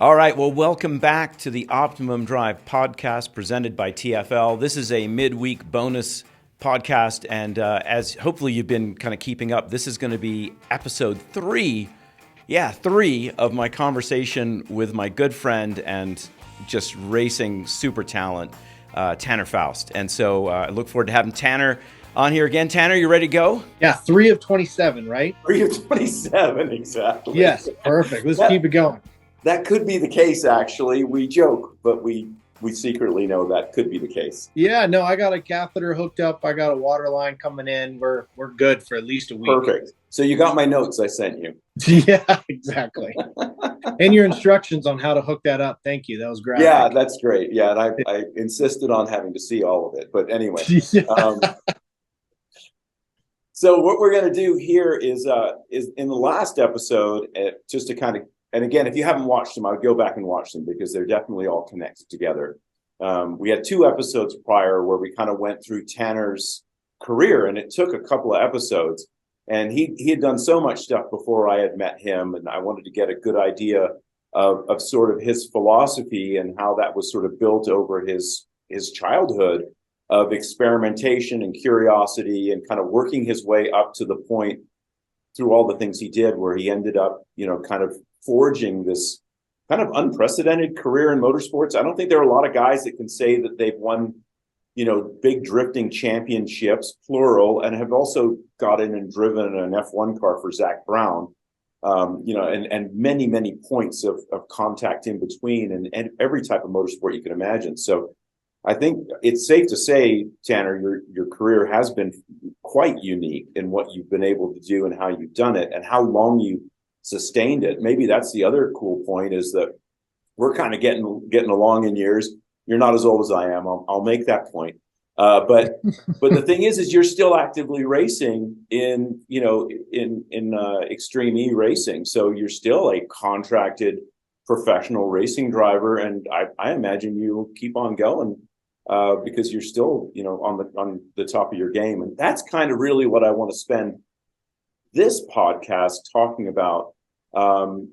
All right, well, welcome back to the Optimum Drive podcast presented by TFL. This is a midweek bonus podcast, and as hopefully you've been kind of keeping up, this is going to be episode 3 of my conversation with my good friend and just racing super talent, Tanner Foust. And so I look forward to having Tanner on here again. Tanner, you ready to go? Yeah, 3 of 27, right? 3 of 27, exactly. Yes, perfect. Let's keep it going. That could be the case, actually. We joke, but we secretly know that could be the case. Yeah, no, I got a catheter hooked up. I got a water line coming in. We're good for at least a week. Perfect. So you got my notes I sent you. Yeah, exactly. And your instructions on how to hook that up. Thank you. That was great. Yeah, that's great. Yeah, and I insisted on having to see all of it. But anyway. Yeah. So what we're going to do here is in the last episode, just to kind of, and again, if you haven't watched them, I would go back and watch them because they're definitely all connected together. We had 2 episodes prior where we kind of went through Tanner's career, and it took a couple of episodes. And he had done so much stuff before I had met him, and I wanted to get a good idea of sort of his philosophy and how that was sort of built over his childhood of experimentation and curiosity and kind of working his way up to the point through all the things he did where he ended up, kind of forging this kind of unprecedented career in motorsports. I don't think there are a lot of guys that can say that they've won, big drifting championships, plural, and have also got in and driven an F1 car for Zach Brown, and many, many points of contact in between and every type of motorsport you can imagine. So I think it's safe to say, Tanner, your career has been quite unique in what you've been able to do and how you've done it and how long you sustained it. Maybe that's the other cool point is that we're kind of getting along in years. You're not as old as I am. I'll make that point. But the thing is you're still actively racing in extreme E racing. So you're still a contracted professional racing driver, and I imagine you'll keep on going because you're still on the top of your game. And that's kind of really what I want to spend this podcast talking about.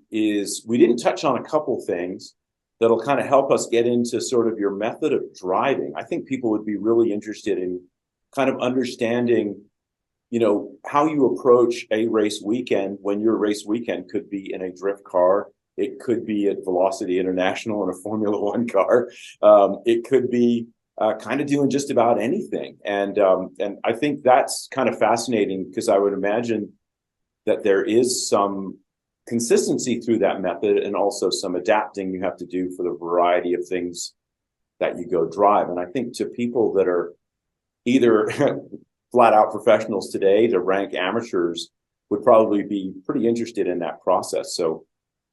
Is we didn't touch on a couple things that'll kind of help us get into sort of your method of driving. I think people would be really interested in kind of understanding, how you approach a race weekend when your race weekend could be in a drift car. It could be at Velocity International in a Formula One car. It could be kind of doing just about anything. And I think that's kind of fascinating because I would imagine that there is some consistency through that method and also some adapting you have to do for the variety of things that you go drive. And I think to people that are either flat out professionals today to rank amateurs would probably be pretty interested in that process. So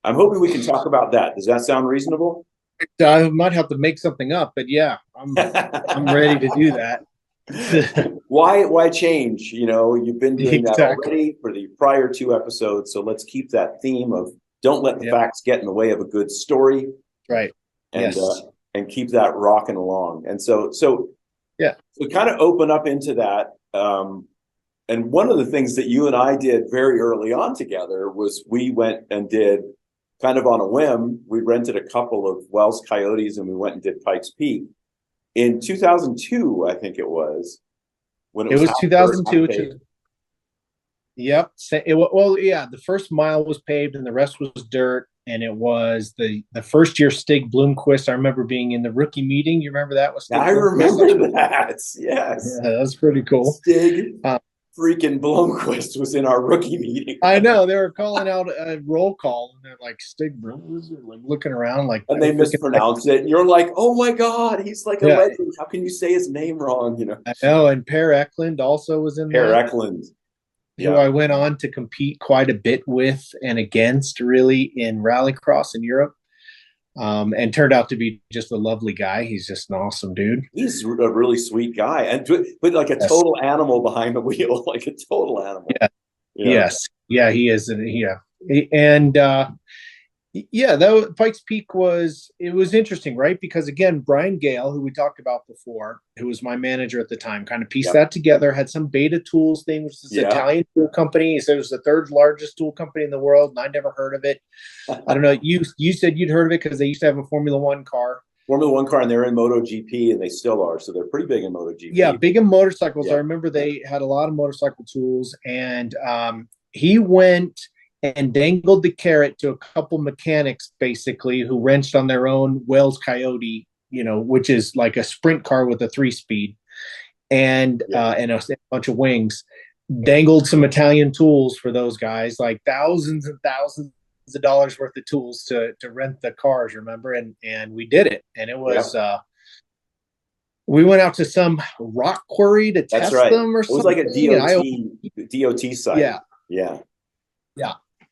I'm hoping we can talk about that. Does that sound reasonable? I might have to make something up, but yeah, I'm ready to do that. Why change? You've been doing that already for the prior 2 episodes. So let's keep that theme of don't let the facts get in the way of a good story. Right. And and keep that rocking along. And so kind of open up into that. And one of the things that you and I did very early on together was we went and did kind of on a whim. We rented a couple of Wells Coyotes and we went and did Pikes Peak. In 2002, I think it was. When it was 2002. Yep. The first mile was paved and the rest was dirt. And it was the first year Stig Bloomquist. I remember being in the rookie meeting. You remember that? I remember that. Yes. Yeah, that's pretty cool. Stig freaking Bloomquist was in our rookie meeting. I know. They were calling out a roll call, and they're like, Stig Bloomquist, like looking around like. And they mispronounced it. And you're like, oh, my God, he's like a legend. How can you say his name wrong? I know. And Per Eklund also was in there. Per Eklund. Who I went on to compete quite a bit with and against, really, in rallycross in Europe. And turned out to be just a lovely guy. He's just an awesome dude. He's a really sweet guy, but like a total animal behind the wheel, like a total animal. Yeah. Yes. Yeah, he is. And Yeah, Pikes Peak was interesting, right? Because again, Brian Gale, who we talked about before, who was my manager at the time, kind of pieced that together, had some Beta Tools thing, which is an Italian tool company. He said it was the third largest tool company in the world, and I never heard of it. I don't know. You said you'd heard of it because they used to have a Formula One car. Formula One car, and they're in MotoGP, and they still are. So they're pretty big in MotoGP. Yeah, big in motorcycles. I remember they had a lot of motorcycle tools, and he went and dangled the carrot to a couple mechanics, basically, who wrenched on their own Wells Coyote, which is like a sprint car with a 3-speed and a bunch of wings. Dangled some Italian tools for those guys, like thousands and thousands of dollars worth of tools to rent the cars, remember? And we did it. And it was we went out to some rock quarry to test them or something. It was like a DOT site. Yeah.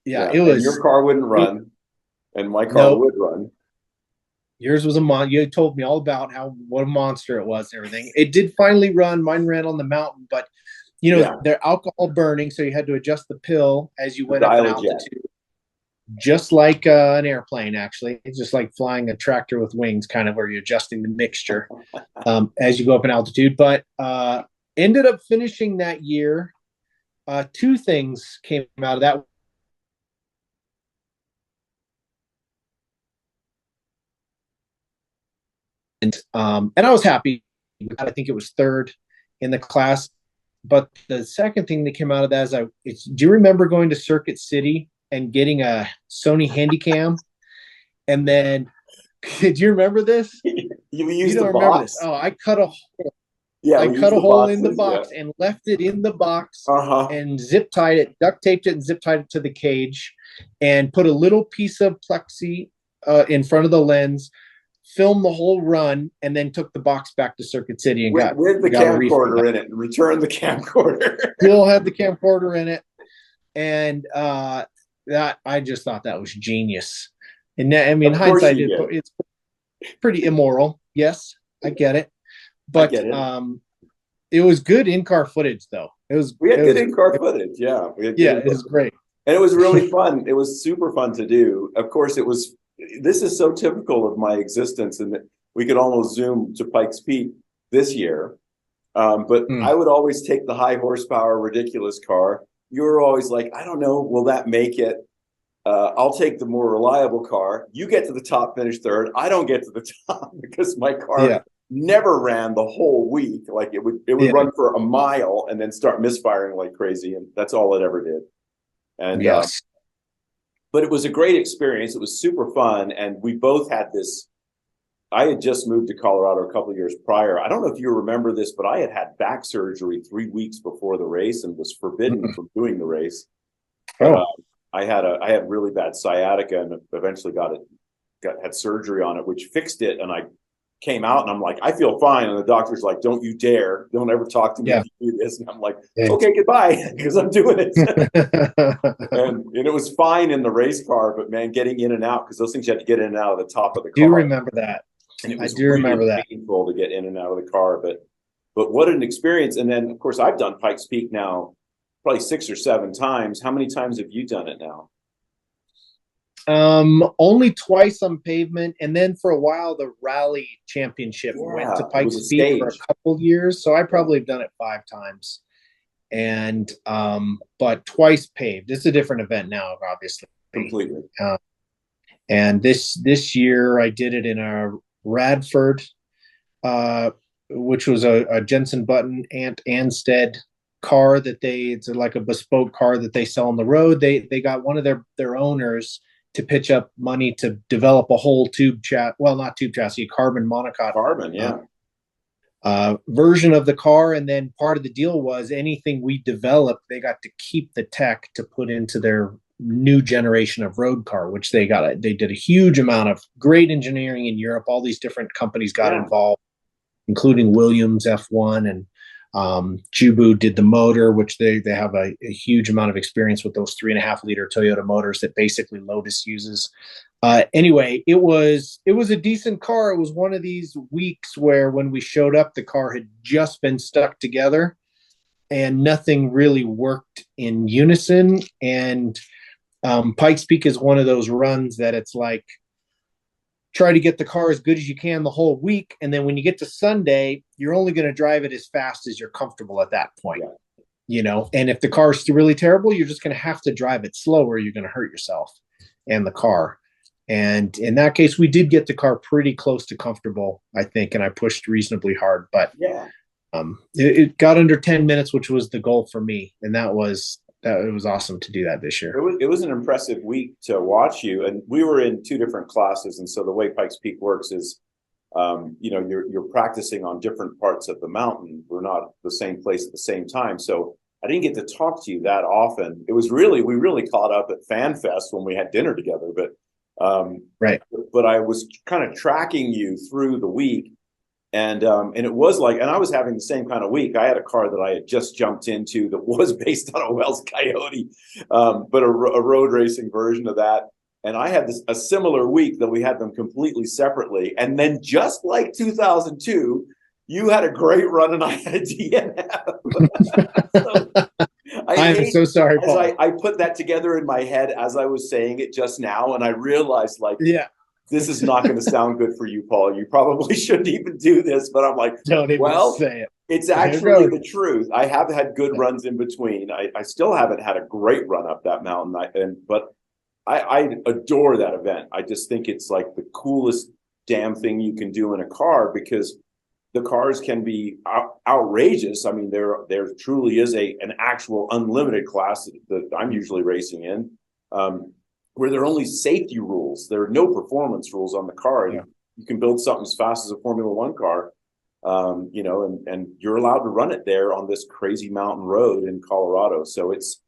It was. And your car wouldn't run, and my car would run. Yours was you told me all about what a monster it was and everything. It did finally run. Mine ran on the mountain, but they're alcohol burning, so you had to adjust the pill as you went up in altitude. Just like an airplane, actually. It's just like flying a tractor with wings, kind of where you're adjusting the mixture as you go up in altitude. But ended up finishing that year. Two things came out of that. And I was happy. I think it was third in the class. But the second thing that came out of that is do you remember going to Circuit City and getting a Sony Handycam? And then, do you remember this? You don't remember this. Oh, I cut a hole. Yeah, I cut a hole in the box and left it in the box and zip tied it, duct taped it and zip tied it to the cage, and put a little piece of plexi in front of the lens, filmed the whole run, and then took the box back to Circuit City and got the camcorder in it and returned the camcorder. Still had the camcorder in it. And that I just thought that was genius. And I mean, hindsight, it's pretty immoral. Yes, I get it. But it was good in-car footage, though. We had good in-car footage, yeah. It was great. And it was really fun. It was super fun to do. Of course, this is so typical of my existence, and that we could almost zoom to Pikes Peak this year. But I would always take the high horsepower, ridiculous car. You were always like, I don't know, will that make it? I'll take the more reliable car. You get to the top, finish third. I don't get to the top because my car never ran the whole week. Like it would run for a mile and then start misfiring like crazy, and that's all it ever did. And but it was a great experience. It was super fun, and we both had this. I had just moved to Colorado a couple of years prior. I don't know if you remember this, but I had back surgery 3 weeks before the race and was forbidden from doing the race. I had really bad sciatica and eventually had surgery on it, which fixed it. And I came out and I'm like, I feel fine. And the doctor's like, don't you dare. Don't ever talk to me if you do this. And I'm like, okay, goodbye, because I'm doing it. and it was fine in the race car, but man, getting in and out, because those things you had to get in and out of the top of the car. Do you remember that? And it was painful to get in and out of the car, but what an experience. And then, of course, I've done Pikes Peak now probably 6 or 7 times. How many times have you done it now? Only twice on pavement, and then for a while the rally championship went to Pikes Peak for a couple years, so I probably have done it 5 times. And but twice paved. It's a different event now, obviously. Completely. And this year I did it in a Radford, which was a Jensen Button Ant Anstead car it's like a bespoke car that they sell on the road. They got one of their owners to pitch up money to develop a whole not tube chassis, carbon monocoque. Version of the car. And then part of the deal was anything we developed, they got to keep the tech to put into their new generation of road car, which they did a huge amount of great engineering in Europe. All these different companies got involved, including Williams F1, and Jubu did the motor, which they have a huge amount of experience with those 3.5-liter Toyota motors that basically Lotus uses. Anyway, it was a decent car. It was one of these weeks where when we showed up, the car had just been stuck together and nothing really worked in unison. And Pikes Peak is one of those runs that it's like, try to get the car as good as you can the whole week. And then when you get to Sunday, you're only going to drive it as fast as you're comfortable at that point. And if the car is really terrible, you're just going to have to drive it slower. You're going to hurt yourself and the car. And in that case, we did get the car pretty close to comfortable, I think, and I pushed reasonably hard. But it got under 10 minutes, which was the goal for me. And it was awesome to do that this year. It was an impressive week to watch you. And we were in 2 different classes. And so the way Pikes Peak works is, you're practicing on different parts of the mountain. We're not the same place at the same time. So I didn't get to talk to you that often. We really caught up at Fan Fest when we had dinner together, but But I was kind of tracking you through the week, and it was like, and I was having the same kind of week. I had a car that I had just jumped into that was based on a Wells Coyote, but a road racing version of that. And I had a similar week that we had them completely separately. And then just like 2002, you had a great run and I had a DNF. I'm so sorry, Paul. I put that together in my head as I was saying it just now, and I realized, this is not going to sound good for you, Paul. You probably shouldn't even do this. But I'm like, don't even say it. It's actually the truth. I have had good runs in between. I still haven't had a great run up that mountain. But I adore that event. I just think it's like the coolest damn thing you can do in a car, because the cars can be outrageous. I mean, there truly is an actual unlimited class that I'm usually racing in, where there are only safety rules. There are no performance rules on the car. Yeah. You can build something as fast as a Formula One car, and you're allowed to run it there on this crazy mountain road in Colorado. So it's,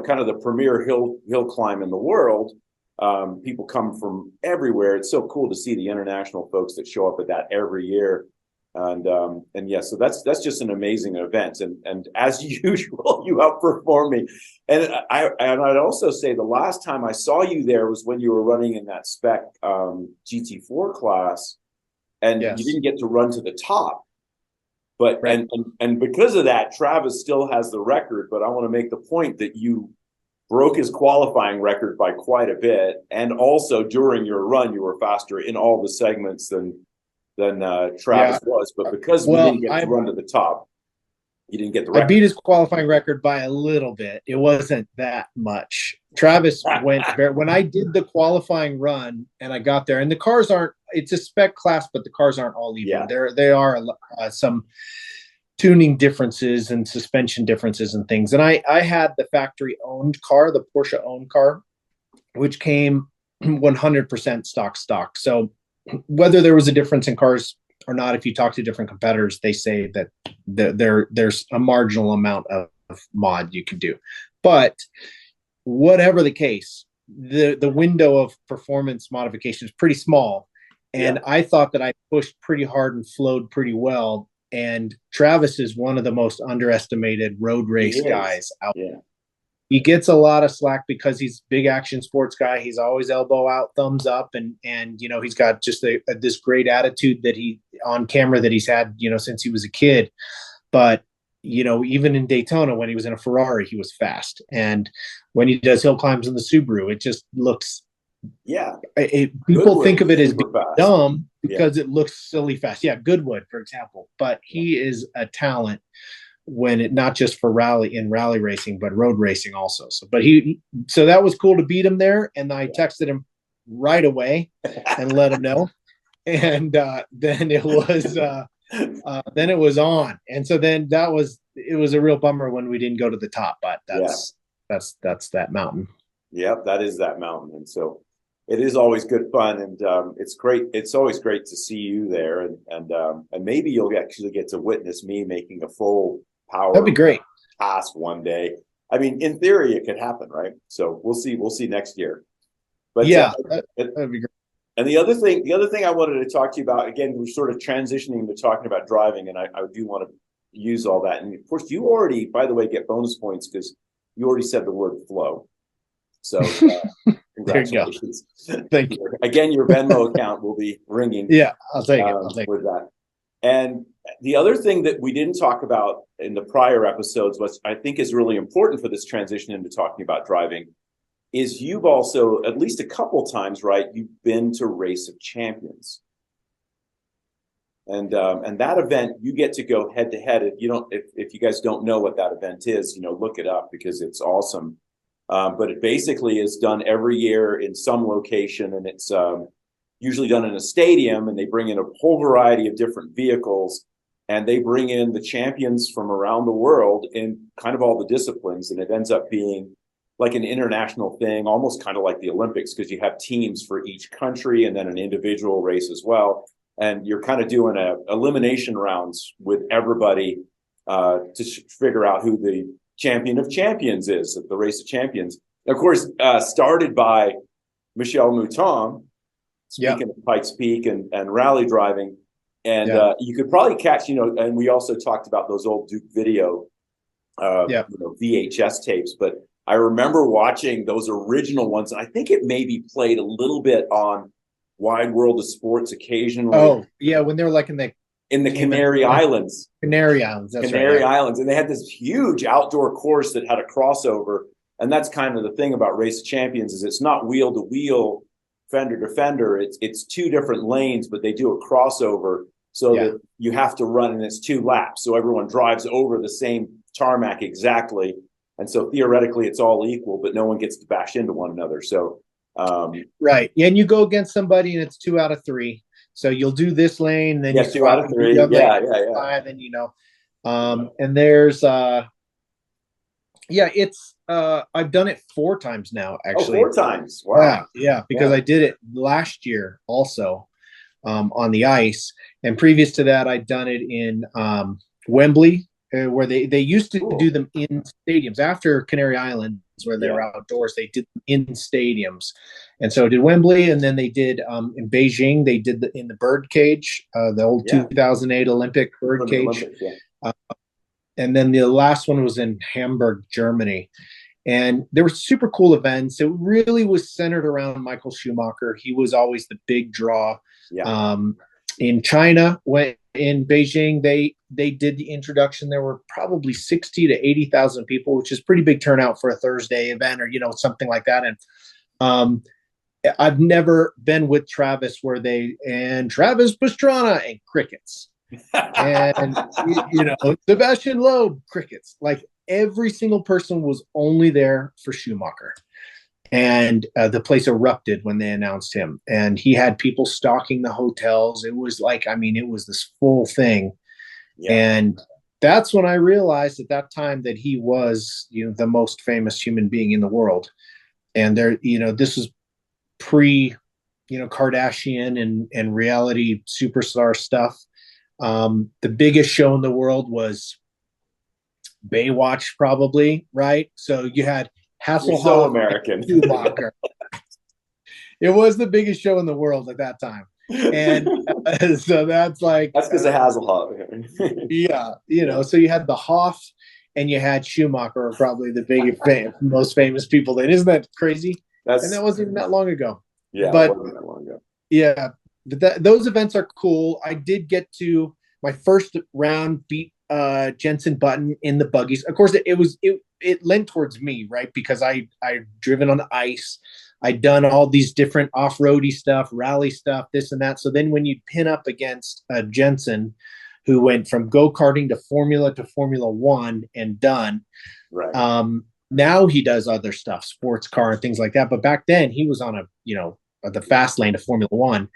kind of the premier hill climb in the world. People come from everywhere. It's so cool to see the international folks that show up at that every year. So that's just an amazing event, and as usual, you outperform me. And I'd also say the last time I saw you there was when you were running in that spec GT4 class, and you didn't get to run to the top. But and because of that, Travis still has the record. But I want to make the point that you broke his qualifying record by quite a bit, and also during your run, you were faster in all the segments than Travis was, but because we didn't get to run to the top, you didn't get the record. I beat his qualifying record by a little bit. It wasn't that much. Travis went when I did the qualifying run and I got there, and the cars it's a spec class, but the cars aren't all even. There are some tuning differences and suspension differences and things. And I had the factory owned car, the Porsche owned car, which came 100% stock. So whether there was a difference in cars or not, if you talk to different competitors, they say that there's a marginal amount of mod you can do. But whatever the case, the window of performance modification is pretty small. And I thought that I pushed pretty hard and flowed pretty well. And Travis is one of the most underestimated road race guys out there. He gets a lot of slack because he's a big action sports guy. He's always elbow out, thumbs up, and he's got just this great attitude that he on camera that he's had since he was a kid. But even in Daytona when he was in a Ferrari, he was fast. And when he does hill climbs in the Subaru, it just looks people think of it as being dumb because it looks silly fast. Yeah, Goodwood, for example. But he is a talent. When it not just for rally racing, but road racing also. So that was cool to beat him there. And I texted him right away and let him know. And then it was on. And so then it was a real bummer when we didn't go to the top, but that's that mountain. Yep. That is that mountain. And so it is always good fun. And it's great. It's always great to see you there. And maybe you'll actually get to witness me making a full power. That'd be great. Pass one day. I mean, in theory, it could happen, right? So we'll see. We'll see next year. But that'd be great. And the other thing I wanted to talk to you about, again, we're sort of transitioning to talking about driving, and I do want to use all that. And of course, you already, by the way, get bonus points because you already said the word flow. So congratulations. Thank you. Again, your Venmo account will be ringing. Yeah, I'll take it. With that. And the other thing that we didn't talk about in the prior episodes, was I think is really important for this transition into talking about driving, is you've also, at least a couple times, right, you've been to Race of Champions. And that event, you get to go head to head. If you guys don't know what that event is, look it up because it's awesome. But it basically is done every year in some location, and it's usually done in a stadium, and they bring in a whole variety of different vehicles, and they bring in the champions from around the world in kind of all the disciplines, and it ends up being like an international thing, almost kind of like the Olympics, because you have teams for each country and then an individual race as well. And you're kind of doing elimination rounds with everybody to figure out who the champion of champions is at the Race of Champions. Of course, started by Michel Mouton, speaking of Pikes Peak and rally driving. And you could probably catch, and we also talked about those old Duke Video VHS tapes. But I remember watching those original ones, and I think it maybe played a little bit on Wide World of Sports occasionally. Oh, yeah, when they were like in the Canary Islands. Canary Islands, that's Canary right. Islands. And they had this huge outdoor course that had a crossover. And that's kind of the thing about Race of Champions is it's not wheel to wheel, fender to fender. It's two different lanes, but they do a crossover so that you have to run, and it's 2 laps. So everyone drives over the same tarmac exactly. And so theoretically it's all equal, but no one gets to bash into one another. So right. And you go against somebody and it's 2 out of 3. So you'll do this lane, then you 2 out of 3. Five, and and there's it's I've done it 4 times now, actually. 4 times. Wow. Yeah, because I did it last year also on the ice. And previous to that, I'd done it in Wembley, where they used to do them in stadiums. After Canary Islands, where they were outdoors, they did them in stadiums. And so I did Wembley, and then they did in Beijing, they did in the bird cage, the old 2008 Olympic bird cage. And then the last one was in Hamburg, Germany. And there were super cool events. It really was centered around Michael Schumacher. He was always the big draw. In China, in Beijing, they did the introduction. There were probably 60 to 80,000 people, which is pretty big turnout for a Thursday event or something like that. And I've never been with Travis and Travis Pastrana and crickets. And Sebastian Loeb, crickets. Like every single person was only there for Schumacher. And the place erupted when they announced him. And he had people stalking the hotels. It was like, it was this full thing. Yeah. And that's when I realized at that time that he was, the most famous human being in the world. And this was pre, Kardashian and reality superstar stuff. The biggest show in the world was Baywatch, probably, right? So you had Hasselhoff, so American. Schumacher. It was the biggest show in the world at that time. And so that's because of Hasselhoff. So you had the Hoff and you had Schumacher, probably the most famous people then. Isn't that crazy? And that wasn't even that long ago. Yeah, but it wasn't that long ago. Yeah, but those events are cool. I did get to my first round, beat Jensen Button in the buggies. Of course, it lent towards me, right? Because I'd driven on the ice. I'd done all these different off-roady stuff, rally stuff, this and that. So then when you pin up against Jensen, who went from go-karting to Formula 1 and done, right. Now he does other stuff, sports car and things like that. But back then he was on the fast lane to Formula 1.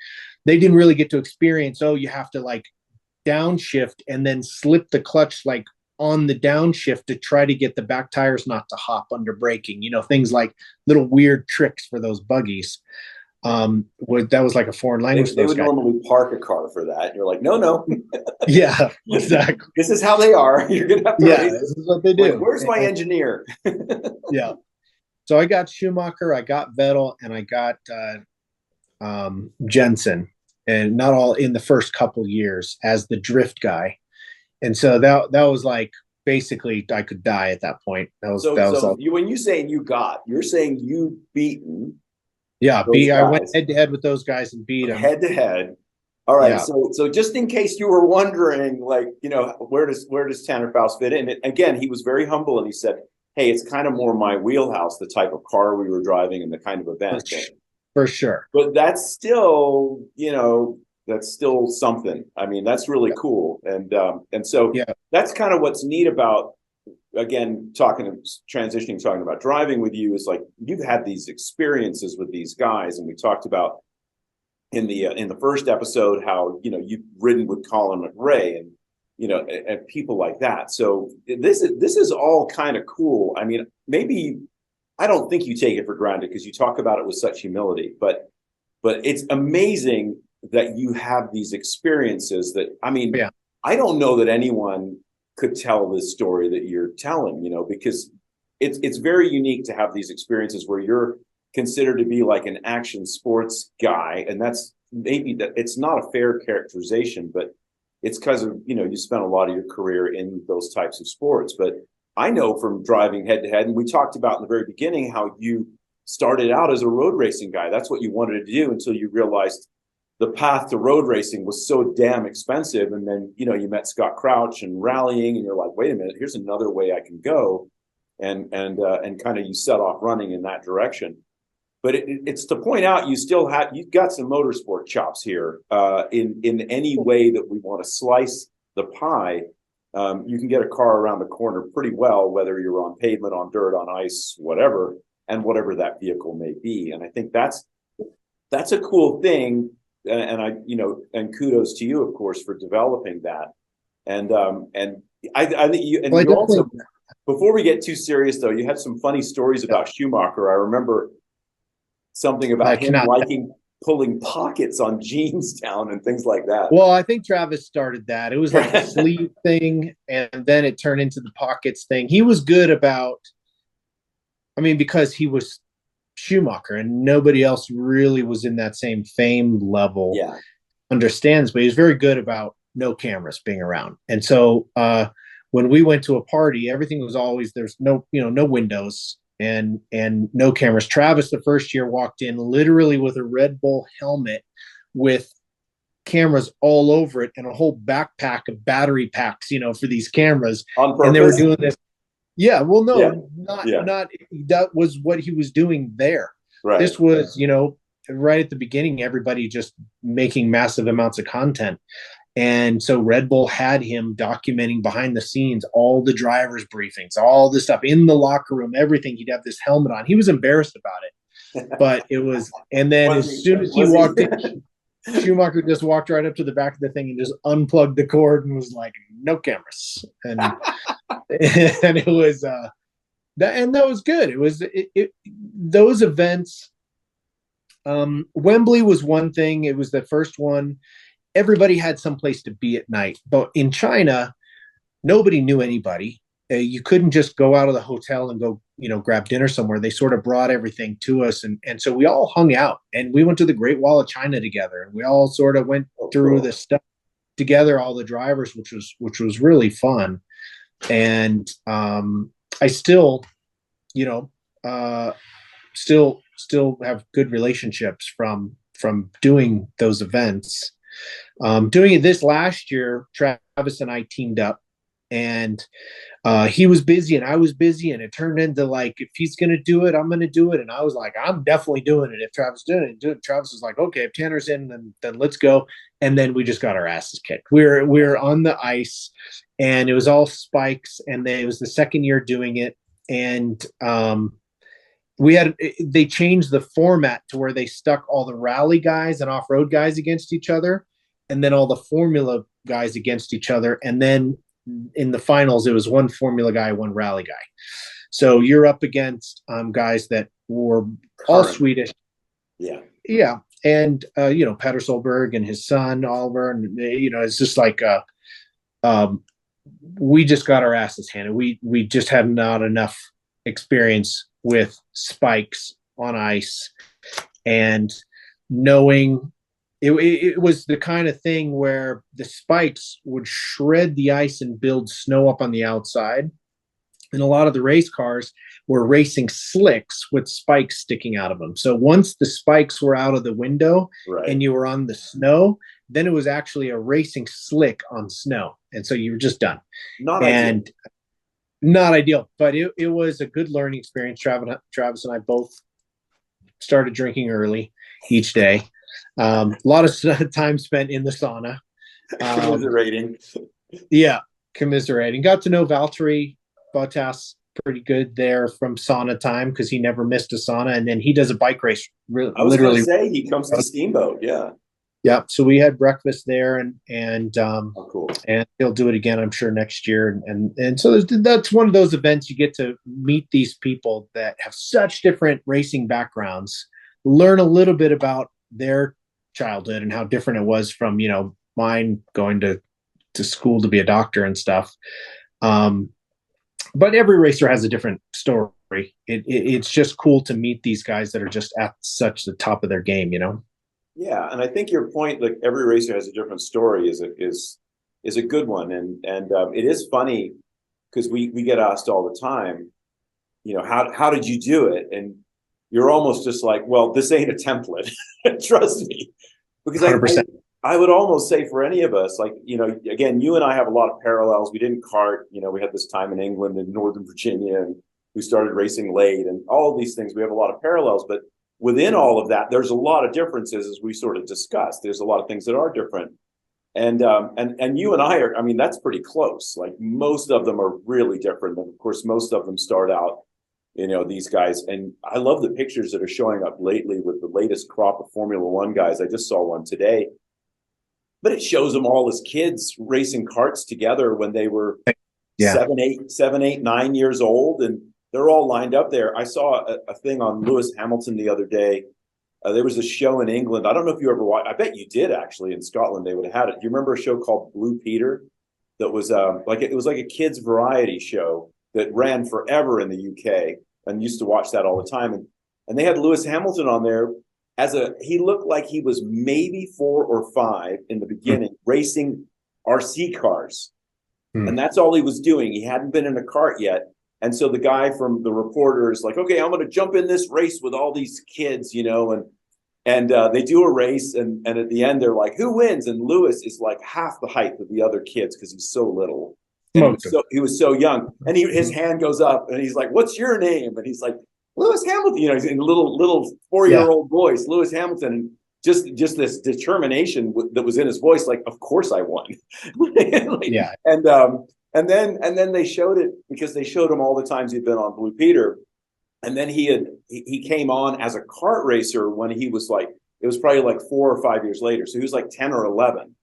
They didn't really get to experience, you have to downshift and then slip the clutch on the downshift to try to get the back tires not to hop under braking, things like little weird tricks for those buggies. That was like a foreign language. They would normally park a car for that. You're like, no. Yeah, exactly. This is how they are. You're going to have to race. This is what they do. Where's my engineer? Yeah. So I got Schumacher, I got Vettel, and I got Jensen, and not all in the first couple years as the drift guy. And so that was basically I could die at that point. When you say you're saying you beaten. Yeah, I went head to head with those guys and beat them. Head to head. All right. Yeah. So just in case you were wondering, where does Tanner Foust fit in? And again, he was very humble and he said, hey, it's kind of more my wheelhouse, the type of car we were driving and the kind of event. For sure. But that's still, that's still something. I mean, that's really cool. And so that's kind of what's neat about, again, transitioning, talking about driving with you, is like, you've had these experiences with these guys. And we talked about in the first episode how, you've ridden with Colin McRae and, and people like that. So this is all kind of cool. I mean, maybe, I don't think you take it for granted because you talk about it with such humility, but it's amazing that you have these experiences that, I mean, I don't know that anyone could tell this story that you're telling, because it's very unique to have these experiences where you're considered to be like an action sports guy. And that's maybe that it's not a fair characterization, but it's because of, you spent a lot of your career in those types of sports. But I know from driving head to head, and we talked about in the very beginning how you started out as a road racing guy. That's what you wanted to do until you realized the path to road racing was so damn expensive. And then, you met Scott Crouch and rallying, and you're like, wait a minute, here's another way I can go. And kind of you set off running in that direction. But it's to point out you've got some motorsport chops here. In any way that we want to slice the pie, you can get a car around the corner pretty well, whether you're on pavement, on dirt, on ice, whatever that vehicle may be. And I think that's a cool thing. And kudos to you, of course, for developing that. And I think you also, before we get too serious though, you had some funny stories about Schumacher. I remember something about him liking pulling pockets on jeans down and things like that. Well, I think Travis started that. It was like a sleeve thing, and then it turned into the pockets thing. He was good about, because he was Schumacher and nobody else really was in that same fame level, understands, but he was very good about no cameras being around. And so when we went to a party, everything was always, there's no windows and no cameras. Travis the first year walked in literally with a Red Bull helmet with cameras all over it and a whole backpack of battery packs, for these cameras. On purpose? And they were doing this. Yeah, well, no, not that was what he was doing there. Right. This was, right at the beginning, everybody just making massive amounts of content. And so Red Bull had him documenting behind the scenes, all the drivers' briefings, all this stuff in the locker room, everything. He'd have this helmet on. He was embarrassed about it, but it was, and then as soon as he walked in, Schumacher just walked right up to the back of the thing and just unplugged the cord and was like, no cameras. And and it was that was good. It was those events. Wembley was one thing. It was the first one. Everybody had some place to be at night. But in China, nobody knew anybody. You couldn't just go out of the hotel and go, grab dinner somewhere. They sort of brought everything to us. And so we all hung out and we went to the Great Wall of China together. And we all sort of went through this stuff together, all the drivers, which was really fun. And I still, still have good relationships from doing those events. Doing it this last year, Travis and I teamed up, and he was busy and I was busy, and it turned into like, if he's going to do it, I'm going to do it. And I was like, I'm definitely doing it. If Travis did it, Travis was like, okay, if Tanner's in, then let's go. And then we just got our asses kicked. We were on the ice, and it was all spikes, and it was the second year doing it. And they changed the format to where they stuck all the rally guys and off-road guys against each other, and then all the formula guys against each other. And then in the finals, it was one formula guy, one rally guy. So you're up against guys that were all Swedish. Yeah. Yeah. And, Petter Solberg and his son, Oliver, and, it's just like, we just got our asses handed. We just had not enough experience with spikes on ice, and knowing it was the kind of thing where the spikes would shred the ice and build snow up on the outside. And a lot of the race cars were racing slicks with spikes sticking out of them. So once the spikes were out of the window and you were on the snow, then it was actually a racing slick on snow. And so you were just done. Not ideal, but it was a good learning experience. Travis and I both started drinking early each day. A lot of time spent in the sauna. Commiserating. Yeah, commiserating. Got to know Valtteri Bottas pretty good there from sauna time because he never missed a sauna, and then he does a bike race. I was going to say he comes to Steamboat. Yeah. Yeah. So we had breakfast there, Oh, cool. and he'll do it again, I'm sure, next year. And so that's one of those events you get to meet these people that have such different racing backgrounds, learn a little bit about their childhood and how different it was from, mine going to school to be a doctor and stuff. But every racer has a different story. It's just cool to meet these guys that are just at such the top of their game, Yeah, and I think your point, like every racer has a different story, is a good one, and it is funny because we get asked all the time, how did you do it? And you're almost just like, well, this ain't a template. Trust me, because I would almost say for any of us, like, again, you and I have a lot of parallels. We didn't kart, we had this time in England and Northern Virginia, and we started racing late, and all of these things. We have a lot of parallels, but within all of that, there's a lot of differences, as we sort of discussed. There's a lot of things that are different. And you and I are, I mean, that's pretty close. Like most of them are really different. And of course, most of them start out, these guys. And I love the pictures that are showing up lately with the latest crop of Formula One guys. I just saw one today, but it shows them all as kids racing karts together when they were 7, 8, 9 years old. And they're all lined up there. I saw a thing on Lewis Hamilton the other day. There was a show in England. I don't know if you ever watched. I bet you did, actually. In Scotland, they would have had it. Do you remember a show called Blue Peter? That was it was like a kids variety show that ran forever in the UK, and used to watch that all the time. And they had Lewis Hamilton on there he looked like he was maybe 4 or 5 in the beginning, racing RC cars, and that's all he was doing. He hadn't been in a kart yet. And so the guy from the reporter is like, okay, I'm going to jump in this race with all these kids, and they do a race. And at the end, they're like, who wins? And Lewis is like half the height of the other kids because he's so little. And he was so young. And his hand goes up and he's like, what's your name? And he's like, Lewis Hamilton. He's in a little 4-year-old voice, Lewis Hamilton. And just this determination that was in his voice, like, of course I won. And then they showed it because they showed him all the times he'd been on Blue Peter. And then he came on as a kart racer when he was like, it was probably like 4 or 5 years later. So he was like 10 or 11.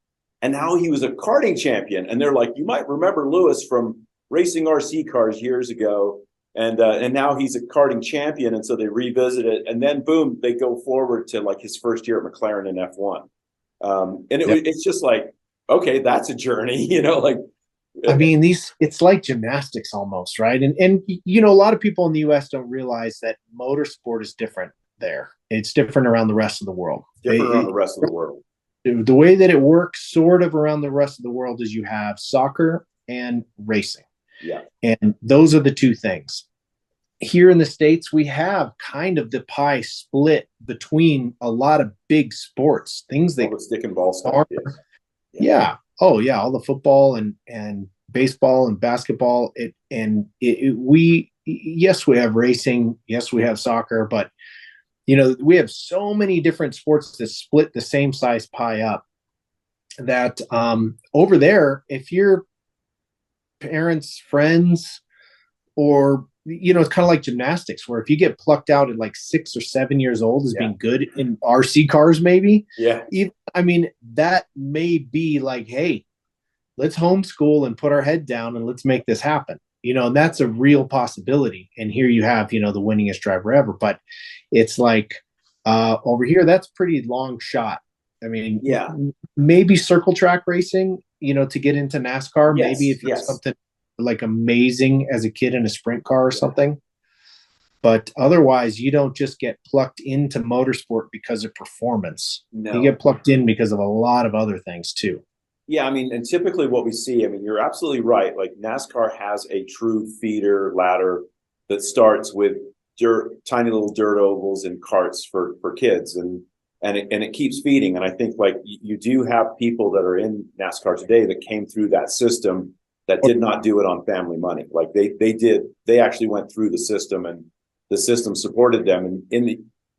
And now he was a karting champion. And they're like, you might remember Lewis from racing RC cars years ago. And now he's a karting champion. And so they revisit it. And then boom, they go forward to like his first year at McLaren in F1. It's just like, okay, that's a journey, like. I mean, it's like gymnastics almost, right? And a lot of people in the US don't realize that motorsport is different there. It's different around the rest of the world. Around the rest of the world. The way that it works sort of around the rest of the world is you have soccer and racing. Yeah. And those are the two things. Here in the States, we have kind of the pie split between a lot of big sports, things that all the stick and ball stuff. Yeah. Oh yeah, all the football and baseball and basketball. We have racing, yes, we have soccer, but we have so many different sports that split the same size pie up that over there, if your parents, friends, or it's kind of like gymnastics, where if you get plucked out at like 6 or 7 years old as being good in RC cars, maybe. Yeah. That may be like, hey, let's homeschool and put our head down and let's make this happen. And that's a real possibility. And here you have, the winningest driver ever. But it's like over here, that's pretty long shot. I mean, maybe circle track racing, to get into NASCAR, maybe if it's something like amazing as a kid in a sprint car or something. But otherwise, you don't just get plucked into motorsport because of performance. No. You get plucked in because of a lot of other things too. Yeah, and typically what we see, you're absolutely right. Like NASCAR has a true feeder ladder that starts with tiny little dirt ovals and karts for kids, and it keeps feeding. And I think like you do have people that are in NASCAR today that came through that system that did not do it on family money. Like they actually went through the system, and the system supported them. And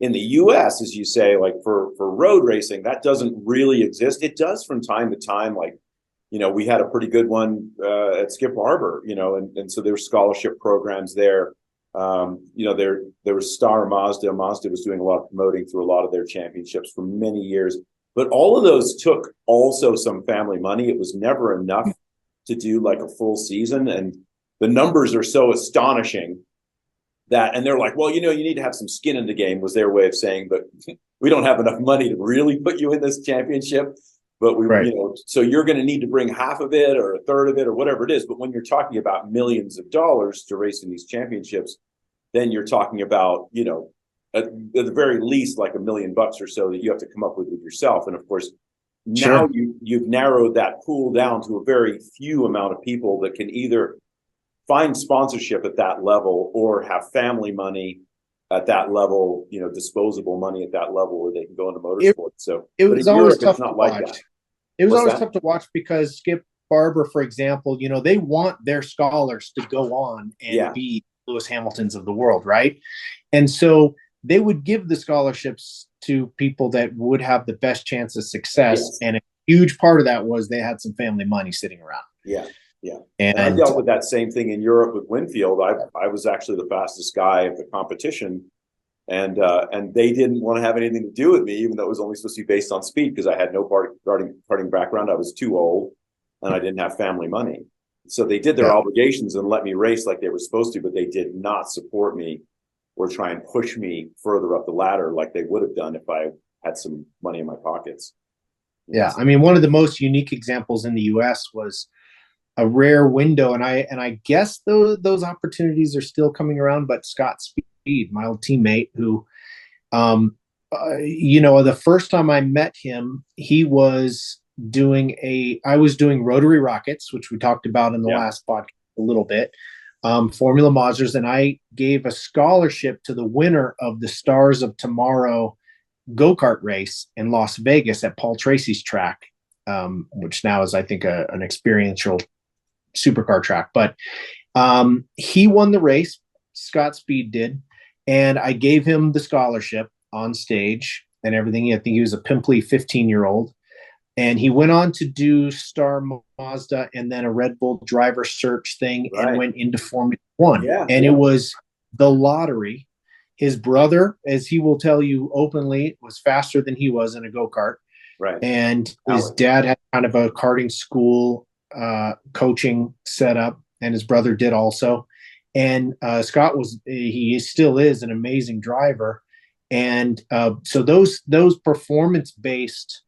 in the US, as you say, like for road racing, that doesn't really exist. It does from time to time. Like, we had a pretty good one at Skip Barber, and so there were scholarship programs there. There was Star Mazda. Mazda was doing a lot of promoting through a lot of their championships for many years. But all of those took also some family money. It was never enough to do like a full season. And the numbers are so astonishing and they're like, well, you need to have some skin in the game, was their way of saying, but we don't have enough money to really put you in this championship. But so you're going to need to bring half of it or a third of it or whatever it is. But when you're talking about millions of dollars to race in these championships, then you're talking about, at the very least, like $1 million or so that you have to come up with yourself. And of course, now you've narrowed that pool down to a very few amount of people that can either find sponsorship at that level or have family money at that level, disposable money at that level where they can go into motorsport. It was always tough to watch. Like that. It was always tough to watch because Skip Barber, for example, they want their scholars to go on and be Lewis Hamiltons of the world, right? And so they would give the scholarships to people that would have the best chance of success. Yes. And a huge part of that was they had some family money sitting around. Yeah. Yeah. And I dealt with that same thing in Europe with Winfield. I was actually the fastest guy at the competition. And they didn't want to have anything to do with me, even though it was only supposed to be based on speed, because I had no karting background. I was too old and I didn't have family money. So they did their obligations and let me race like they were supposed to, but they did not support me or try and push me further up the ladder like they would have done if I had some money in my pockets. Yeah. I mean, one of the most unique examples in the US was a rare window. And I guess those opportunities are still coming around, but Scott Speed, my old teammate, who, the first time I met him, I was doing rotary rockets, which we talked about in the last podcast a little bit, Formula Mazdas, and I gave a scholarship to the winner of the Stars of Tomorrow go-kart race in Las Vegas at Paul Tracy's track, which now is, I think, an experiential supercar track. But he won the race, Scott Speed did, and I gave him the scholarship on stage and everything. I think he was a pimply 15-year-old. And he went on to do Star Mazda and then a Red Bull driver search thing and went into Formula One. Yeah, and it was the lottery. His brother, as he will tell you openly, was faster than he was in a go-kart. Right. And his dad had kind of a karting school coaching setup, and his brother did also. And Scott he still is an amazing driver. And so those performance-based,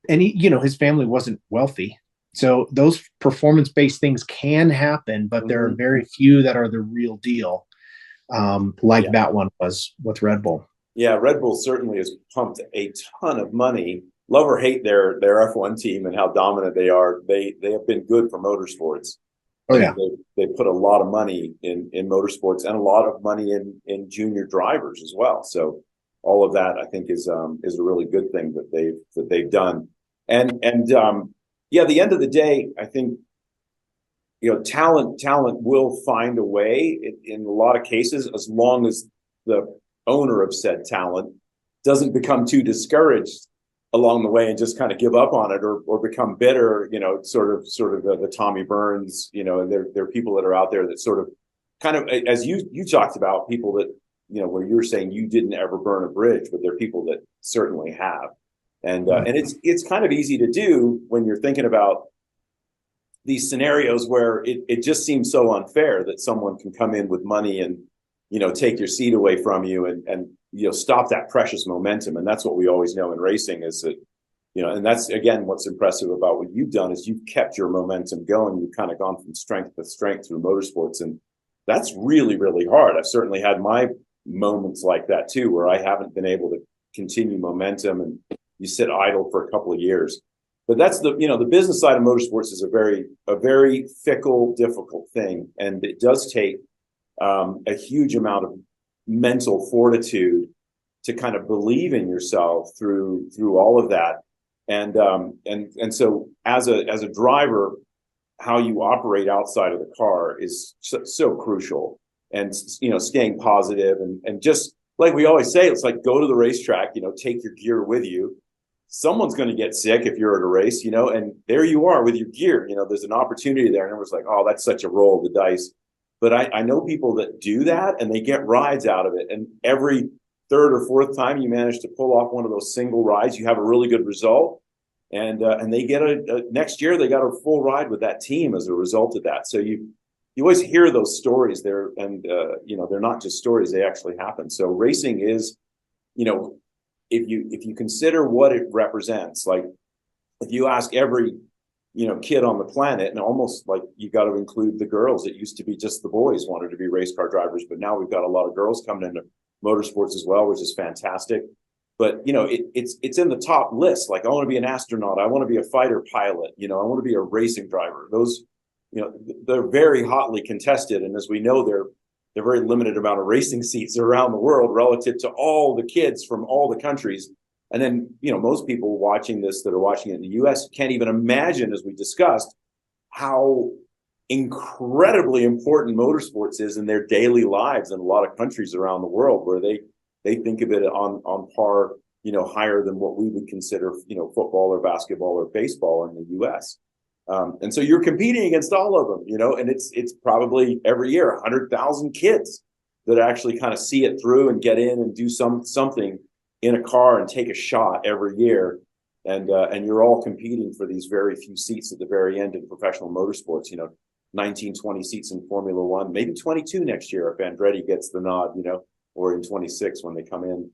and his family wasn't wealthy. So those performance-based things can happen, but there are very few that are the real deal, that one was with Red Bull. Yeah, Red Bull certainly has pumped a ton of money. Love or hate their F1 team and how dominant they are. They have been good for motorsports. Oh yeah, they put a lot of money in motorsports and a lot of money in junior drivers as well. So all of that, I think, is a really good thing that they've done. And at the end of the day, I think, talent will find a way in a lot of cases, as long as the owner of said talent doesn't become too discouraged along the way and just kind of give up on it or become bitter, sort of the Tommy Burns, and there are people that are out there that sort of kind of, as you talked about, people that, where you're saying you didn't ever burn a bridge, but there are people that certainly have. And it's kind of easy to do when you're thinking about these scenarios where it just seems so unfair that someone can come in with money and, take your seat away from you and stop that precious momentum. And that's what we always know in racing is that, and that's, again, what's impressive about what you've done is you've kept your momentum going. You've kind of gone from strength to strength through motorsports. And that's really, really hard. I've certainly had my moments like that too, where I haven't been able to continue momentum and you sit idle for a couple of years. But that's the business side of motorsports is a very fickle, difficult thing. And it does take a huge amount of mental fortitude to kind of believe in yourself through all of that. And so as a driver, how you operate outside of the car is so crucial. And, staying positive and just like we always say, it's like, go to the racetrack, take your gear with you. Someone's going to get sick if you're at a race, and there you are with your gear. There's an opportunity there. And everyone's like, oh, that's such a roll of the dice. But I know people that do that and they get rides out of it. And every third or fourth time you manage to pull off one of those single rides, you have a really good result. And they get next year, they got a full ride with that team as a result of that. So you always hear those stories there, and they're not just stories, they actually happen. So racing is, if you consider what it represents, like if you ask every kid on the planet, and almost like you got to include the girls. It used to be just the boys wanted to be race car drivers, but now we've got a lot of girls coming into motorsports as well, which is fantastic. But it's in the top list. Like, I want to be an astronaut, I want to be a fighter pilot, I want to be a racing driver. Those, they're very hotly contested, and as we know, they're very limited amount of racing seats around the world relative to all the kids from all the countries. And then, most people watching this that are watching it in the US can't even imagine, as we discussed, how incredibly important motorsports is in their daily lives in a lot of countries around the world, where they think of it on par, higher than what we would consider, football or basketball or baseball in the US. And so you're competing against all of them, and it's probably every year 100,000 kids that actually kind of see it through and get in and do something in a car and take a shot every year. And you're all competing for these very few seats at the very end in professional motorsports, 19, 20 seats in Formula One, maybe 22 next year if Andretti gets the nod, or in 26 when they come in.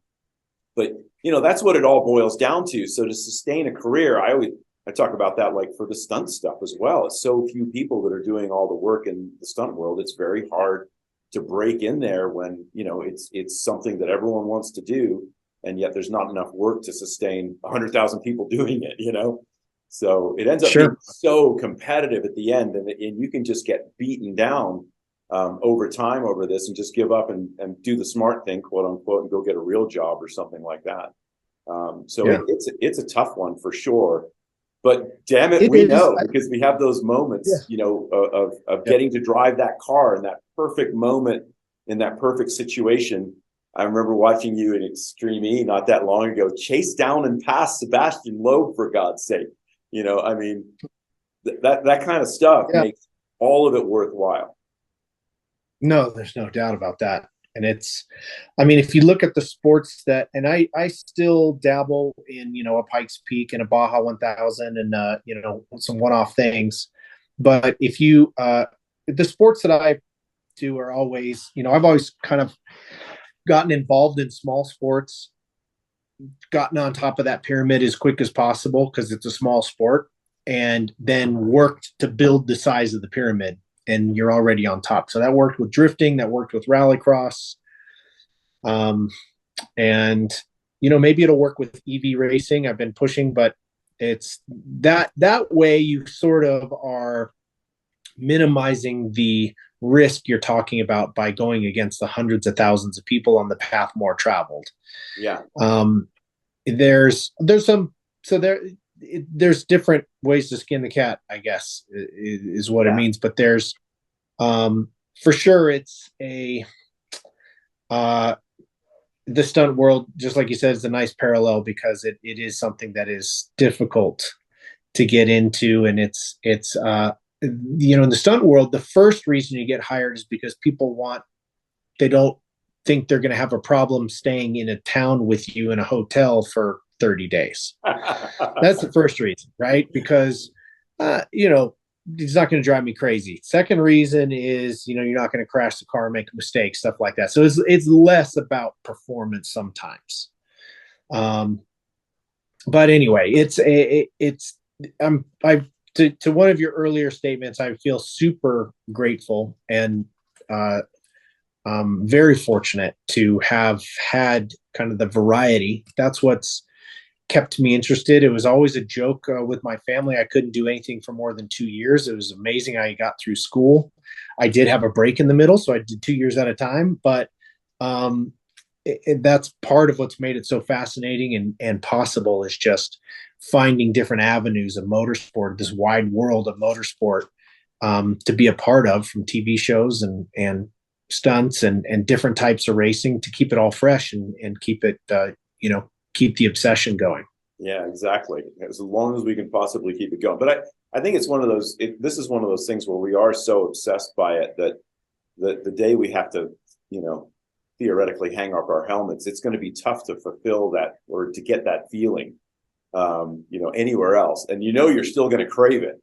But, that's what it all boils down to. So to sustain a career, I talk about that, like, for the stunt stuff as well. It's so few people that are doing all the work in the stunt world. It's very hard to break in there when, it's something that everyone wants to do. And yet there's not enough work to sustain 100,000 people doing it, So it ends up being so competitive at the end, and you can just get beaten down over time over this and just give up and do the smart thing, quote unquote, and go get a real job or something like that. It's a tough one for sure. But damn it, we know, because we have those moments, of getting to drive that car in that perfect moment, in that perfect situation. I remember watching you in Extreme E not that long ago, chase down and pass Sebastian Loeb, for God's sake. That kind of stuff makes all of it worthwhile. No, there's no doubt about that. And if you look at the sports that, and I still dabble in, a Pikes Peak and a Baja 1000 and, some one-off things. But if you, the sports that I do are always, I've always kind of gotten involved in small sports, gotten on top of that pyramid as quick as possible because it's a small sport, and then worked to build the size of the pyramid, and you're already on top. So that worked with drifting, that worked with rallycross. And, maybe it'll work with EV racing. I've been pushing, but it's that way you sort of are minimizing the risk you're talking about by going against the hundreds of thousands of people on the path more traveled. Yeah. There's different ways to skin the cat, I guess, is what it means. But there's, for sure, it's the stunt world, just like you said, is a nice parallel because it is something that is difficult to get into. And it's in the stunt world, the first reason you get hired is because they don't think they're going to have a problem staying in a town with you in a hotel for 30 days. That's the first reason, right? Because, it's not going to drive me crazy. Second reason is, you're not going to crash the car, make a mistake, stuff like that. So it's less about performance sometimes. But anyway, to one of your earlier statements, I feel super grateful and very fortunate to have had kind of the variety. That's what's kept me interested. It was always a joke with my family. I couldn't do anything for more than 2 years. It was amazing. I got through school. I did have a break in the middle, so I did 2 years at a time. But that's part of what's made it so fascinating and possible, is just finding different avenues of motorsport, this wide world of motorsport, to be a part of, from TV shows and stunts and different types of racing, to keep it all fresh and keep it, keep the obsession going. Yeah, exactly. As long as we can possibly keep it going. But I think it's one of those, this is one of those things where we are so obsessed by it that the day we have to, theoretically hang up our helmets, it's going to be tough to fulfill that or to get that feeling, anywhere else. And you're still going to crave it.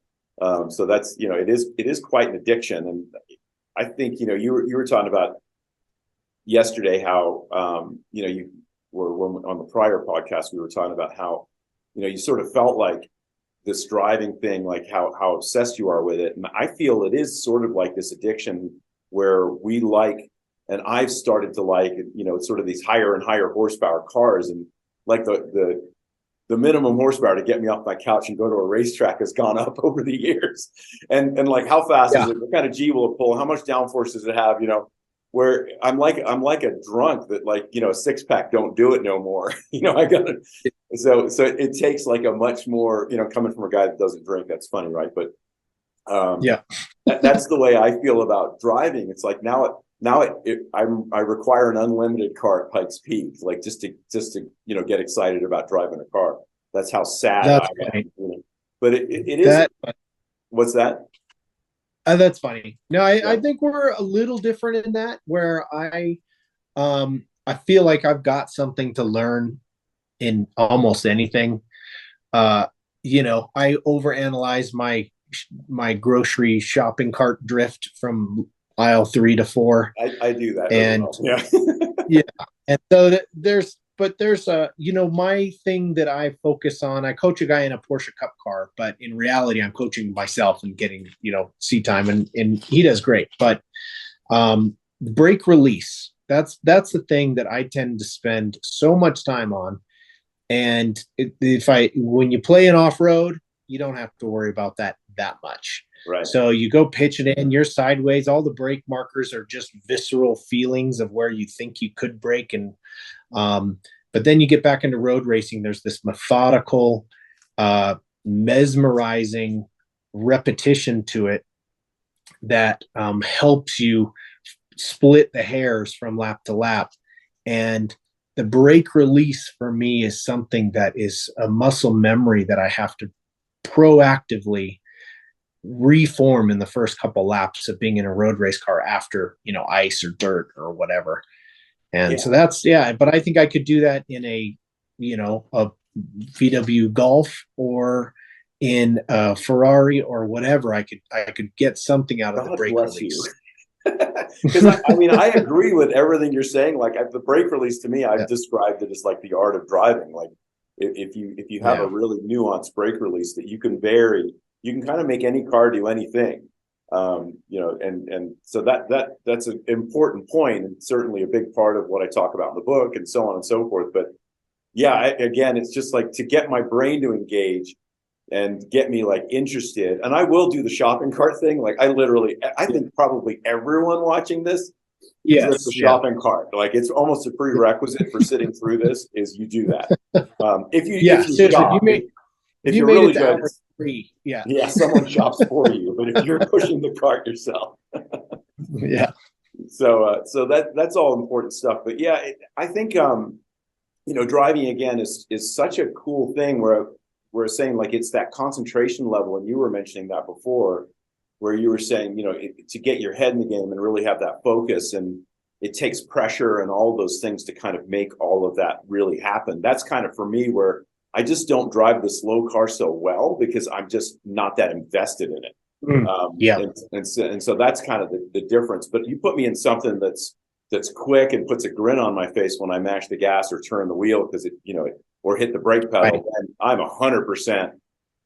So that's, it is quite an addiction. And I think, you were talking about yesterday how, you were on the prior podcast, we were talking about how, you sort of felt like this driving thing, like how obsessed you are with it. And I feel it is sort of like this addiction where we like, and I've started to like, sort of these higher and higher horsepower cars, and like the minimum horsepower to get me off my couch and go to a racetrack has gone up over the years. And like, how fast is it? What kind of G will it pull? How much downforce does it have? Where I'm like a drunk that, like, a six pack don't do it no more. I gotta, so it takes like a much more, coming from a guy that doesn't drink, that's funny, right? But that's the way I feel about driving. It's like now I require an unlimited car at Pikes Peak, like just to get excited about driving a car. That's how sad I am. But it is that, what's that? That's funny. No, I think we're a little different in that, where I feel like I've got something to learn in almost anything. I overanalyze my grocery shopping cart drift from aisle 3 to 4. I do that. And yeah. And so there's my thing that I focus on. I coach a guy in a Porsche Cup car, but in reality, I'm coaching myself and getting, seat time, and he does great. But brake release, that's the thing that I tend to spend so much time on. And when you play an off-road, you don't have to worry about that much. Right. So you go pitch it in, you're sideways. All the brake markers are just visceral feelings of where you think you could brake. And but then you get back into road racing. There's this methodical, mesmerizing repetition to it that helps you split the hairs from lap to lap. And the brake release for me is something that is a muscle memory that I have to proactively reform in the first couple laps of being in a road race car after, ice or dirt or whatever. And so that's, but I think I could do that in a VW Golf or in a Ferrari or whatever. I could get something out of the brake release. Because I agree with everything you're saying. Like, the brake release, to me, I've described it as like the art of driving. Like, if you have a really nuanced brake release that you can vary, you can kind of make any car do anything. And so that's an important point, and certainly a big part of what I talk about in the book, and so on and so forth. But again, it's just like to get my brain to engage and get me like interested. And I will do the shopping cart thing. Like, I think probably everyone watching this is the shopping cart. Like, it's almost a prerequisite for sitting through this is you do that. If you're really good. Someone shops for you, but if you're pushing the cart yourself. So that's all important stuff. But I think driving again is such a cool thing where we're saying, like, it's that concentration level, and you were mentioning that before, where you were saying, to get your head in the game and really have that focus, and it takes pressure and all those things to kind of make all of that really happen. That's kind of for me where I just don't drive the slow car so well, because I'm just not that invested in it. And so that's kind of the difference. But you put me in something that's quick and puts a grin on my face when I mash the gas or turn the wheel, because or hit the brake pedal, and I'm 100%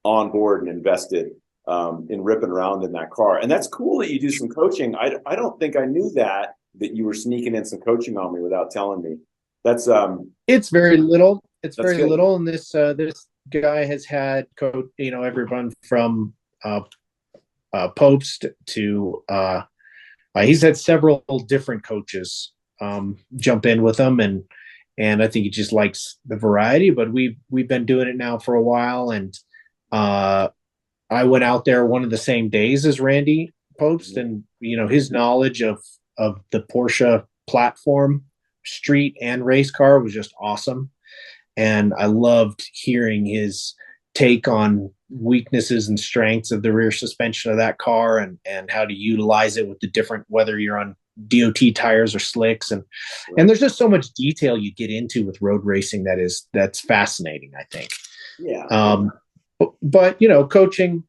on board and invested in ripping around in that car. And that's cool that you do some coaching. I don't think I knew that you were sneaking in some coaching on me without telling me. That's it's very little. It's very good. Little, and this guy has had everyone from Post to he's had several different coaches jump in with him, and I think he just likes the variety. But we've been doing it now for a while, and I went out there one of the same days as Randy Post, and his knowledge of the Porsche platform, street and race car, was just awesome. And I loved hearing his take on weaknesses and strengths of the rear suspension of that car, and how to utilize it with the different, whether you're on DOT tires or slicks, and there's just so much detail you get into with road racing that's fascinating, I think. But coaching,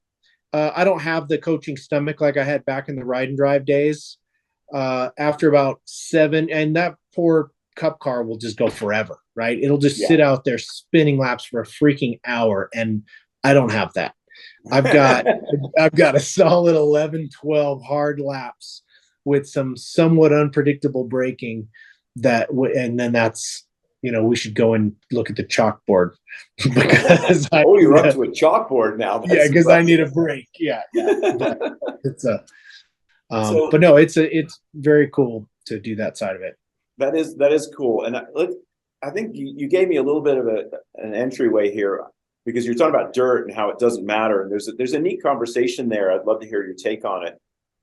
I don't have the coaching stomach like I had back in the ride and drive days. After about 7, and that poor cup car will just go forever, right? It'll just sit out there spinning laps for a freaking hour, and I don't have that. I've got a solid 11, 12 hard laps with some somewhat unpredictable braking, and then that's, we should go and look at the chalkboard because you're up to a chalkboard now. That's because I need a break. Yeah. But it's but no, it's very cool to do that side of it. That is cool, and I think you gave me a little bit of an entryway here, because you're talking about dirt and how it doesn't matter, and there's a neat conversation there. I'd love to hear your take on it.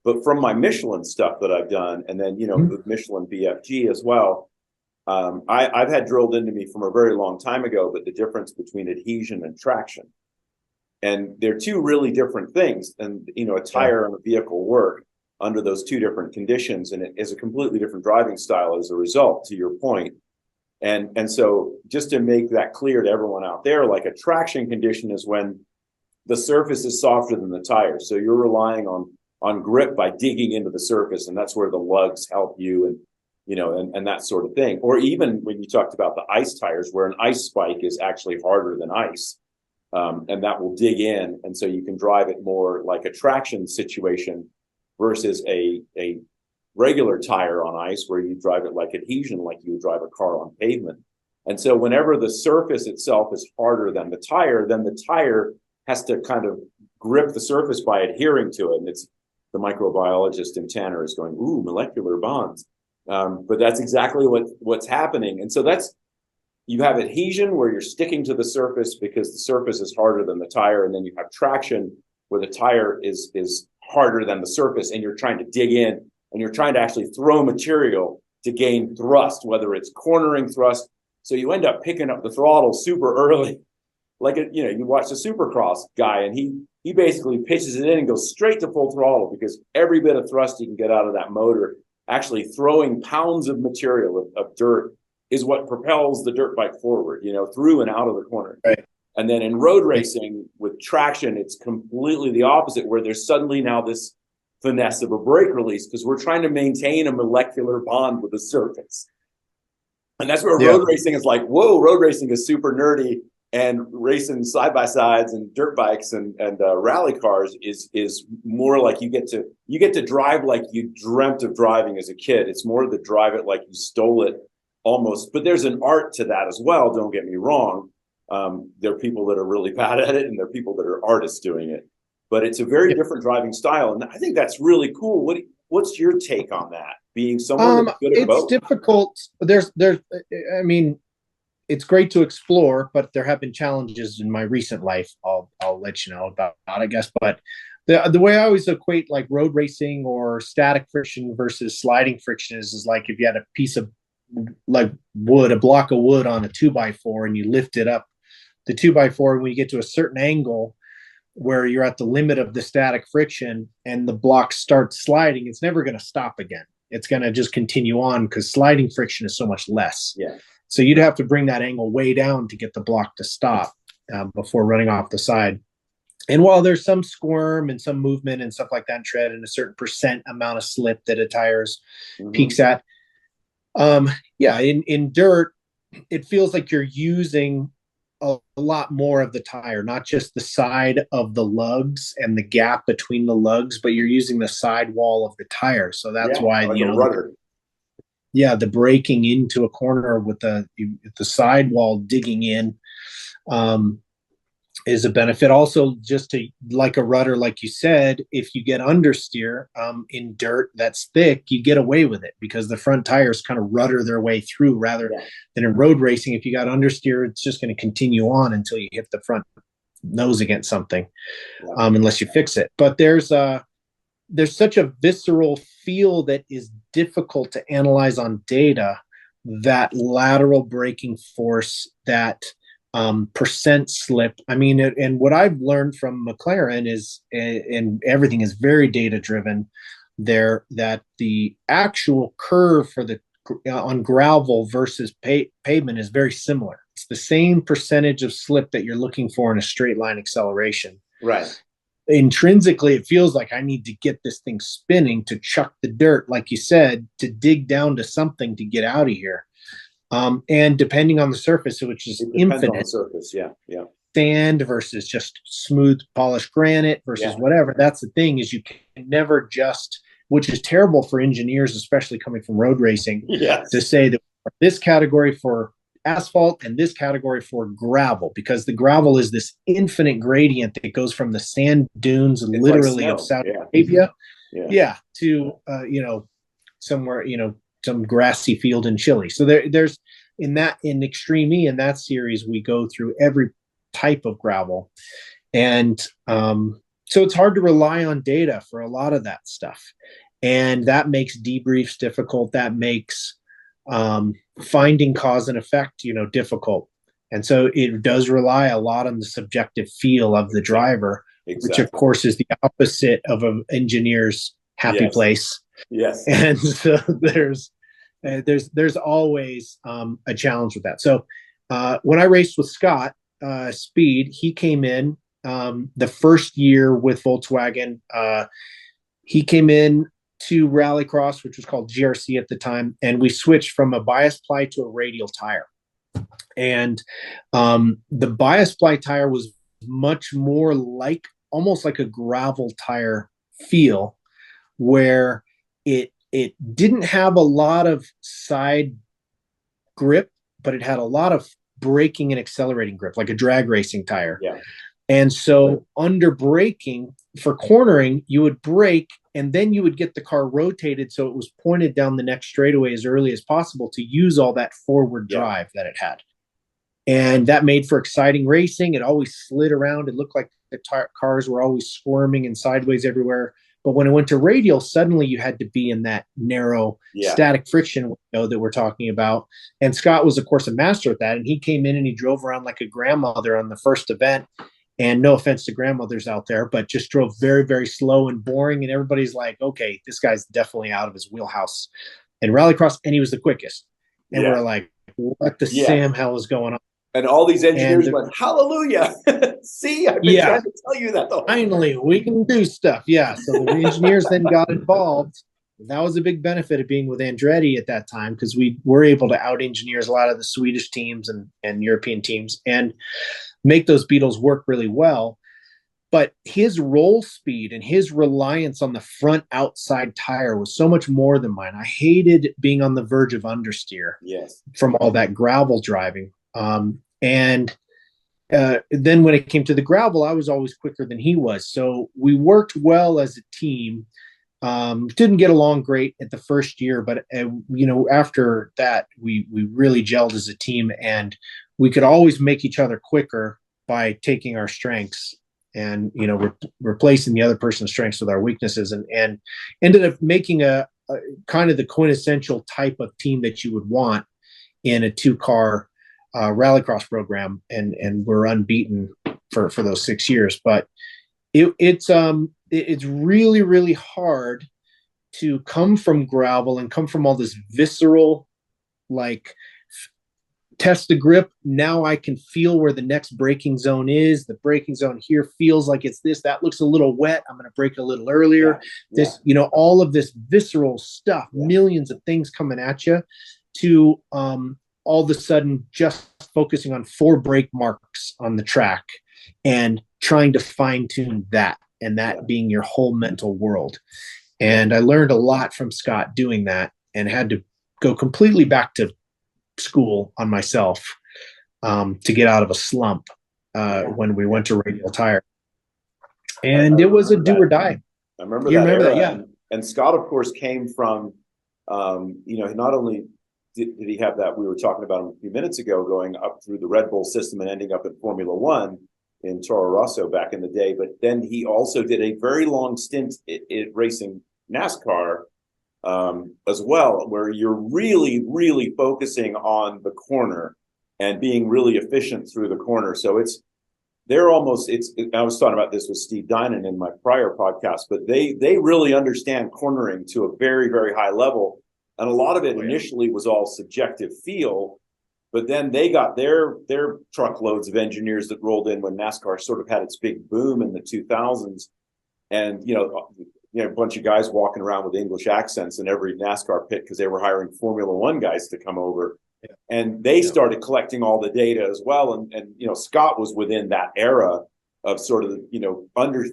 But from my Michelin stuff that I've done, and then with Michelin BFG as well, I've had drilled into me from a very long time ago, but the difference between adhesion and traction, and they're two really different things. And a tire on a vehicle work under those two different conditions, and it is a completely different driving style as a result, to your point. And so just to make that clear to everyone out there, like a traction condition is when the surface is softer than the tire, so you're relying on grip by digging into the surface, and that's where the lugs help you, and that sort of thing. Or even when you talked about the ice tires, where an ice spike is actually harder than ice, and that will dig in, and so you can drive it more like a traction situation versus a regular tire on ice, where you drive it like adhesion, like you would drive a car on pavement. And so whenever the surface itself is harder than the tire, then the tire has to kind of grip the surface by adhering to it. And it's the microbiologist in Tanner is going, ooh, molecular bonds. But that's exactly what's happening. And so you have adhesion, where you're sticking to the surface because the surface is harder than the tire. And then you have traction, where the tire is harder than the surface, and you're trying to dig in, and you're trying to actually throw material to gain thrust, whether it's cornering thrust. So you end up picking up the throttle super early. Like, you watch the Supercross guy, and he basically pitches it in and goes straight to full throttle, because every bit of thrust he can get out of that motor, actually throwing pounds of material of dirt, is what propels the dirt bike forward, through and out of the corner. Right. And then in road racing with traction, it's completely the opposite, where there's suddenly now this finesse of a brake release, because we're trying to maintain a molecular bond with the surface. And that's where road racing is like, whoa, road racing is super nerdy, and racing side-by-sides and dirt bikes and rally cars is more like you get to drive like you dreamt of driving as a kid. It's more to drive it like you stole it almost. But there's an art to that as well, don't get me wrong. There are people that are really bad at it, and there are people that are artists doing it. But it's a very different driving style, and I think that's really cool. What's your take on that? Being someone that's good at both? It's difficult. I mean, it's great to explore, but there have been challenges in my recent life. I'll let you know about, I guess. But the way I always equate like road racing or static friction versus sliding friction is like if you had a piece of like wood, a block of wood on a 2x4, and you lift it up the 2x4, and when you get to a certain angle where you're at the limit of the static friction and the block starts sliding, it's never going to stop again. It's going to just continue on, because sliding friction is so much less. Yeah. So you'd have to bring that angle way down to get the block to stop before running off the side. And while there's some squirm and some movement and stuff like that in tread, and a certain percent amount of slip that a tire peaks at, in dirt, it feels like you're using a lot more of the tire, not just the side of the lugs and the gap between the lugs, but you're using the side wall of the tire. So that's why like rudder. The braking into a corner with the sidewall digging in is a benefit. Also, just to like a rudder, like you said, if you get understeer in dirt that's thick, you get away with it, because the front tires kind of rudder their way through, rather than in road racing. If you got understeer, it's just going to continue on until you hit the front nose against something, unless you fix it. But there's such a visceral feel that is difficult to analyze on data, that lateral braking force, that percent slip. I mean, and what I've learned from McLaren is, and everything is very data driven there, that the actual curve for the on gravel versus pavement is very similar. It's the same percentage of slip that you're looking for in a straight line acceleration. Right. Intrinsically, it feels like I need to get this thing spinning to chuck the dirt, like you said, to dig down to something to get out of here. And depending on the surface, which is infinite, on the surface, sand versus just smooth polished granite versus whatever. That's the thing, is you can never just, which is terrible for engineers, especially coming from road racing, to say that this category for asphalt and this category for gravel, because the gravel is this infinite gradient that goes from the sand dunes, literally, of Saudi Arabia, to somewhere, some grassy field in Chile. So there's in Extreme E, in that series, we go through every type of gravel, and so it's hard to rely on data for a lot of that stuff, and that makes debriefs difficult. That makes finding cause and effect, difficult. And so it does rely a lot on the subjective feel of the driver, which of course is the opposite of an engineer's happy place. Yes. And so there's always a challenge with that. So when I raced with Scott Speed, he came in the first year with Volkswagen. He came in to Rallycross, which was called GRC at the time, and we switched from a bias ply to a radial tire. And the bias ply tire was much more like, almost like a gravel tire feel, where it didn't have a lot of side grip, but it had a lot of braking and accelerating grip, like a drag racing tire. Yeah. And so under braking, for cornering, you would brake, and then you would get the car rotated so it was pointed down the next straightaway as early as possible to use all that forward drive that it had. And that made for exciting racing. It always slid around. It looked like the cars were always squirming and sideways everywhere. But when it went to radial, suddenly you had to be in that narrow static friction window that we're talking about. And Scott was, of course, a master at that. And he came in and he drove around like a grandmother on the first event. And no offense to grandmothers out there, but just drove very, very slow and boring. And everybody's like, okay, this guy's definitely out of his wheelhouse in Rallycross. And he was the quickest. And we're like, what the Sam hell is going on? And all these engineers went, hallelujah. See, I've been trying to tell you that. Finally, we can do stuff. Yeah. So the engineers then got involved. That was a big benefit of being with Andretti at that time, because we were able to out-engineer a lot of the Swedish teams and European teams and make those Beetles work really well. But his roll speed and his reliance on the front outside tire was so much more than mine. I hated being on the verge of understeer from all that gravel driving. And then when it came to the gravel, I was always quicker than he was. So we worked well as a team. Didn't get along great at the first year, but after that, we really gelled as a team, and we could always make each other quicker by taking our strengths and replacing the other person's strengths with our weaknesses, and ended up making a kind of the quintessential type of team that you would want in a two-car rallycross program, and we're unbeaten for those 6 years. But it's really, really hard to come from gravel and come from all this visceral, like, test the grip. Now I can feel where the next braking zone is. The braking zone here feels like it's this. That looks a little wet. I'm going to brake a little earlier. All of this visceral stuff, millions of things coming at you, to all of a sudden just focusing on 4 brake marks on the track and trying to fine tune that, and that being your whole mental world. And I learned a lot from Scott doing that, and had to go completely back to school on myself to get out of a slump when we went to radial tire. And it was a do or die. I remember that. Remember that? Yeah. And Scott, of course, came from, not only did he have that, we were talking about him a few minutes ago, going up through the Red Bull system and ending up in Formula One, in Toro Rosso back in the day, but then he also did a very long stint racing NASCAR as well, where you're really, really focusing on the corner and being really efficient through the corner. So I was talking about this with Steve Dinan in my prior podcast, but they really understand cornering to a very, very high level. And a lot of it initially was all subjective feel, but then they got their truckloads of engineers that rolled in when NASCAR sort of had its big boom in the 2000s. And, a bunch of guys walking around with English accents in every NASCAR pit because they were hiring Formula One guys to come over. Yeah. And they started collecting all the data as well. And Scott was within that era of sort of,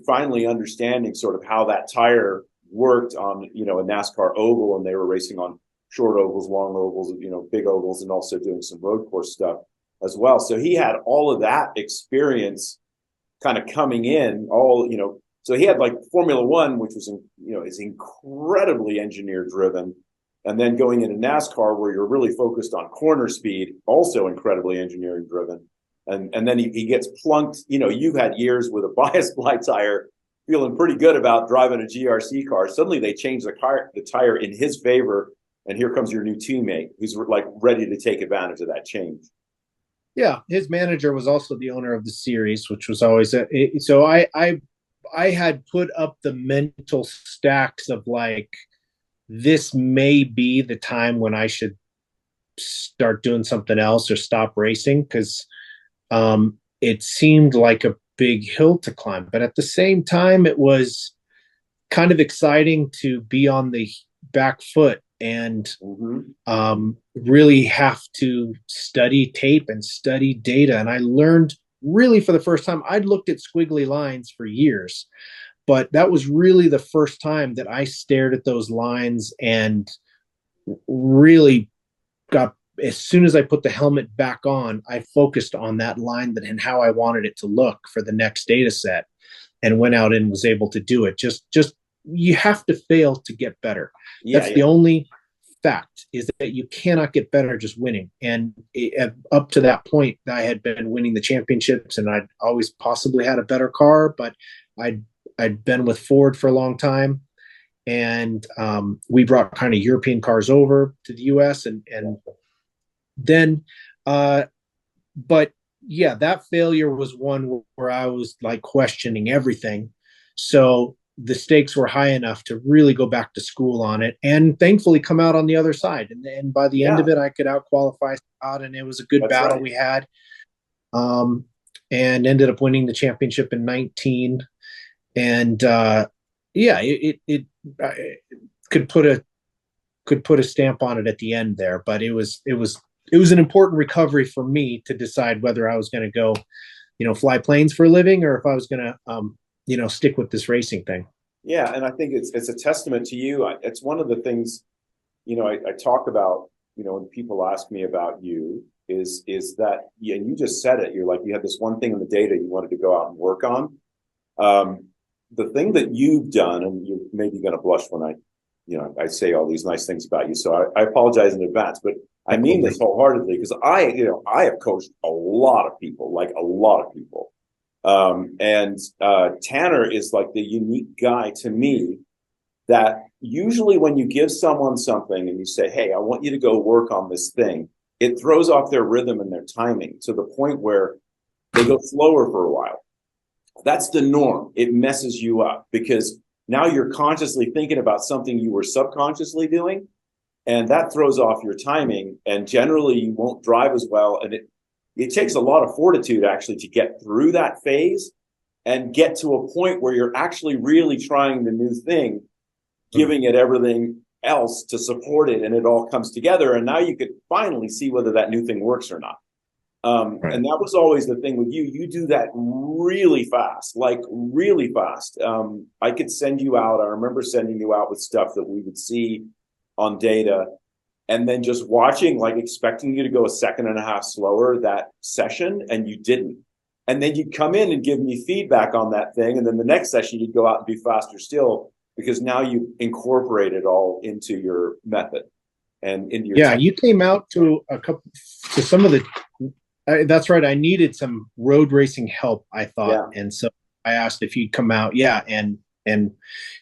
finally understanding sort of how that tire worked on, a NASCAR oval, and they were racing on short ovals, long ovals, big ovals, and also doing some road course stuff as well. So he had all of that experience kind of coming in, so he had like Formula One, which was, is incredibly engineer driven. And then going into NASCAR, where you're really focused on corner speed, also incredibly engineering driven. And then he gets plunked. You've had years with a bias ply tire, feeling pretty good about driving a GRC car. Suddenly they change the tire in his favor, and here comes your new teammate who's like ready to take advantage of that change. Yeah, his manager was also the owner of the series, which was always so I had put up the mental stacks of like, this may be the time when I should start doing something else or stop racing, because it seemed like a big hill to climb. But at the same time, it was kind of exciting to be on the back foot and really have to study tape and study data. And I learned really for the first time. I'd looked at squiggly lines for years, but that was really the first time that I stared at those lines and really got, as soon as I put the helmet back on, I focused on that line and how I wanted it to look for the next data set, and went out and was able to do it. Just you have to fail to get better. That's the only fact, is that you cannot get better just winning. And up to that point, I had been winning the championships, and I'd always possibly had a better car, but I'd been with Ford for a long time, and we brought kind of European cars over to the US, and then but yeah, that failure was one where I was like questioning everything. So the stakes were high enough to really go back to school on it, and thankfully come out on the other side. And by the end of it, I could out qualify Scott, and it was a good battle we had. And ended up winning the championship in 19. And it could put a stamp on it at the end there. But it was an important recovery for me to decide whether I was going to go, fly planes for a living, or if I was going to stick with this racing thing. Yeah, and I think it's a testament to you. It's one of the things, I talk about, when people ask me about you, is that, and you just said it, you're like, you had this one thing in the data you wanted to go out and work on. The thing that you've done, and you're maybe going to blush when I say all these nice things about you, so I apologize in advance, but I mean this wholeheartedly, because I have coached a lot of people. And Tanner is like the unique guy to me that usually when you give someone something and you say, hey, I want you to go work on this thing, it throws off their rhythm and their timing to the point where they go slower for a while. That's the norm. It messes you up because now you're consciously thinking about something you were subconsciously doing, and that throws off your timing, and generally you won't drive as well. And it takes a lot of fortitude actually to get through that phase and get to a point where you're actually really trying the new thing, giving it everything else to support it, and it all comes together. And now you could finally see whether that new thing works or not. And that was always the thing with you. You do that really fast, like really fast. I could send you out. I remember sending you out with stuff that we would see on data, and then just watching, like expecting you to go a second and a half slower that session, and you didn't. And then you'd come in and give me feedback on that thing. And then the next session, you'd go out and be faster still, because now you incorporate it all into your method and into your technique. You came out to some of the That's right. I needed some road racing help, I thought. Yeah. And so I asked if he'd come out, and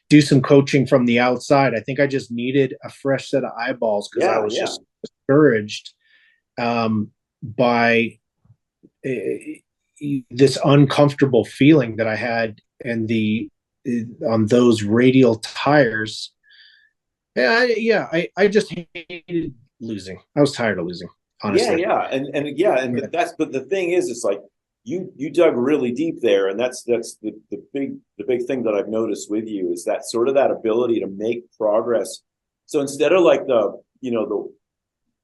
do some coaching from the outside. I think I just needed a fresh set of eyeballs because I was just discouraged by this uncomfortable feeling that I had on those radial tires. I just hated losing. I was tired of losing, honestly. But the thing is, it's like you dug really deep there, and that's the big thing that I've noticed with you is that sort of that ability to make progress. So instead of like the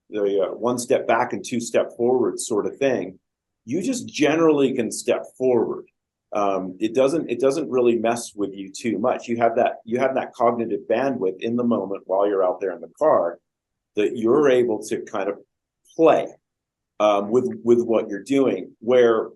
one step back and two step forward sort of thing, you just generally can step forward. It doesn't really mess with you too much. You have that cognitive bandwidth in the moment while you're out there in the car that you're able to kind of play with what you're doing. Where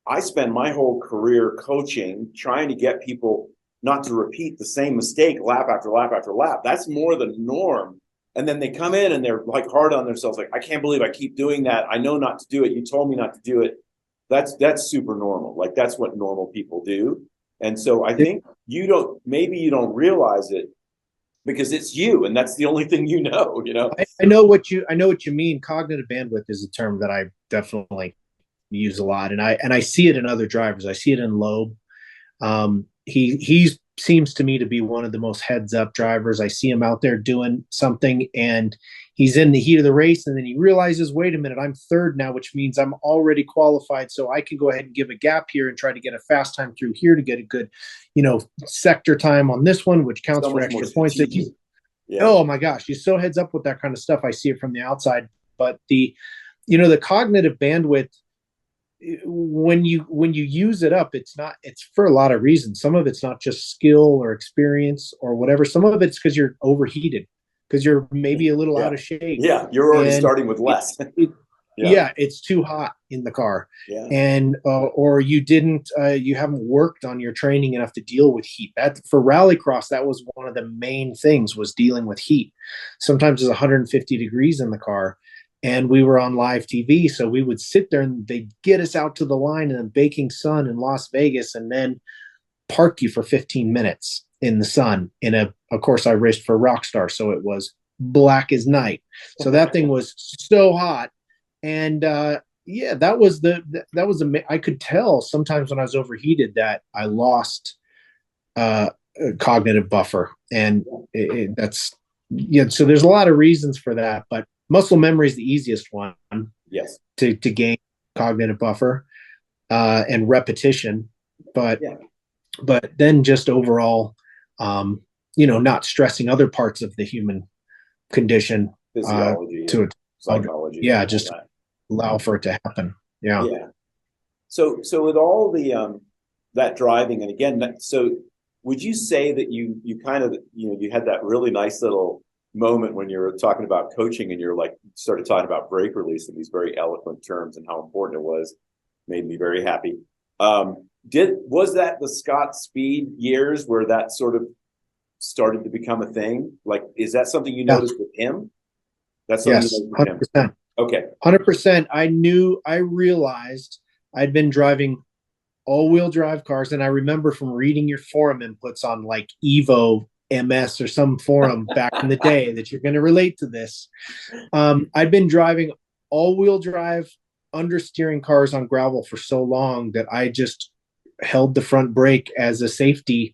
I spend my whole career coaching, trying to get people not to repeat the same mistake lap after lap after lap. That's more the norm. And then they come in and they're like hard on themselves, like, I can't believe I keep doing that. I know not to do it. You told me not to do it. That's super normal. Like that's what normal people do. And so I think maybe you don't realize it because it's you, and that's the only thing you know. I know what you mean. Cognitive bandwidth is a term that I definitely use a lot, and I see it in other drivers. I see it in Loeb. He seems to me to be one of the most heads up drivers. I see him out there doing something and he's in the heat of the race, and then he realizes, wait a minute, I'm third now, which means I'm already qualified, so I can go ahead and give a gap here and try to get a fast time through here to get a good, sector time on this one, which counts for extra points. Oh my gosh, he's so heads up with that kind of stuff. I see it from the outside, but the cognitive bandwidth, when you use it up, it's for a lot of reasons. Some of it's not just skill or experience or whatever. Some of it's because you're overheated, because you're maybe a little out of shape. Yeah, you're already starting with less. It's too hot in the car, and or you haven't worked on your training enough to deal with heat. That for rallycross, that was one of the main things, was dealing with heat. Sometimes it's 150 degrees in the car. And we were on live TV, so we would sit there and they'd get us out to the line in the baking sun in Las Vegas and then park you for 15 minutes in the sun. Of course, I raced for Rockstar, so it was black as night. So that thing was so hot. And I could tell sometimes when I was overheated that I lost a cognitive buffer. And so there's a lot of reasons for that, but muscle memory is the easiest one. Yes. To gain cognitive buffer and repetition, but then just overall, not stressing other parts of the human condition, physiology, psychology. Yeah, just allow for it to happen. Yeah. Yeah. So with all the that driving, and again, so would you say that you kind of you had that really nice little moment when you were talking about coaching and you're like started talking about brake release in these very eloquent terms and how important it was? Made me very happy. Was that the Scott Speed years where that sort of started to become a thing? Like, is that something you noticed with him? That's something yes, you noticed with 100%. Him? Okay. 100%. I realized I'd been driving all-wheel drive cars, and I remember from reading your forum inputs on like Evo MS or some forum back in the day that you're going to relate to this. I'd been driving all-wheel drive understeering cars on gravel for so long that I just held the front brake as a safety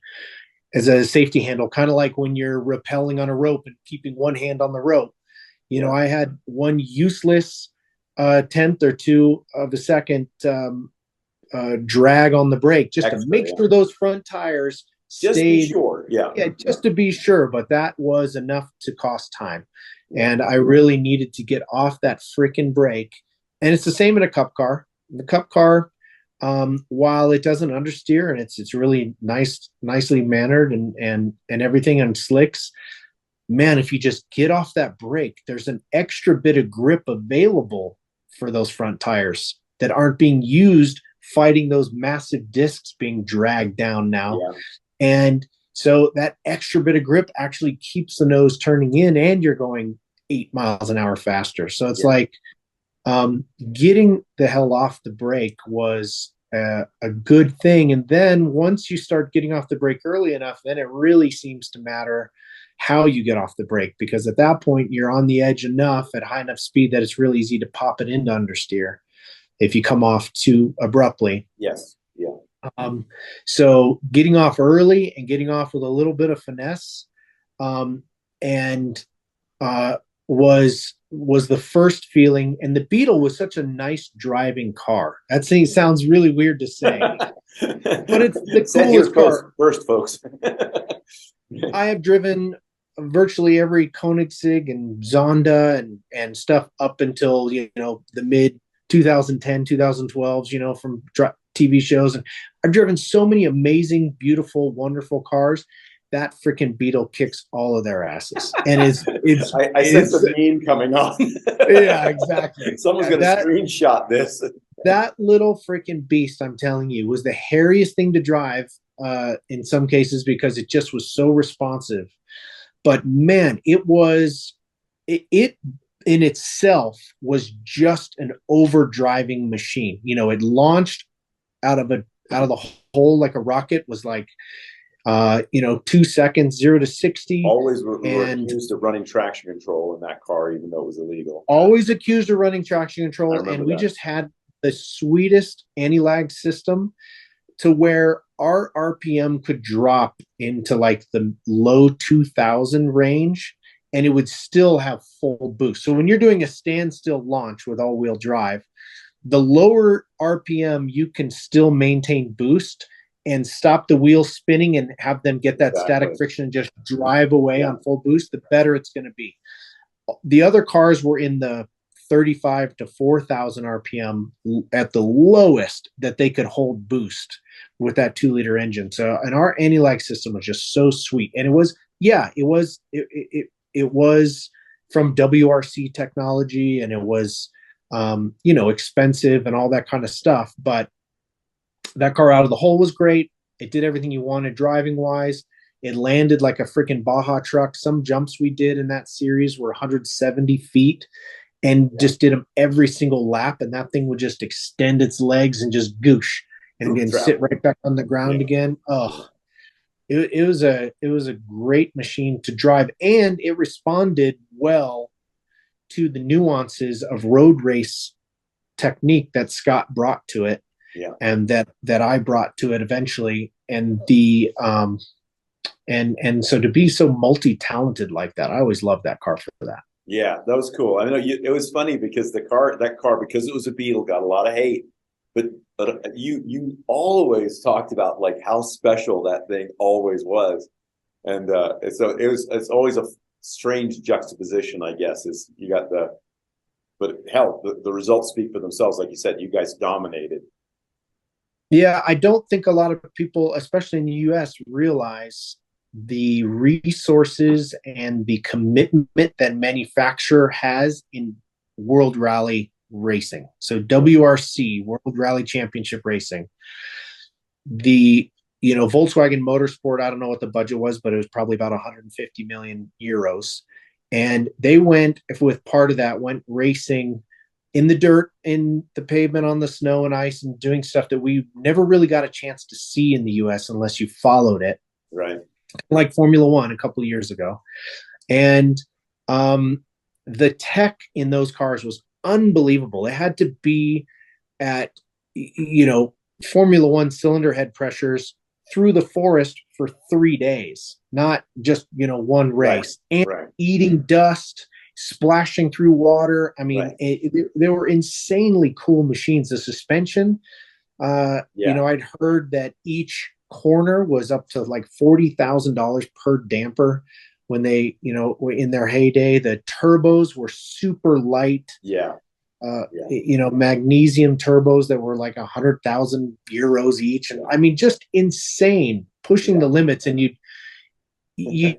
handle, kind of like when you're rappelling on a rope and keeping one hand on the rope. I had one useless tenth or two of a second drag on the brake just to make sure those front tires just stayed. Be sure. Yeah, just to be sure. But that was enough to cost time. And I really needed to get off that freaking brake. And it's the same in a cup car. The cup car, while it doesn't understeer and it's really nicely mannered and everything on slicks, man, if you just get off that brake, there's an extra bit of grip available for those front tires that aren't being used fighting those massive discs being dragged down now. Yeah. And so that extra bit of grip actually keeps the nose turning in and you're going 8 miles an hour faster. So it's like, Getting the hell off the brake was a good thing. And then once you start getting off the brake early enough, then it really seems to matter how you get off the brake, because at that point you're on the edge enough at high enough speed that it's really easy to pop it into understeer if you come off too abruptly. Yes. Yeah. So getting off early and getting off with a little bit of finesse, and was the first feeling. And the Beetle was such a nice driving car. That thing sounds really weird to say, but it's the coolest car. First, folks. I have driven virtually every Koenigsegg and Zonda and stuff up until, the mid 2010, 2012s, from TV shows. And I've driven so many amazing, beautiful, wonderful cars. That freaking Beetle kicks all of their asses. And I sense a meme coming on. Yeah, exactly. Someone's going to screenshot this. That little freaking beast, I'm telling you, was the hairiest thing to drive in some cases, because it just was so responsive. But man, it in itself was just an overdriving machine. It launched out of the hole like a rocket, was like 2 seconds, 0 to 60. Always were accused of running traction control in that car, even though it was illegal. Always accused of running traction control. And we just had the sweetest anti-lag system, to where our RPM could drop into like the low 2000 range, and it would still have full boost. So when you're doing a standstill launch with all-wheel drive, the lower RPM, you can still maintain boost and stop the wheels spinning and have them get that static friction and just drive away on full boost, the better it's going to be. The other cars were in the 35 to 4,000 RPM at the lowest that they could hold boost with that 2-liter engine. So, and our anti-lag system was just so sweet. And it was from WRC technology, and it was, expensive and all that kind of stuff. But that car out of the hole was great. It did everything you wanted driving wise. It landed like a freaking Baja truck. Some jumps we did in that series were 170 feet, and just did them every single lap. And that thing would just extend its legs and just goosh and again sit right back on the ground again. Oh, it was a great machine to drive, and it responded well to the nuances of road race technique that Scott brought to it. Yeah. And that I brought to it eventually. And the and so to be so multi-talented like that, I always loved that car for that. Yeah, that was cool. I know it was funny because that car, because it was a Beetle, got a lot of hate. But you always talked about like how special that thing always was. And so it's always a strange juxtaposition, I guess, is you got but hell, the results speak for themselves. Like you said, you guys dominated. Yeah, I don't think a lot of people, especially in the US, realize the resources and the commitment that manufacturer has in World Rally racing. So WRC, World Rally Championship Racing. The Volkswagen Motorsport, I don't know what the budget was, but it was probably about 150 million euros. And they went racing in the dirt, in the pavement, on the snow and ice, and doing stuff that we never really got a chance to see in the US unless you followed it. Right. Like Formula One a couple of years ago. And the tech in those cars was unbelievable. It had to be at, Formula One cylinder head pressures through the forest for 3 days, not just, one race. Right. And eating dust, splashing through water. I mean, they were insanely cool machines. The suspension, I'd heard that each corner was up to like $40,000 per damper when they, were in their heyday. The turbos were super light. Magnesium turbos that were like 100,000 euros each. And I mean, just insane, pushing the limits. And you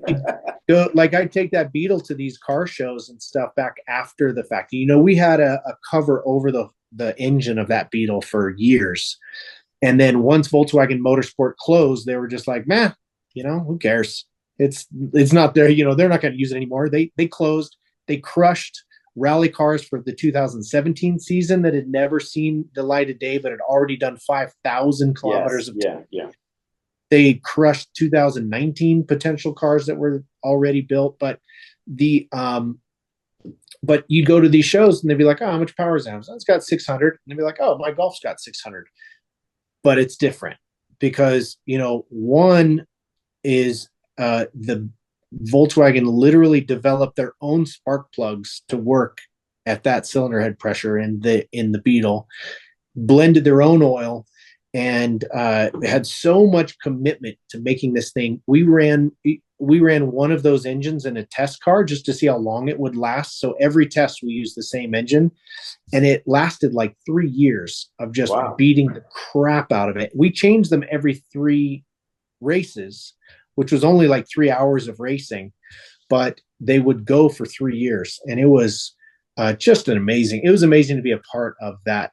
go, like, I'd take that Beetle to these car shows and stuff back after the fact. We had a cover over the engine of that Beetle for years. And then once Volkswagen Motorsport closed, they were just like, man, who cares? It's not there. They're not going to use it anymore. They closed. They crushed rally cars for the 2017 season that had never seen the light of day, but had already done 5,000 kilometers of time. They crushed 2019 potential cars that were already built, but but you go to these shows and they'd be like, oh, how much power is that? It's got 600. And they'd be like, oh, my Golf's got 600. But it's different because, one is the Volkswagen literally developed their own spark plugs to work at that cylinder head pressure in the Beetle, blended their own oil, and had so much commitment to making this thing. We ran one of those engines in a test car just to see how long it would last. So every test we used the same engine, and it lasted like 3 years of just beating the crap out of it. We changed them every 3 races, which was only like 3 hours of racing, but they would go for 3 years. And it was just it was amazing to be a part of that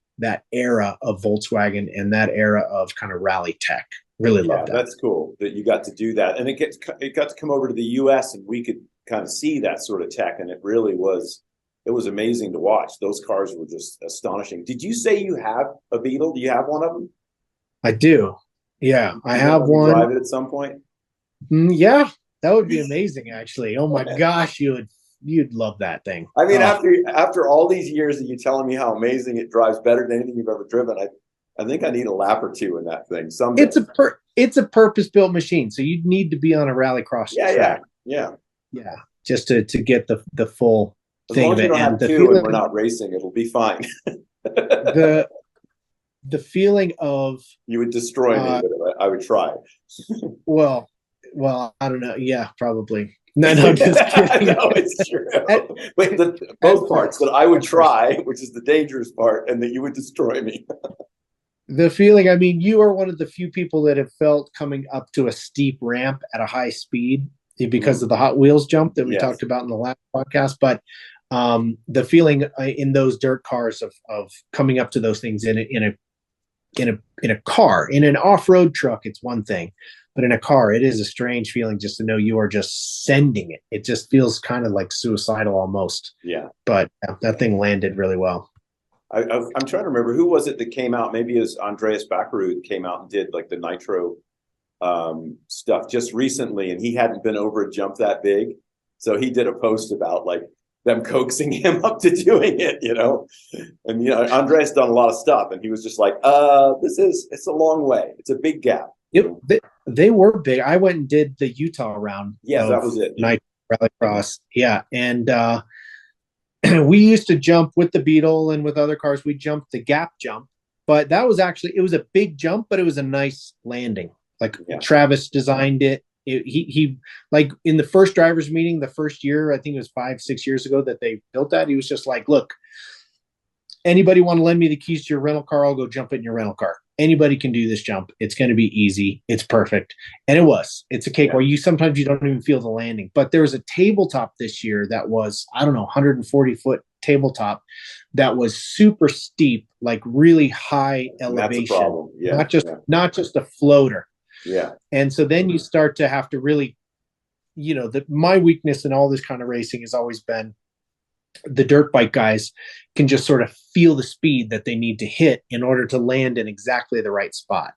era of Volkswagen and that era of kind of rally tech. Really love that. That's cool that you got to do that. And it got to come over to the US and we could kind of see that sort of tech. And it was amazing to watch. Those cars were just astonishing. Did you say you have a Beetle? Do you have one of them? I do. Yeah, I have one. Drive it at some point? Yeah, that would be amazing, actually. Oh my gosh, you'd love that thing. I mean, after all these years of you telling me how amazing it drives, better than anything you've ever driven, I think I need a lap or two in that thing someday. It's a purpose-built machine, so you'd need to be on a rallycross track. Yeah. Just to get the full thing of it. As long as you don't have two and we're not racing, it'll be fine. the feeling of you would destroy me, but I would try. Well, I don't know. Yeah, probably. No, just kidding. No, it's true. But both parts that I would try, which is the dangerous part, and that you would destroy me. The feeling, I mean, you are one of the few people that have felt coming up to a steep ramp at a high speed because of the Hot Wheels jump that we talked about in the last podcast. But the feeling in those dirt cars of coming up to those things in a car, in an off-road truck, it's one thing. But in a car, it is a strange feeling just to know you are just sending it. It just feels kind of like suicidal almost. Yeah. But that thing landed really well. I'm trying to remember who was it that came out. Maybe it was Andreas Baccarou came out and did like the nitro stuff just recently, and he hadn't been over a jump that big, so he did a post about like them coaxing him up to doing it, And Andreas done a lot of stuff, and he was just like, it's a long way. It's a big gap. They were big. I went and did the Utah round. Yeah, that was it. Night rallycross. Yeah, and we used to jump with the Beetle and with other cars. We jumped the gap jump, but that was it was a big jump, but it was a nice landing. Like Travis designed it. He like in the first drivers meeting, the first year, I think it was 5-6 years ago that they built that. He was just like, look, anybody want to lend me the keys to your rental car? I'll go jump it in your rental car. Anybody can do this jump. It's going to be easy. It's perfect. And it was. It's a cake where sometimes you don't even feel the landing. But there was a tabletop this year that was, 140-foot tabletop that was super steep, like really high elevation. That's a problem. Yeah. Not just a floater. Yeah. And so then you start to have to really, my weakness in all this kind of racing has always been the dirt bike guys can just sort of feel the speed that they need to hit in order to land in exactly the right spot.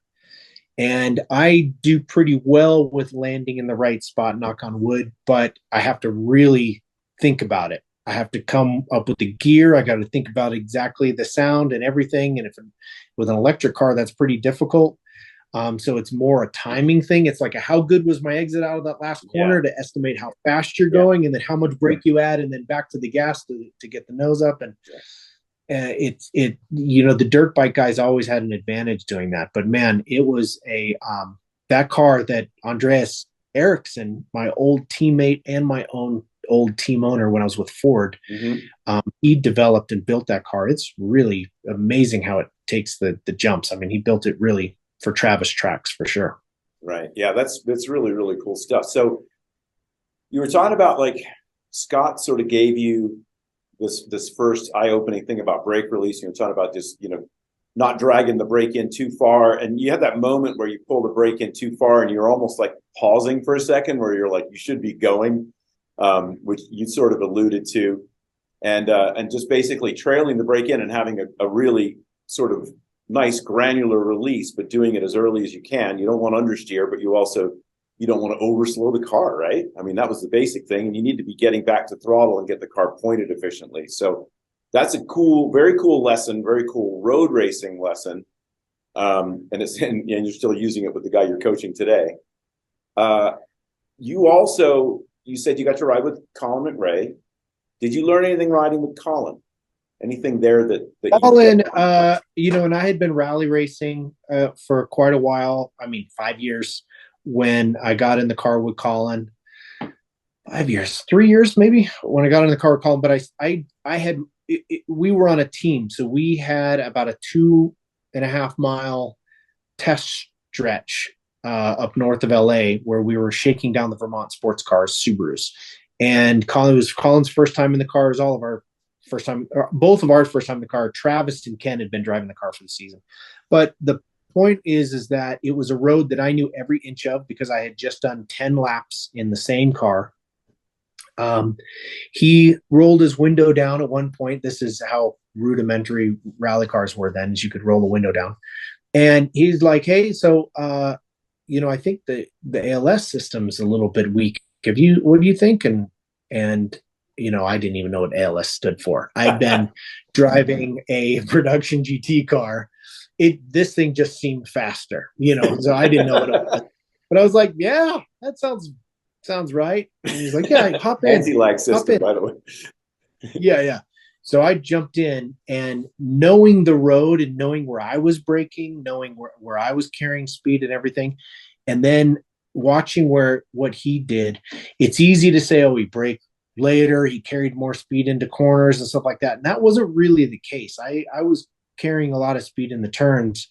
And I do pretty well with landing in the right spot, knock on wood, but I have to really think about it. I have to come up with the gear. I got to think about exactly the sound and everything. And with an electric car, that's pretty difficult. So it's more a timing thing. It's like how good was my exit out of that last corner to estimate how fast you're going, and then how much brake you add, and then back to the gas to get the nose up. And the dirt bike guys always had an advantage doing that. But man, it was that car that Andreas Eriksson, my old teammate and my own old team owner when I was with Ford, he developed and built that car. It's really amazing how it takes the jumps. I mean, he built it really for Travis tracks for sure. Right. Yeah, that's really, really cool stuff. So you were talking about like Scott sort of gave you this first eye-opening thing about brake release. You were talking about just, not dragging the brake in too far. And you had that moment where you pull the brake in too far and you're almost like pausing for a second where you're like, you should be going, which you sort of alluded to. and just basically trailing the brake in and having a really sort of nice granular release, but doing it as early as you can. You don't want to understeer, but you don't want to overslow the car, right? I mean, that was the basic thing, and you need to be getting back to throttle and get the car pointed efficiently. So that's a very cool lesson, very cool road racing lesson. And you're still using it with the guy you're coaching today. You said you got to ride with Colin McRae. Did you learn anything riding with Colin? Anything there that Colin, and I had been rally racing for quite a while. I mean, 5 years when I got in the car with Colin. 5 years, 3 years maybe when I got in the car with Colin. But we were on a team, so we had about a 2.5 mile test stretch up north of LA where we were shaking down the Vermont sports cars, Subarus. And Colin, it was Colin's first time in the car. It was all of our first time, both of our first time in the car. Travis and Ken had been driving the car for the season. But the point is that it was a road that I knew every inch of because I had just done 10 laps in the same car. He rolled his window down at one point. This is how rudimentary rally cars were then, is you could roll the window down. And he's like, hey, so, I think the ALS system is a little bit weak. What do you think? And I didn't even know what ALS stood for. I'd been driving a production GT car. This thing just seemed faster, so I didn't know what it was. But I was like, yeah, that sounds right. And he's like, yeah, hop in. Anti-lag system, by the way. Yeah. So I jumped in, and knowing the road and knowing where I was braking, knowing where I was carrying speed and everything, and then watching what he did, it's easy to say, oh, he braked later, he carried more speed into corners and stuff like that. And that wasn't really the case. I was carrying a lot of speed in the turns.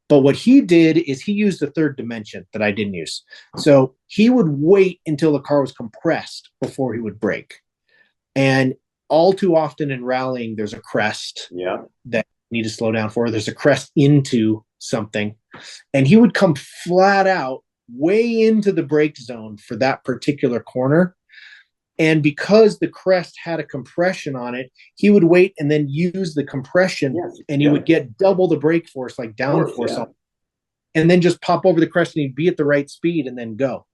But what he did is he used the third dimension that I didn't use. So he would wait until the car was compressed before he would brake. And all too often in rallying, there's a crest that you need to slow down for. There's a crest into something. And he would come flat out way into the brake zone for that particular corner. And because the crest had a compression on it, he would wait and then use the compression, and he would get double the brake force, like downforce, and then just pop over the crest, and he'd be at the right speed and then go.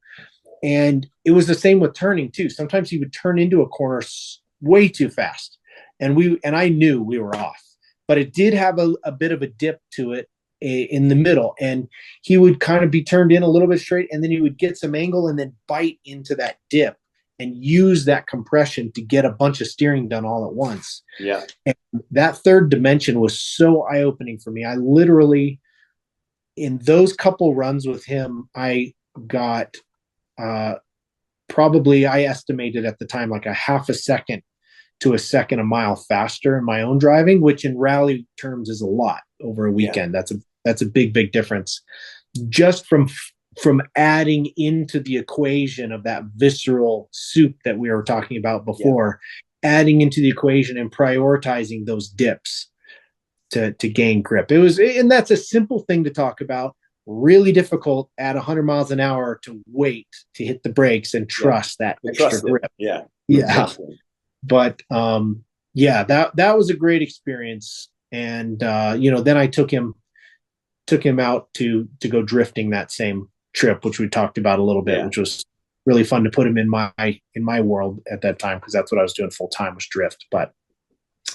And it was the same with turning too. Sometimes he would turn into a corner way too fast, and I knew we were off, but it did have a bit of a dip to it in the middle, and he would kind of be turned in a little bit straight, and then he would get some angle and then bite into that dip and use that compression to get a bunch of steering done all at once. Yeah. And that third dimension was so eye-opening for me. I literally, in those couple runs with him, I got probably, I estimated at the time, like a half a second to a second a mile faster in my own driving, which in rally terms is a lot over a weekend. Yeah. That's a big, big difference. Just from adding into the equation of that visceral soup that we were talking about before, adding into the equation and prioritizing those dips to gain grip. And that's a simple thing to talk about, really difficult at 100 miles an hour to wait to hit the brakes and trust that extra grip. Yeah. But that was a great experience. And, then I took him out to go drifting that same trip, which we talked about a little bit, which was really fun to put him in my world at that time, because that's what I was doing full time, was drift. But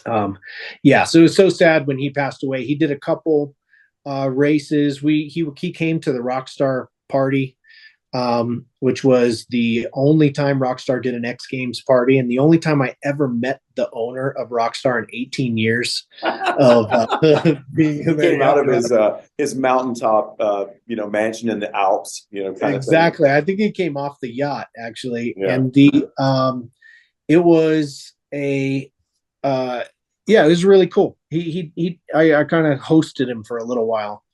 so it was so sad when he passed away. He did a couple races. He came to the Rockstar party, which was the only time Rockstar did an X Games party, and the only time I ever met the owner of Rockstar in 18 years of being he came out of his mountaintop mansion in the Alps, kind exactly. I think he came off the yacht, actually. And it was it was really cool. I kind of hosted him for a little while.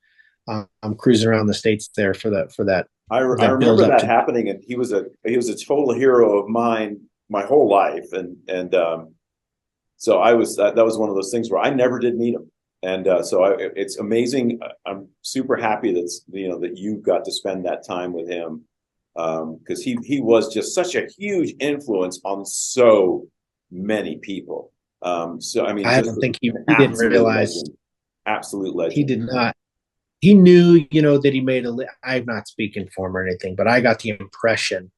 I'm cruising around the States there for that. I remember that happening, and he was a total hero of mine my whole life, and so that was one of those things where I never did meet him, and it's amazing. I'm super happy that you got to spend that time with him, because he was just such a huge influence on so many people. So I mean, I just don't think he didn't absolute realize. legend. Absolute legend. He did not. He knew, that he made I'm not speaking for him or anything, but I got the impression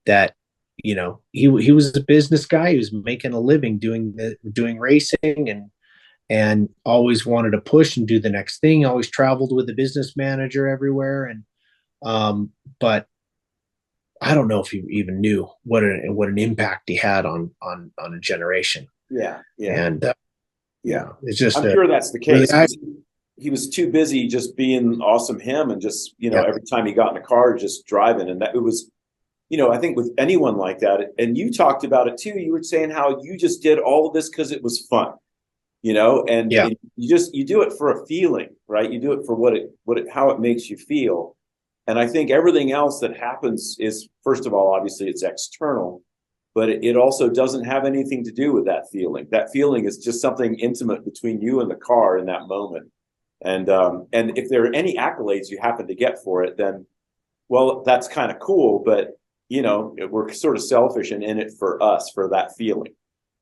that, he was a business guy. He was making a living doing racing, and always wanted to push and do the next thing. Always traveled with a business manager everywhere, and but I don't know if he even knew what an impact he had on a generation. Yeah, And it's just I'm sure that's the really, case. He was too busy just being awesome him, and just every time he got in a car, just driving, and that it was. I think with anyone like that, and you talked about it too. You were saying how you just did all of this because it was fun, and you do it for a feeling, right? You do it for how it makes you feel. And I think everything else that happens is, first of all, obviously it's external, but it also doesn't have anything to do with that feeling. That feeling is just something intimate between you and the car in that moment. And if there are any accolades you happen to get for it, then, well, that's kind of cool, but we're sort of selfish and in it for us, for that feeling.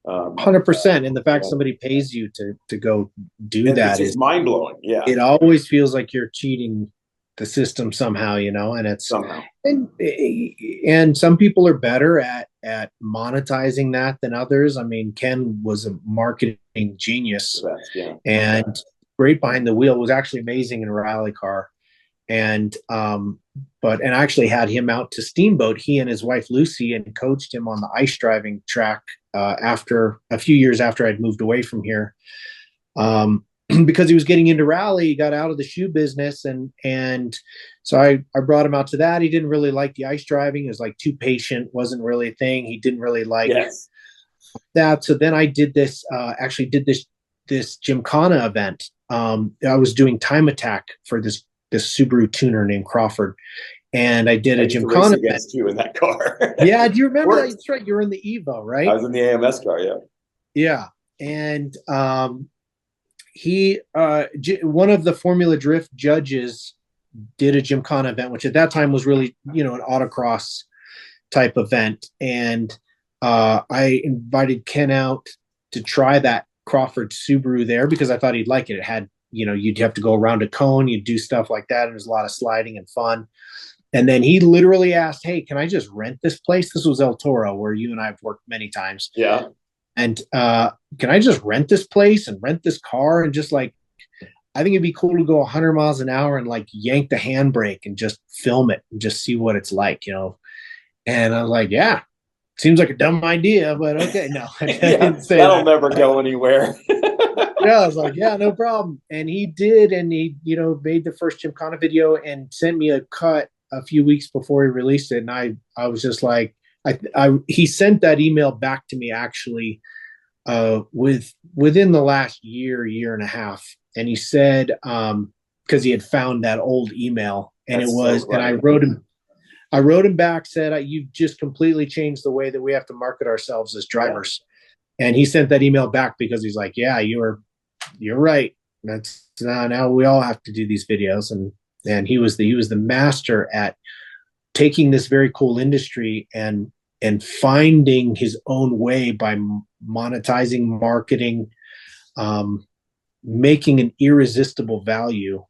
100%. And the fact somebody pays you to go do that is mind blowing. Yeah, it always feels like you're cheating the system somehow, and it's somehow. And some people are better at monetizing that than others. I mean, Ken was a marketing genius, and great behind the wheel. Was actually amazing in a rally car. And I actually had him out to Steamboat, he and his wife Lucy, and coached him on the ice driving track after a few years after I'd moved away from here, because he was getting into rally. He got out of the shoe business, and so I brought him out to that. He didn't really like the ice driving. He was like too patient, wasn't really a thing. He didn't really like that. So then I did this this Gymkhana event. I was doing time attack for this Subaru tuner named Crawford, and I did a Gymkhana against you in that car. Yeah, do you remember that? That's right. You were in the Evo, right? I was in the AMS car. Yeah, and he one of the Formula Drift judges did a Gymkhana event, which at that time was really an autocross type event, and I invited Ken out to try that Crawford Subaru there because I thought he'd like it. It had you'd have to go around a cone, you'd do stuff like that, and there's a lot of sliding and fun. And then he literally asked, "Hey, can I just rent this place?" This was El Toro, where you and I have worked many times. Yeah. And can I just rent this place and rent this car and just I think it'd be cool to go 100 miles an hour and yank the handbrake and just film it and just see what it's like, And I was like, yeah, seems like a dumb idea, but okay. No, I didn't say that'll never go anywhere. Yeah, I was like, yeah, no problem. And he did, and he, made the first Gymkhana video and sent me a cut a few weeks before he released it. And I was just like, he sent that email back to me actually within the last year and a half. And he said, because he had found that old email, and and I wrote him back, said, "You've just completely changed the way that we have to market ourselves as drivers." Yeah. And he sent that email back because he's like, "Yeah, you're right. That's now we all have to do these videos." And he was the master at taking this very cool industry and finding his own way by monetizing, marketing, making an irresistible value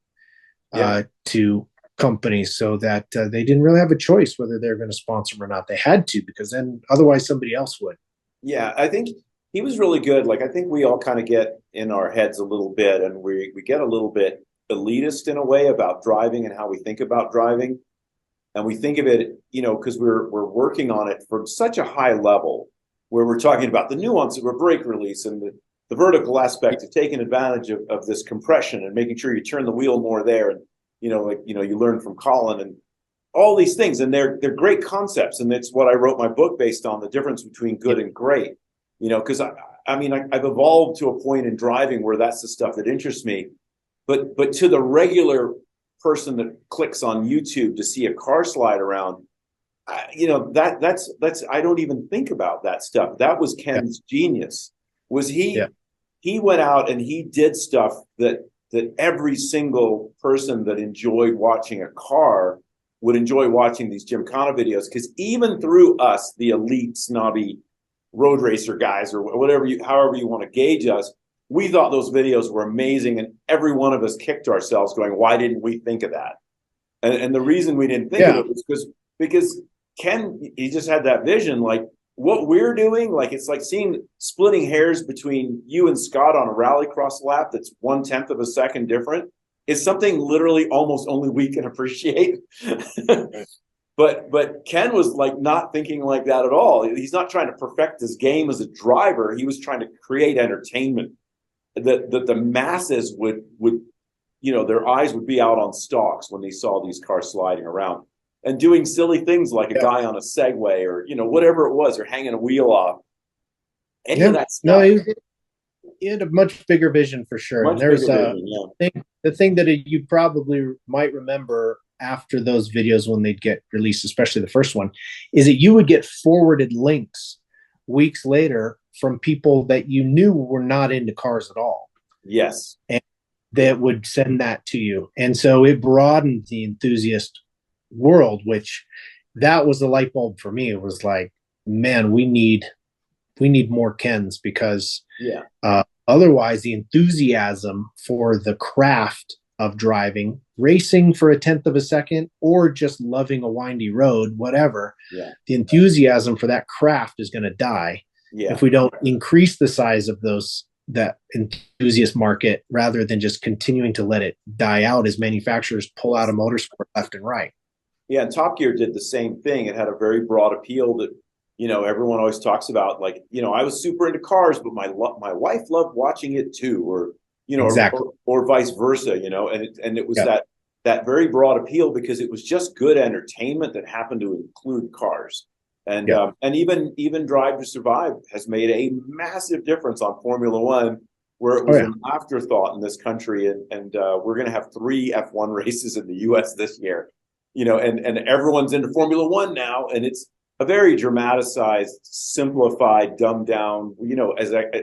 to companies, so that they didn't really have a choice whether they're going to sponsor them or not. They had to, because then otherwise somebody else would. Yeah, I think he was really good. I think we all kind of get in our heads a little bit, and we get a little bit elitist in a way about driving and how we think about driving. And we think of it, because we're working on it from such a high level, where we're talking about the nuance of a brake release and the vertical aspect of taking advantage of this compression and making sure you turn the wheel more there. And, you learn from Colin and all these things. And they're great concepts. And it's what I wrote my book based on, the difference between good and great, because I've evolved to a point in driving where that's the stuff that interests me. But to the regular person that clicks on YouTube to see a car slide around, that's I don't even think about that stuff. That was Ken's genius. Was he? Yeah. He went out and he did stuff that every single person that enjoyed watching a car would enjoy watching these Gymkhana videos, because even through us, the elite snobby road racer guys or whatever however you want to gauge us. We thought those videos were amazing, and every one of us kicked ourselves going, why didn't we think of that? And the reason we didn't think of it was because Ken, he just had that vision, like what we're doing, like it's like splitting hairs between you and Scott on a rallycross lap that's 1/10 of a second different is something literally almost only we can appreciate. But Ken was like not thinking like that at all. He's not trying to perfect his game as a driver. He was trying to create entertainment that the masses would their eyes would be out on stalks when they saw these cars sliding around and doing silly things like a guy on a Segway or whatever it was, or hanging a wheel off. Any of that stuff. No, he had a much bigger vision for sure. And there's the thing that you probably might remember after those videos when they'd get released, especially the first one, is that you would get forwarded links weeks later from people that you knew were not into cars at all. Yes. And that would send that to you. And so it broadened the enthusiast world, which that was the light bulb for me. It was like, man, we need more Kens, because otherwise the enthusiasm for the craft of driving, racing for 1/10 of a second, or just loving a windy road, whatever, the enthusiasm for that craft is going to die if we don't increase the size of that enthusiast market, rather than just continuing to let it die out as manufacturers pull out of motorsport left and right. Yeah, and Top Gear did the same thing. It had a very broad appeal that everyone always talks about, like, I was super into cars, but my wife loved watching it too, or exactly. or vice versa, and it was that very broad appeal because it was just good entertainment that happened to include cars. And even Drive to Survive has made a massive difference on Formula One, where it was an afterthought in this country, and we're going to have 3 F1 races in the U.S. this year, and everyone's into Formula One now, and it's a very dramatized, simplified, dumbed down,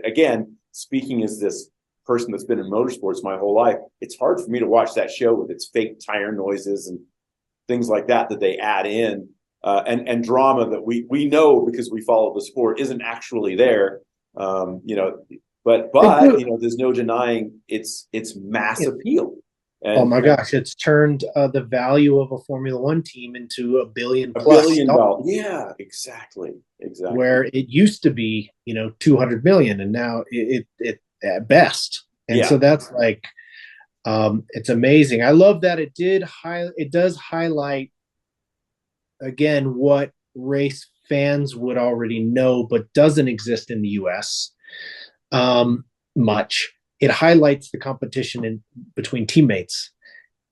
again, speaking as this person that's been in motorsports my whole life, it's hard for me to watch that show with its fake tire noises and things like that they add in, and drama that we know because we follow the sport isn't actually there, but there's no denying its mass appeal. And, oh my gosh, it's turned the value of a Formula One team into $1 billion+. $1 billion. Yeah, exactly. Where it used to be, 200 million, and now it at best. And so that's like, it's amazing. I love that it does highlight again what race fans would already know, but doesn't exist in the US much. It highlights the competition between teammates,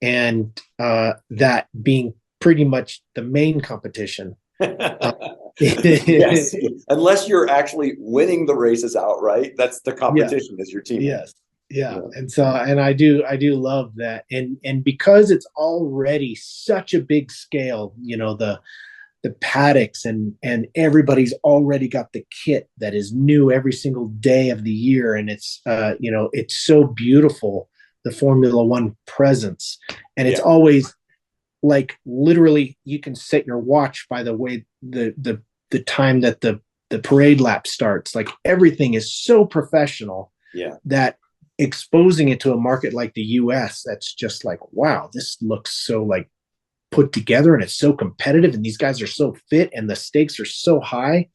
and that being pretty much the main competition. Yes, unless you're actually winning the races outright, that's the competition as your team. Yes, and so I do love that, and because it's already such a big scale, the paddocks and everybody's already got the kit that is new every single day of the year, and it's it's so beautiful, the Formula One presence, and it's always like literally you can set your watch by the way the time that the parade lap starts. Like everything is so professional that exposing it to a market like the US, that's just like, wow, this looks so like put together, and it's so competitive, and these guys are so fit, and the stakes are so high.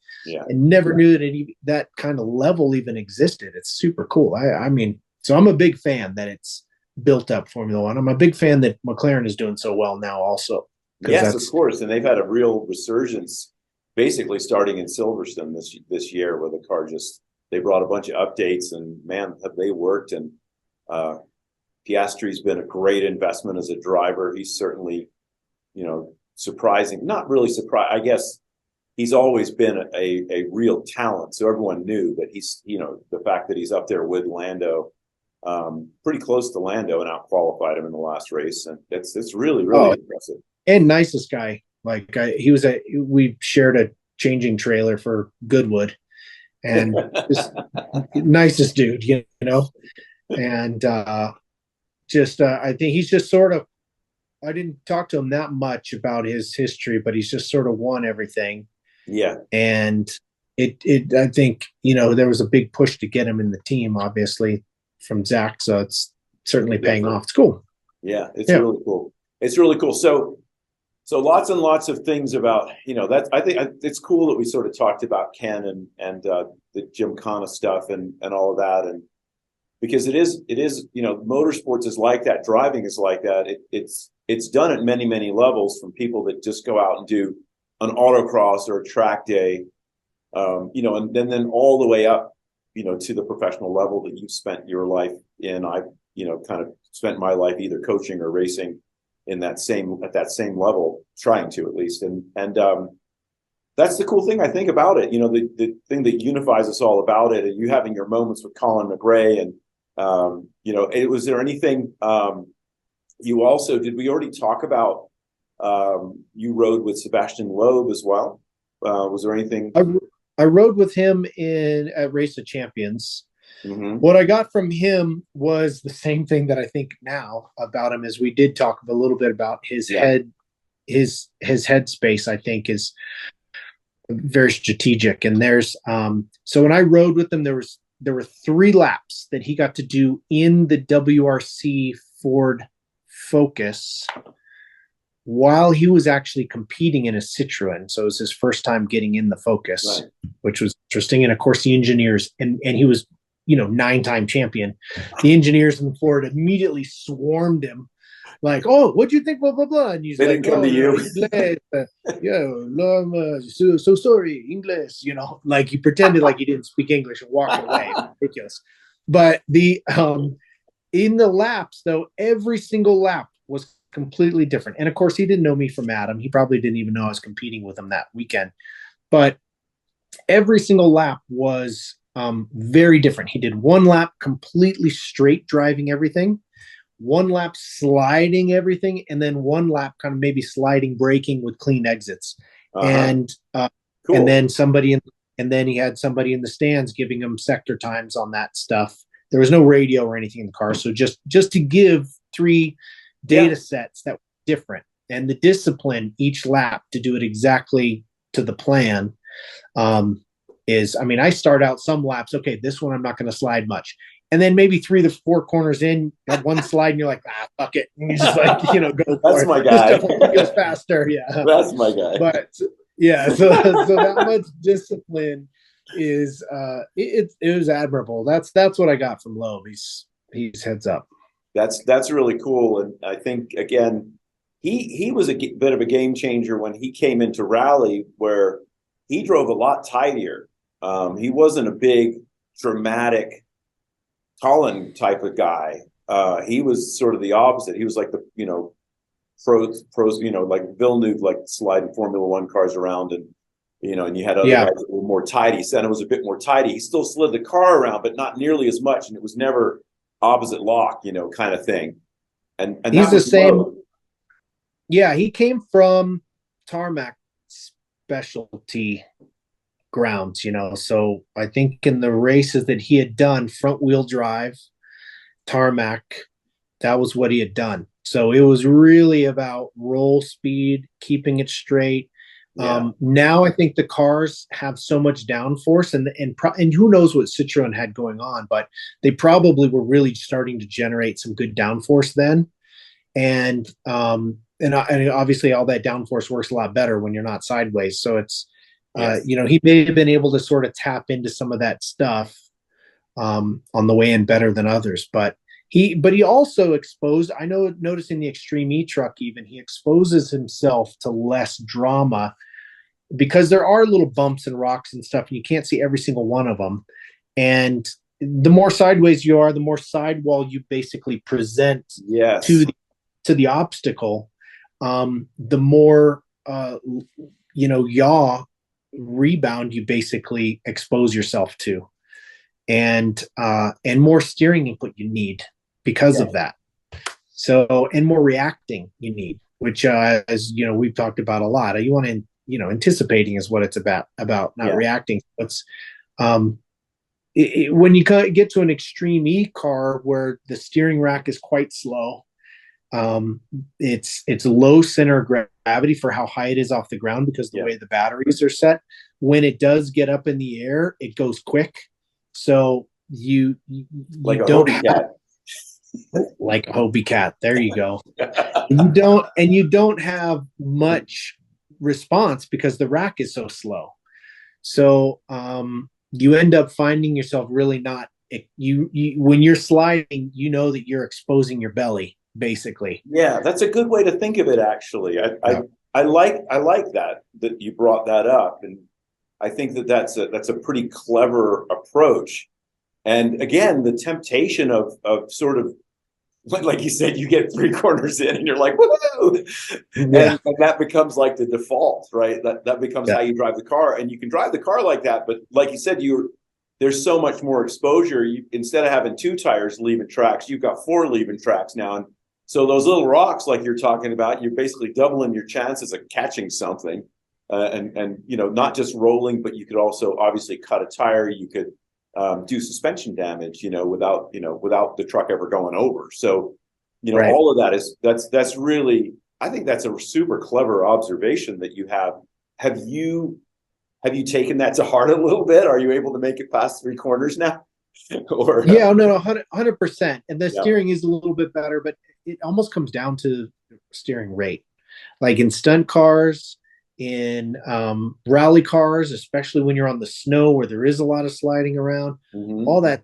And never knew that that kind of level even existed. It's super cool. I mean, so I'm a big fan that it's built up Formula One. I'm a big fan that McLaren is doing so well now also. Yes, of course. And they've had a real resurgence basically starting in Silverstone this year, where the car they brought a bunch of updates, and man, have they worked. And Piastri's been a great investment as a driver. He's certainly, surprising, not really surprised. I guess he's always been a real talent. So everyone knew, but he's, the fact that he's up there with Lando, pretty close to Lando, and out-qualified him in the last race. And it's really, really impressive. And nicest guy. Like we shared a changing trailer for Goodwood, and just nicest dude, and I think he's just sort of, I didn't talk to him that much about his history, but he's just sort of won everything. Yeah. And I think, there was a big push to get him in the team, obviously, from Zach. So it's certainly paying off. It's cool. Yeah, it's really cool. It's really cool. So lots and lots of things about, that I think it's cool that we sort of talked about Ken and the Gymkhana stuff and all of that. And because it is, motorsports is like that. Driving is like that. It's done at many, many levels, from people that just go out and do an autocross or a track day, and then all the way up, to the professional level that you've spent your life in. I've, kind of spent my life either coaching or racing at that same level, trying to at least. And that's the cool thing I think about it. The thing that unifies us all about it, and you having your moments with Colin McRae, and was there anything you also did? We already talk about you rode with Sebastian Loeb as well. Was there anything? I rode with him at Race of Champions. Mm-hmm. What I got from him was the same thing that I think now about him, as we did talk a little bit about his head, his headspace, I think, is very strategic. And there's so when I rode with him, there were 3 laps that he got to do in the WRC Ford Focus while he was actually competing in a Citroen. So it was his first time getting in the Focus, right, which was interesting. And of course, the engineers, and he was, 9-time champion. The engineers in Ford immediately swarmed him, like, "Oh, what'd you think? Blah blah blah." And he's they like, didn't come to you. No, I'm so sorry, English. Like he pretended like he didn't speak English and walked away. Ridiculous. But the in the laps, though, every single lap was completely different. And of course, he didn't know me from Adam. He probably didn't even know I was competing with him that weekend. But every single lap was very different. He did 1 lap completely straight, driving everything, 1 lap sliding everything, and then 1 lap kind of maybe sliding, braking with clean exits. And cool. And then he had somebody in the stands giving him sector times on that stuff. There was no radio or anything in the car, so just to give 3 data sets that were different, and the discipline each lap to do it exactly to the plan. I start out some laps, okay, this one I'm not going to slide much. And then maybe 3 to 4 corners in, got 1 slide, and you're like, fuck it. And you just like, go That's my guy. It goes faster. Yeah. That's my guy. But yeah, so that much discipline is, it was admirable. That's what I got from Loeb. He's heads up. That's really cool. And I think, again, he was a bit of a game changer when he came into rally, where he drove a lot tidier. He wasn't a big, dramatic Colin type of guy. He was sort of the opposite. He was like the, pros, like Villeneuve, like sliding Formula One cars around, and, and you had other guys that were more tidy. Senna was a bit more tidy. He still slid the car around, but not nearly as much. And it was never opposite lock, kind of thing. And he's the same. Low. Yeah, he came from tarmac specialty grounds, so I think in the races that he had done, front wheel drive, tarmac, that was what he had done. So it was really about roll speed, keeping it straight. Now I think the cars have so much downforce, and who knows what Citroen had going on, but they probably were really starting to generate some good downforce then. And obviously all that downforce works a lot better when you're not sideways. So it's, he may have been able to sort of tap into some of that stuff on the way in better than others. But he also exposed, noticing the Extreme E-Truck even, he exposes himself to less drama, because there are little bumps and rocks and stuff, and you can't see every single one of them. And the more sideways you are, the more sidewall you basically present to the obstacle, the more yaw rebound you basically expose yourself to, and more steering input you need because of that. So, and more reacting you need, which as we've talked about a lot. You want to anticipating is what it's about not reacting. It's when you get to an Extreme E car where the steering rack is quite slow, It's low center of gravity for how high it is off the ground because the way the batteries are set. When it does get up in the air, it goes quick. So you like a don't Hobie cat. like a Hobie cat. There you go. You don't have much response because the rack is so slow. So you end up finding yourself really not you when you're sliding, you know that you're exposing your belly basically. Yeah, that's a good way to think of it. Actually, I like that you brought that up, and I think that's a pretty clever approach. And again, the temptation of sort of like you said, you get 3 corners in and you're like, woohoo! And that becomes like the default, right? That becomes how you drive the car, and you can drive the car like that. But like you said, there's so much more exposure. Instead of having 2 tires leaving tracks, you've got 4 leaving tracks now. And so those little rocks, like you're talking about, you're basically doubling your chances of catching something, and not just rolling, but you could also obviously cut a tire. You could do suspension damage, without the truck ever going over. So, all of that's really, I think that's a super clever observation that you have. Have you taken that to heart a little bit? Are you able to make it past 3 corners now? Or yeah, no, 100%. And the steering is a little bit better, but it almost comes down to steering rate. Like in stunt cars, in rally cars, especially when you're on the snow where there is a lot of sliding around, all that.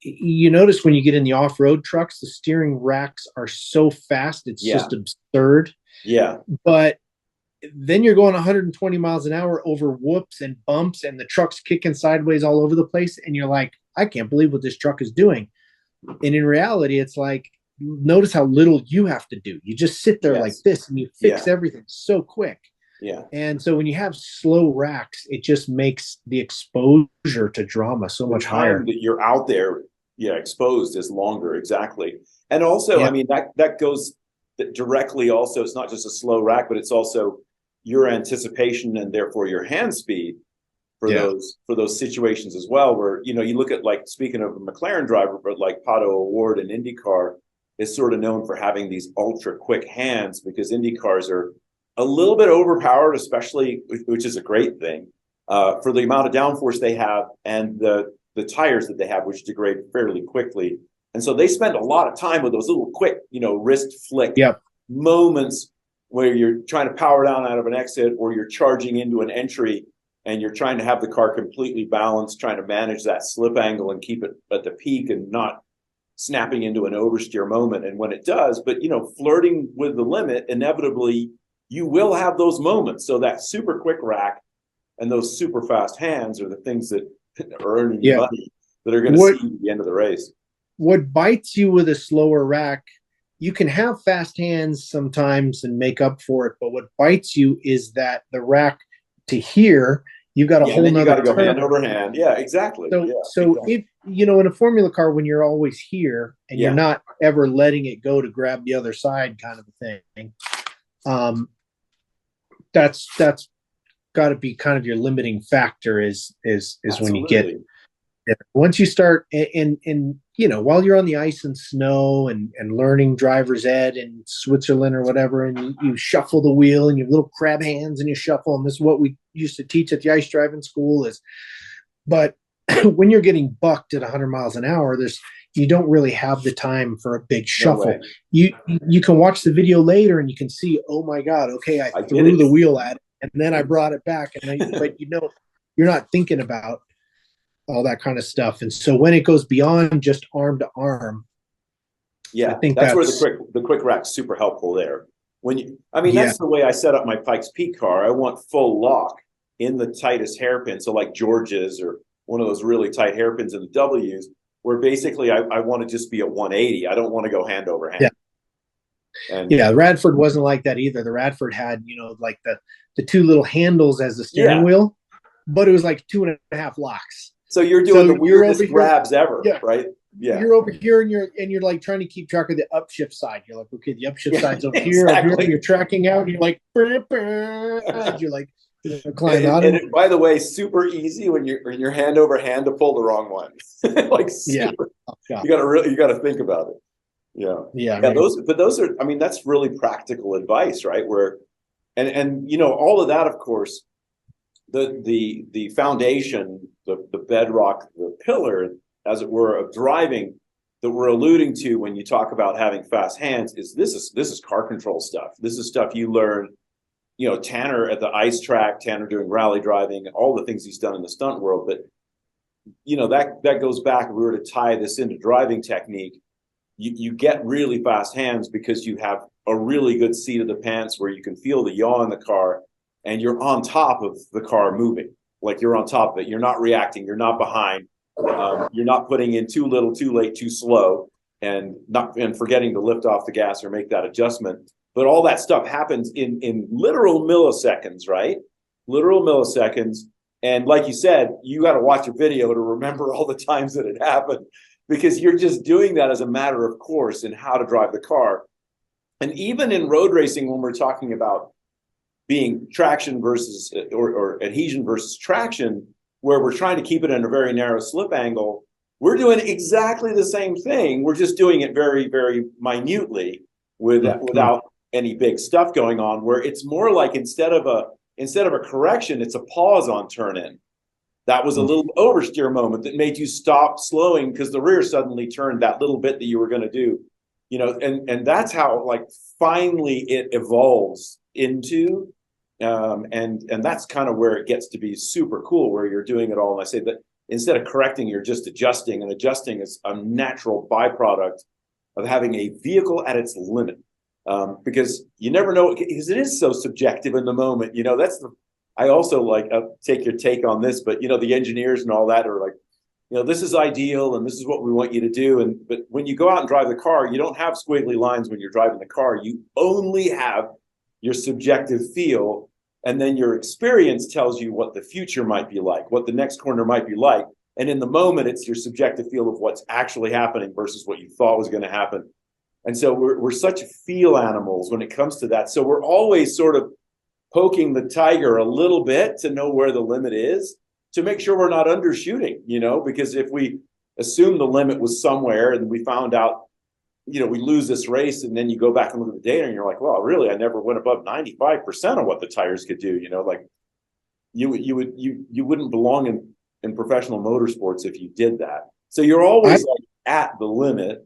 You notice when you get in the off-road trucks, the steering racks are so fast, it's just absurd. Yeah. But then you're going 120 miles an hour over whoops and bumps, and the truck's kicking sideways all over the place, and you're like, I can't believe what this truck is doing. And in reality, it's like, notice how little you have to do. You just sit there like this and you fix everything so quick. Yeah. And so when you have slow racks, it just makes the exposure to drama so much higher. That you're out there, exposed is longer. Exactly. And also, I mean, that goes directly also, it's not just a slow rack, but it's also your anticipation and therefore your hand speed for those situations as well, where, you look at, like, speaking of a McLaren driver, but like Pato O'Ward in IndyCar is sort of known for having these ultra quick hands, because Indy cars are a little bit overpowered, especially, which is a great thing, for the amount of downforce they have and the tires that they have, which degrade fairly quickly. And so they spend a lot of time with those little quick, wrist flick moments where you're trying to power down out of an exit, or you're charging into an entry and you're trying to have the car completely balanced, trying to manage that slip angle and keep it at the peak and not snapping into an oversteer moment. And when it does, but, flirting with the limit, inevitably you will have those moments. So that super quick rack and those super fast hands are the things that are earning you money, that are going to see you at the end of the race. What bites you with a slower rack, you can have fast hands sometimes and make up for it, but what bites you is that the rack to here, you got a whole nother. You got to go hand over hand. Yeah, exactly. So if in a Formula car, when you're always here and you're not ever letting it go to grab the other side, kind of a thing, that's got to be kind of your limiting factor. Is when you get once you start and while you're on the ice and snow and learning driver's ed in Switzerland or whatever, and you shuffle the wheel and you have little crab hands and you shuffle, and this is what we used to teach at the ice driving school but when you're getting bucked at 100 miles an hour, you don't really have the time for a big shuffle. You can watch the video later and you can see, oh my God, okay, I threw the wheel at it and then I brought it back, but you're not thinking about all that kind of stuff. And so when it goes beyond just arm to arm, I think that's where the quick rack's super helpful there. That's the way I set up my Pikes Peak car. I want full lock in the tightest hairpin. So like George's or one of those really tight hairpins in the W's, where basically I want to just be at 180. I don't want to go hand over hand. The Radford wasn't like that either. The Radford had, like the 2 little handles as the steering wheel, but it was like 2.5 locks. So you're doing the weirdest grabs ever, right? Yeah. You're over here and you're like trying to keep track of the upshift side. You're like, okay, the upshift side's over here. Over here. You're tracking out. And you're like, you're like, climb out. And by the way, super easy when you're hand over hand to pull the wrong one. You got to think about it. Yeah. Those are, I mean, that's really practical advice, right? Where, and all of that, of course, the foundation, the bedrock, the pillar, as it were, of driving that we're alluding to when you talk about having fast hands is this is car control stuff. This is stuff you learn, Tanner at the ice track, Tanner doing rally driving, all the things he's done in the stunt world. But that goes back. If we were to tie this into driving technique, you get really fast hands because you have a really good seat of the pants where you can feel the yaw in the car, and you're on top of the car moving. Like you're on top of it. You're not reacting. You're not behind. You're not putting in too little, too late, too slow, and forgetting to lift off the gas or make that adjustment. But all that stuff happens in literal milliseconds, right? Literal milliseconds. And like you said, you got to watch a video to remember all the times that it happened, because you're just doing that as a matter of course in how to drive the car. And even in road racing, when we're talking about being traction versus or adhesion versus traction, where we're trying to keep it in a very narrow slip angle, we're doing exactly the same thing. We're just doing it very, very minutely without any big stuff going on, where it's more like instead of a correction, it's a pause on turn in. That was a little oversteer moment that made you stop slowing because the rear suddenly turned that little bit that you were going to do, and that's how like finally it evolves into, and that's kind of where it gets to be super cool, where you're doing it all. And I say that instead of correcting, you're just adjusting, and adjusting is a natural byproduct of having a vehicle at its limit. Because you never know, because it is so subjective in the moment. I also like take your take on this, but the engineers and all that are like, this is ideal and this is what we want you to do. But when you go out and drive the car, you don't have squiggly lines when you're driving the car. You only have your subjective feel, and then your experience tells you what the future might be like, what the next corner might be like. And in the moment, it's your subjective feel of what's actually happening versus what you thought was going to happen. And so we're such feel animals when it comes to that. So we're always sort of poking the tiger a little bit to know where the limit is, to make sure we're not undershooting, because if we assume the limit was somewhere and we found out, we lose this race, and then you go back and look at the data and you're like, well, really, I never went above 95% of what the tires could do, like you wouldn't belong in professional motorsports if you did that. So you're always like at the limit,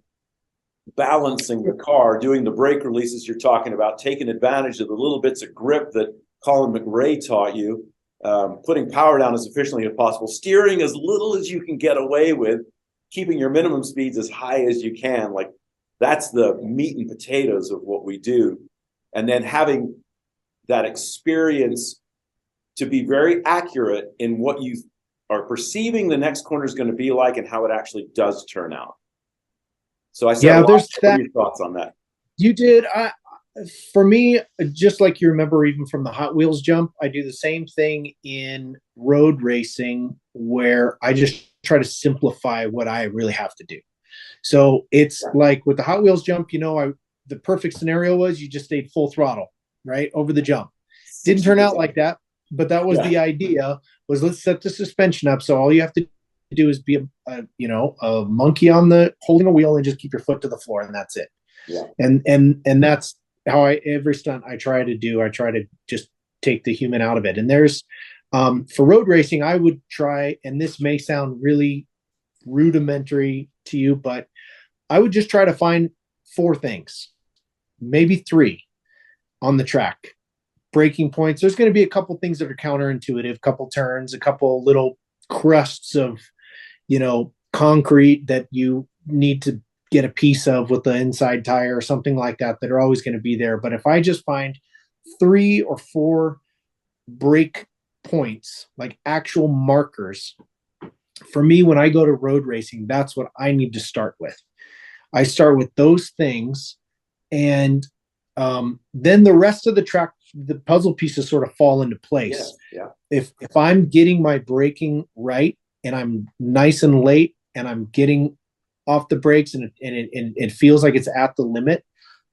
balancing the car, doing the brake releases you're talking about, taking advantage of the little bits of grip that Colin McRae taught you, putting power down as efficiently as possible, steering as little as you can get away with, keeping your minimum speeds as high as you can. Like that's the meat and potatoes of what we do. And then having that experience to be very accurate in what you are perceiving the next corner is going to be like and how it actually does turn out. So I said, there's that. What are your thoughts on that? You did. For me, just like you remember, even from the Hot Wheels jump, I do the same thing in road racing, where I just try to simplify what I really have to do. So it's like with the Hot Wheels jump, the perfect scenario was you just stayed full throttle, right, over the jump. Didn't turn out like that, but that was the idea. Was let's set the suspension up, so all you have to do is be a monkey on the holding a wheel and just keep your foot to the floor, and that's it. And that's how every stunt I try to do. I try to just take the human out of it. And there's for road racing, I would try, and this may sound really rudimentary to you, but I would just try to find 4 things, maybe 3 on the track. Braking points. There's going to be a couple things that are counterintuitive, a couple turns, a couple little crusts of concrete that you need to get a piece of with the inside tire or something like that are always going to be there. But if I just find 3 or 4 break points, like actual markers, for me, when I go to road racing, that's what I need to start with. I start with those things, and then the rest of the track, the puzzle pieces sort of fall into place. If I'm getting my braking right, and I'm nice and late, and I'm getting off the brakes, and it feels like it's at the limit,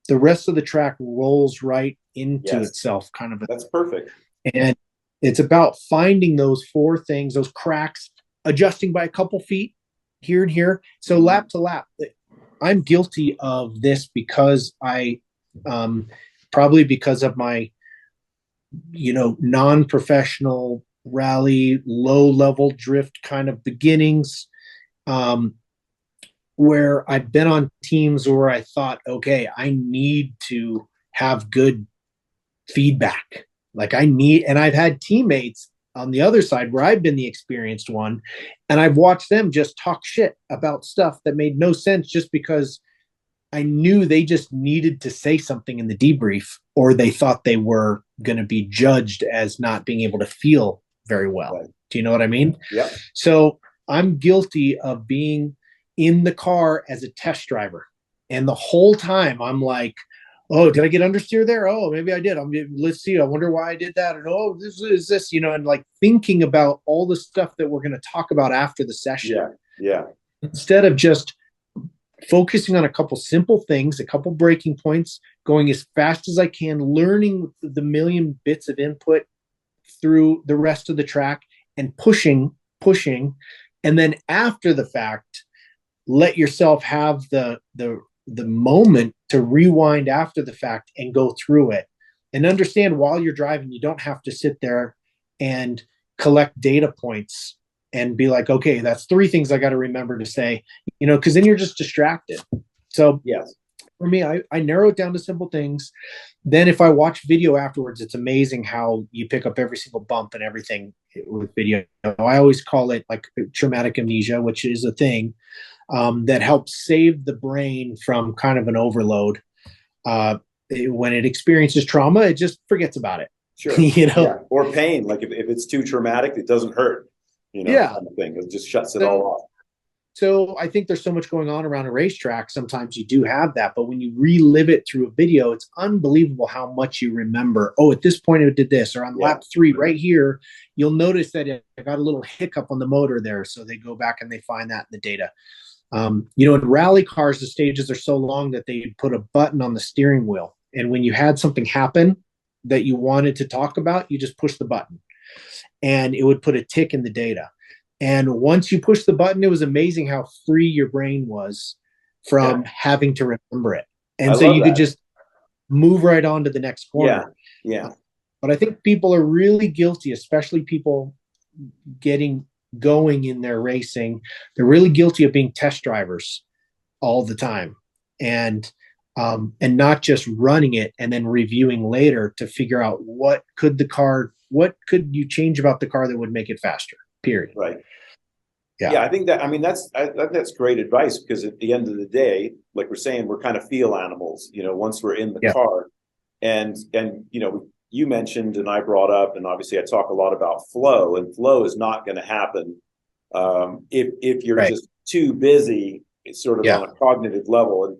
the rest of the track rolls right into itself. That's perfect. And it's about finding those 4 things, those cracks, adjusting by a couple feet here and here. So lap to lap, I'm guilty of this because probably because of my, non-professional rally, low-level drift kind of beginnings, where I've been on teams where I thought, okay, I need to have good feedback. And I've had teammates on the other side where I've been the experienced one, and I've watched them just talk shit about stuff that made no sense just because I knew they just needed to say something in the debrief, or they thought they were going to be judged as not being able to feel very well. Right. Do you know what I mean? Yeah. So I'm guilty of being in the car as a test driver. And the whole time I'm like, oh, did I get understeer there? Oh, maybe I did. Let's see. I wonder why I did that. And oh, this is this, and like thinking about all the stuff that we're going to talk about after the session. Yeah. Yeah. Instead of just focusing on a couple simple things, a couple breaking points, going as fast as I can, learning the million bits of input through the rest of the track, and pushing. And then after the fact, let yourself have the moment to rewind after the fact and go through it, and understand while you're driving, you don't have to sit there and collect data points and be like, okay, that's 3 things I got to remember to say, because then you're just distracted. So yes, for me, I narrow it down to simple things. Then if I watch video afterwards, it's amazing how you pick up every single bump and everything with video. I always call it like traumatic amnesia, which is a thing that helps save the brain from kind of an overload. When it experiences trauma, it just forgets about it. Sure. Yeah. Or pain. Like if it's too traumatic, it doesn't hurt. Yeah. Kind of thing. It just shuts it all off. So I think there's so much going on around a racetrack. Sometimes you do have that, but when you relive it through a video, it's unbelievable how much you remember. Oh, at this point it did this, or on lap 3 right here, you'll notice that I got a little hiccup on the motor there. So they go back and they find that in the data. In rally cars, the stages are so long that they put a button on the steering wheel. And when you had something happen that you wanted to talk about, you just push the button and it would put a tick in the data. And once you push the button, it was amazing how free your brain was from having to remember it. And so you could just move right on to the next corner. Yeah. But I think people are really guilty, especially people getting going in their racing. They're really guilty of being test drivers all the time, and not just running it and then reviewing later to figure out what could you change about the car that would make it faster, period. Right. Yeah. I think that's great advice, because at the end of the day, like we're saying, we're kind of feel animals, once we're in the car. And you mentioned, and I brought up, and obviously I talk a lot about flow, and flow is not going to happen if you're just too busy, sort of on a cognitive level. And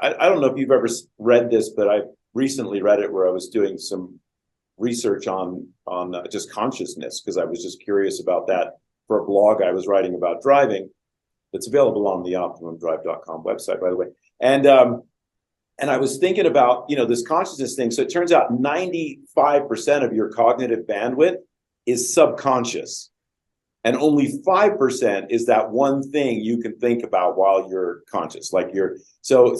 I don't know if you've ever read this, but I recently read it where I was doing some research on just consciousness, because I was just curious about that for a blog I was writing about driving. That's available on the OptimumDrive.com website, by the way. And I was thinking about, this consciousness thing. So it turns out 95% of your cognitive bandwidth is subconscious. And only 5% is that one thing you can think about while you're conscious. Like so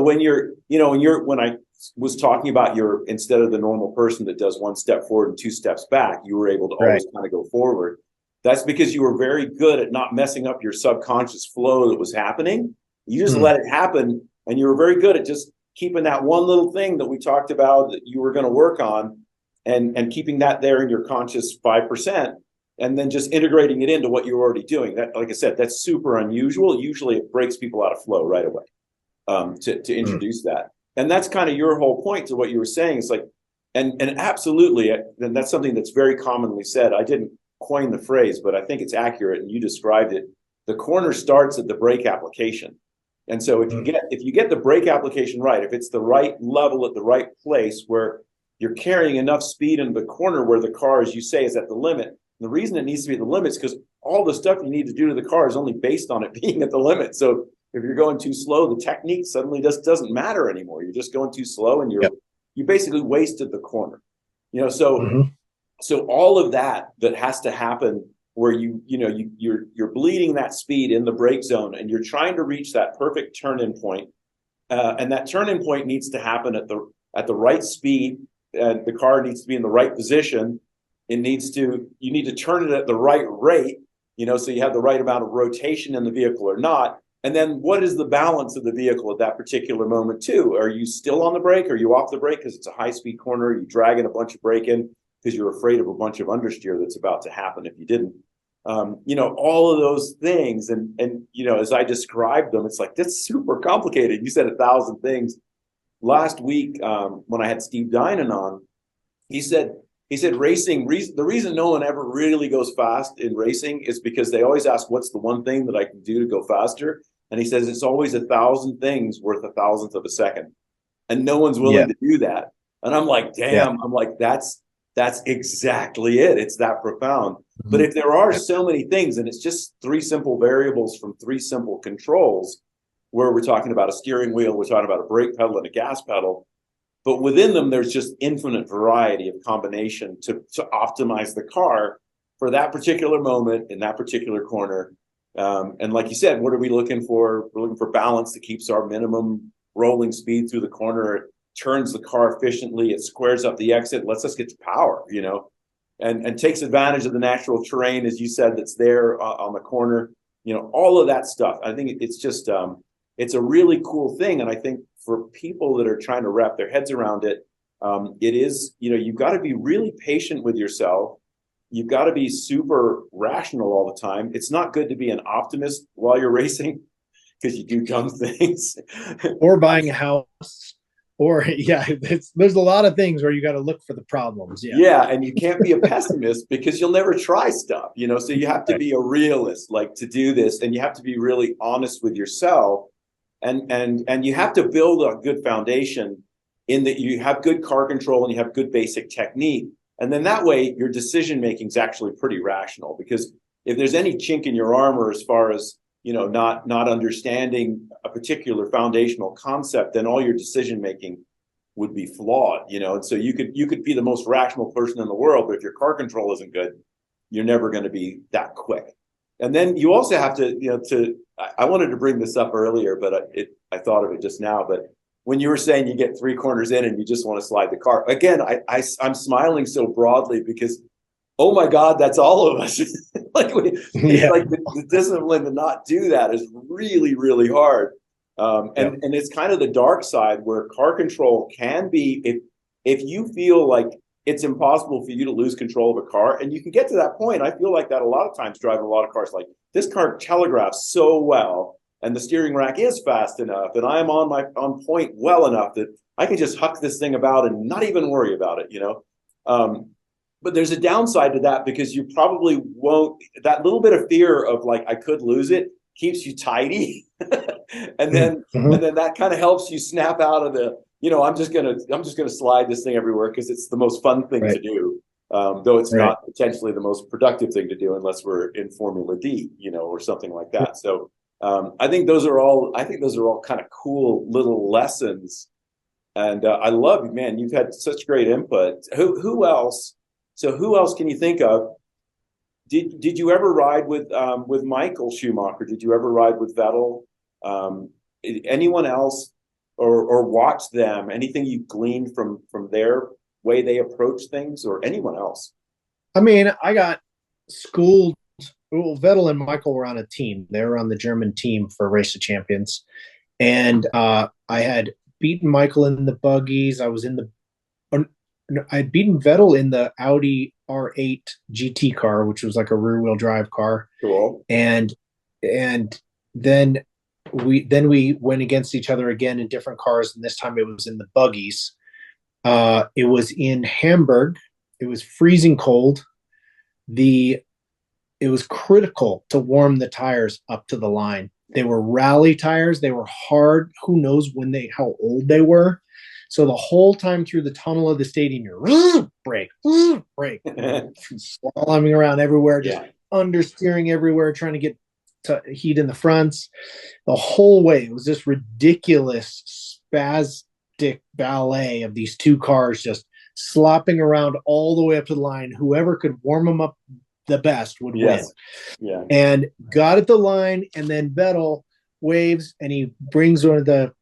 when when I was talking about instead of the normal person that does 1 step forward and 2 steps back, you were able to always kind of go forward. That's because you were very good at not messing up your subconscious flow that was happening. You just let it happen. And you were very good at just keeping that one little thing that we talked about that you were going to work on, and keeping that there in your conscious 5%, and then just integrating it into what you're already doing. That, like I said, that's super unusual. Usually it breaks people out of flow right away to introduce that. And that's kind of your whole point to what you were saying. It's like, and absolutely, and that's something that's very commonly said. I didn't coin the phrase, but I think it's accurate, and you described it. The corner starts at the brake application. And so if you get the brake application right, if it's the right level at the right place where you're carrying enough speed in the corner where the car, as you say, is at the limit. And the reason it needs to be at the limit is because all the stuff you need to do to the car is only based on it being at the limit. So if you're going too slow, the technique suddenly just doesn't matter anymore. You're just going too slow, and you basically wasted the corner. So all of that has to happen where you're bleeding that speed in the brake zone, and you're trying to reach that perfect turn-in point, and that turn-in point needs to happen at the right speed. The car needs to be in the right position. You need to turn it at the right rate, so you have the right amount of rotation in the vehicle or not. And then what is the balance of the vehicle at that particular moment too? Are you still on the brake? Are you off the brake because it's a high-speed corner? Are you dragging a bunch of brake in because you're afraid of a bunch of understeer that's about to happen if you didn't? All of those things. And as I described them, it's like, that's super complicated. You said 1,000 things. Last week, when I had Steve Dinan on, he said racing, the reason no one ever really goes fast in racing is because they always ask, what's the one thing that I can do to go faster? And he says, it's always 1,000 things worth 1,000th of a second. And no one's willing to do that. And I'm like, damn, I'm like, that's exactly it. It's that profound. Mm-hmm. But if there are so many things, and it's just 3 simple variables from 3 simple controls, where we're talking about a steering wheel, we're talking about a brake pedal and a gas pedal, but within them, there's just infinite variety of combination to optimize the car for that particular moment in that particular corner. And like you said, what are we looking for? We're looking for balance that keeps our minimum rolling speed through the corner. It turns the car efficiently. It squares up the exit, lets us get to power, and takes advantage of the natural terrain, as you said, that's there on the corner. All of that stuff. I think it's just it's a really cool thing. And I think for people that are trying to wrap their heads around it, it is, you've got to be really patient with yourself. You've got to be super rational all the time. It's not good to be an optimist while you're racing because you do dumb things. Or buying a house. Or, there's a lot of things where you got to look for the problems. Yeah, and you can't be a pessimist because you'll never try stuff, so you have to be a realist, to do this, and you have to be really honest with yourself. And you have to build a good foundation in that you have good car control and you have good basic technique. And then that way your decision making is actually pretty rational, because if there's any chink in your armor as far as, not understanding a particular foundational concept, then all your decision making would be flawed, And so you could be the most rational person in the world, but if your car control isn't good, you're never going to be that quick. And then you also have to, I wanted to bring this up earlier, but I thought of it just now. But when you were saying you get 3 corners in and you just want to slide the car, again, I'm smiling so broadly because, oh my God, that's all of us. Like the discipline to not do that is really, really hard. And it's kind of the dark side where car control can be, if you feel like it's impossible for you to lose control of a car. And you can get to that point. I feel like that a lot of times driving a lot of cars, like this car telegraphs so well and the steering rack is fast enough and I am on point well enough that I can just huck this thing about and not even worry about it, But there's a downside to that because you probably won't, that little bit of fear of I could lose it keeps you tidy. and then that kind of helps you snap out of the, I'm just gonna slide this thing everywhere because it's the most fun thing to do. Though it's not potentially the most productive thing to do unless we're in Formula D, or something like that. So I think those are all kind of cool little lessons. And I love, man, you've had such great input. Who else? So who else can you think of? Did you ever ride with Michael Schumacher? Did you ever ride with Vettel? Anyone else? Or watch them, anything you gleaned from their way they approach things, or anyone else? I mean, I got schooled. Well, Vettel and Michael were on a team. They were on the German team for Race of Champions. And I had beaten Michael in the buggies. I'd beaten Vettel in the Audi R8 GT car, which was like a rear-wheel drive car. Cool. And then we went against each other again in different cars, and this time it was in the buggies. It was in Hamburg. It was freezing cold. It was critical to warm the tires up to the line. They were rally tires. They were hard. Who knows how old they were. So the whole time through the tunnel of the stadium, you're brake, slaloming around everywhere, just understeering everywhere, trying to get to heat in the fronts. The whole way, it was this ridiculous spastic ballet of these 2 cars just slopping around all the way up to the line. Whoever could warm them up the best would Yes. win. Yeah. And got at the line, and then Vettel waves, and he brings one of the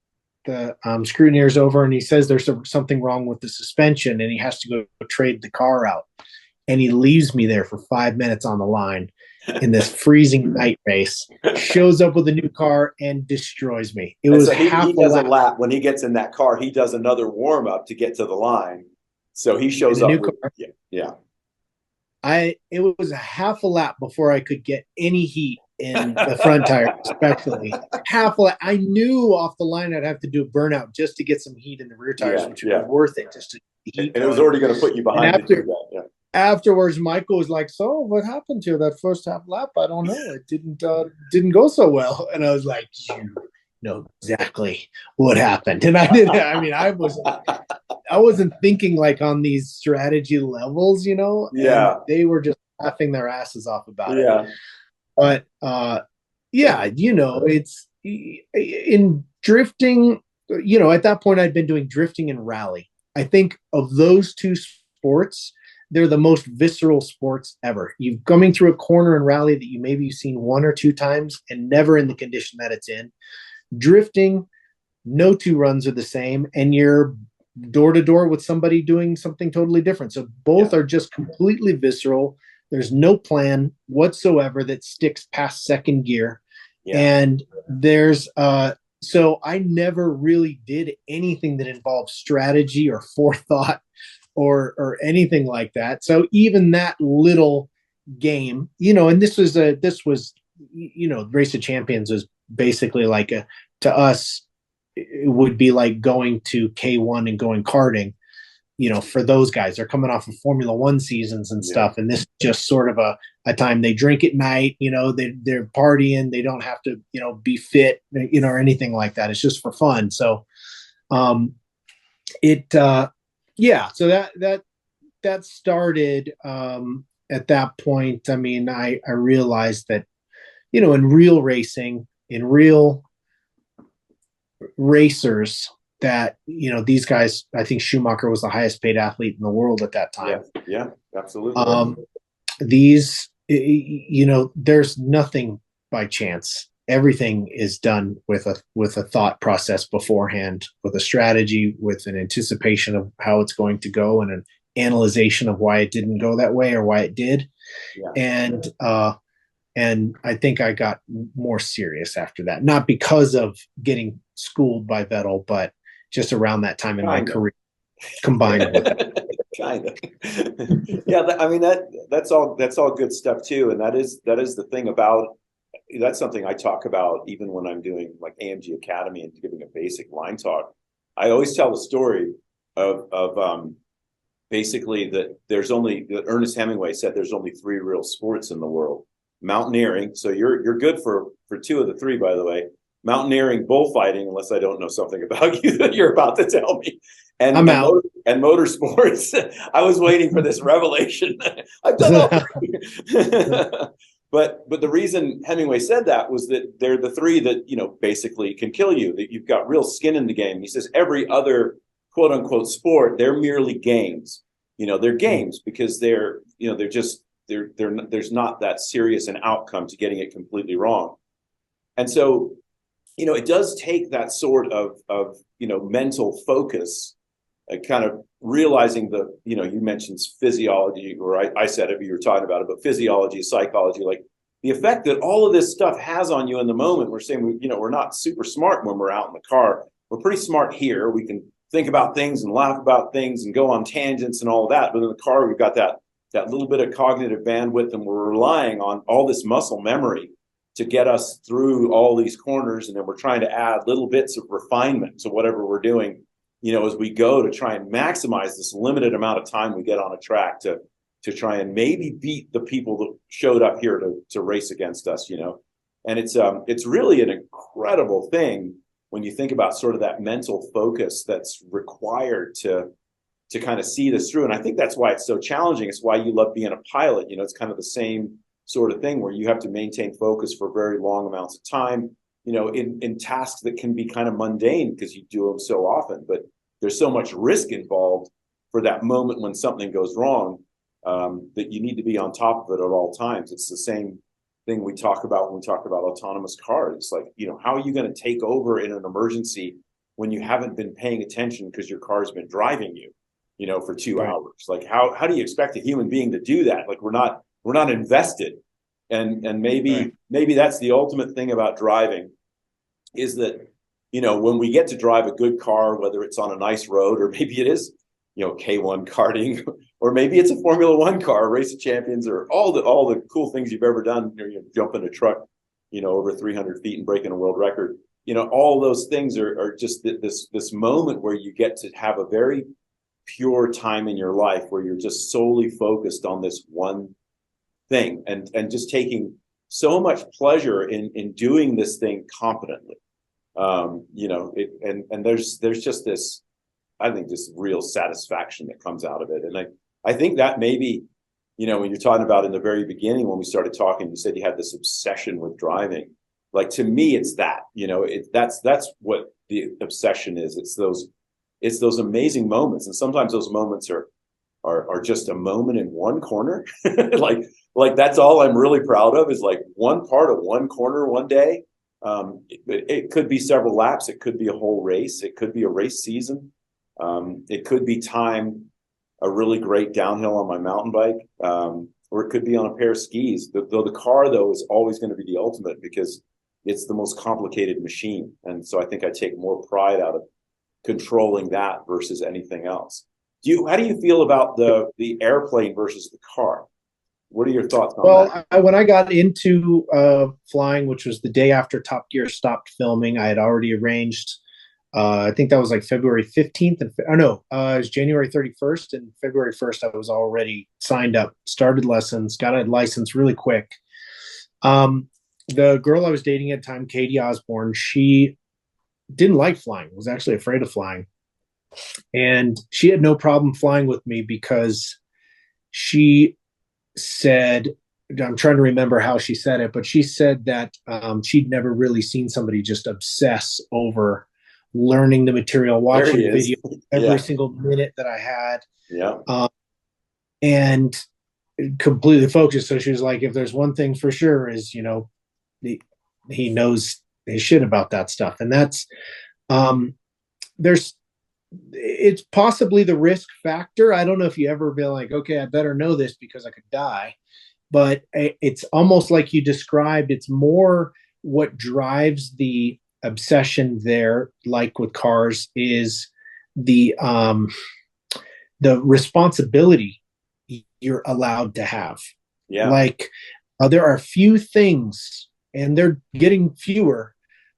scrutineers over, and he says there's something wrong with the suspension, and he has to go trade the car out. And he leaves me there for 5 minutes on the line in this freezing night race, shows up with a new car and destroys me. It was so half he does a lap. when he gets in that car. He does another warm up to get to the line. So he shows up. Yeah. It was a half a lap before I could get any heat in the front tire, especially half a lap. I knew off the line I'd have to do a burnout just to get some heat in the rear tires, which would be worth it. Just to heat. And it was already going to put you behind. Afterwards, Michael was like, "So, what happened to you that first half lap?" I don't know. It didn't go so well. And I was like, "You know exactly what happened." And I didn't. I mean, I wasn't thinking like on these strategy levels, you know. Yeah. And they were just laughing their asses off about it. But you know, it's in drifting. You know, at that point, I'd been doing drifting and rally. I think of those two sports, they're the most visceral sports ever. You're coming through a corner and rally that you've seen one or two times and never in the condition that it's in. Drifting, no two runs are the same, and you're door to door with somebody doing something totally different. So both are just completely visceral. There's no plan whatsoever that sticks past second gear. And there's so I never really did anything that involved strategy or forethought or anything like that. So even that little game, you know, and this was you know, Race of Champions was basically like to us, it would be like going to K1 and going karting, you know, for those guys. They're coming off of Formula One seasons and stuff. And this is just sort of a time they drink at night, you know, they're partying. They don't have to, you know, be fit, you know, or anything like that. It's just for fun. So so that started at that point. I mean, I realized that, you know, in real racing, in real racers, that, you know, these guys, I think Schumacher was the highest paid athlete in the world at that time. Yeah, absolutely. These, you know, there's nothing by chance. Everything is done with a thought process beforehand, with a strategy, with an anticipation of how it's going to go, and an analyzation of why it didn't go that way or why it did. And I think I got more serious after that, not because of getting schooled by Vettel, but just around that time in my career, combined with that. Kind of. I mean, that's all good stuff too. And that is the thing about, that's something I talk about even when I'm doing like AMG Academy and giving a basic line talk. I always tell the story of basically that Ernest Hemingway said there's only 3 real sports in the world: mountaineering. So you're good for 2 of the 3, by the way. Mountaineering, bullfighting, unless I don't know something about you that you're about to tell me. And motorsports. I was waiting for this revelation. I've done all. But the reason Hemingway said that was that they're the 3 that, you know, basically can kill you, that you've got real skin in the game. He says every other quote unquote sport, they're merely games. You know, they're games because they're, you know, there's not that serious an outcome to getting it completely wrong. And so, you know, it does take that sort of you know, mental focus, kind of realizing you know, you mentioned physiology, or I said it, but you were talking about it, but physiology, psychology, like the effect that all of this stuff has on you in the moment. We're saying, you know, we're not super smart when we're out in the car. We're pretty smart here. We can think about things and laugh about things and go on tangents and all of that. But in the car, we've got that little bit of cognitive bandwidth, and we're relying on all this muscle memory to get us through all these corners. And then we're trying to add little bits of refinement to whatever we're doing, you know, as we go, to try and maximize this limited amount of time we get on a track to try and maybe beat the people that showed up here to race against us, you know. And it's really an incredible thing when you think about sort of that mental focus that's required to kind of see this through. And I think that's why it's so challenging. It's why you love being a pilot. You know, it's kind of the same sort of thing where you have to maintain focus for very long amounts of time, you know, in tasks that can be kind of mundane because you do them so often. But there's so much risk involved for that moment when something goes wrong. that you need to be on top of it at all times. It's the same thing we talk about when we talk about autonomous cars. It's like, how are you going to take over in an emergency when you haven't been paying attention because your car's been driving you, for 2 hours? Like, how do you expect a human being to do that? Like, we're not invested. And maybe that's the ultimate thing about driving, is that, when we get to drive a good car, whether it's on a nice road, or maybe it is, K1 karting, or maybe it's a Formula One car, Race of Champions, or all the cool things you've ever done. Jump in a truck, over 300 feet and breaking a world record. All those things are just this moment where you get to have a very pure time in your life where you're just solely focused on this one thing, and just taking so much pleasure in doing this thing competently. And there's just this, I think, this real satisfaction that comes out of it. And I think that maybe, when you're talking about in the very beginning, when we started talking, you said you had this obsession with driving. Like, to me, it's that, that's what the obsession is. It's those amazing moments. And sometimes those moments are just a moment in one corner. like that's all I'm really proud of, is like one part of one corner one day. It could be several laps. It could be a whole race. It could be a race season. It could be time a really great downhill on my mountain bike, or it could be on a pair of skis. The car, though, is always going to be the ultimate, because it's the most complicated machine. And so I think I take more pride out of controlling that versus anything else. How do you feel about the airplane versus the car? What are your thoughts on that? When I got into flying, which was the day after Top Gear stopped filming, I had already arranged, I think that was like February 15th. It was January 31st. And February 1st, I was already signed up, started lessons, got a license really quick. The girl I was dating at the time, Katie Osborne, she didn't like flying, was actually afraid of flying. And she had no problem flying with me because she said, I'm trying to remember how she said it, but she said that she'd never really seen somebody just obsess over learning the material, watching the video every single minute that I had. Yeah. And completely focused. So she was like, if there's one thing for sure is, he knows his shit about that stuff. And that's, it's possibly the risk factor. I don't know if you ever feel like, okay, I better know this because I could die. But it's almost like you described, it's more what drives the obsession there, like with cars, is the responsibility you're allowed to have. Yeah. Like there are few things, and they're getting fewer,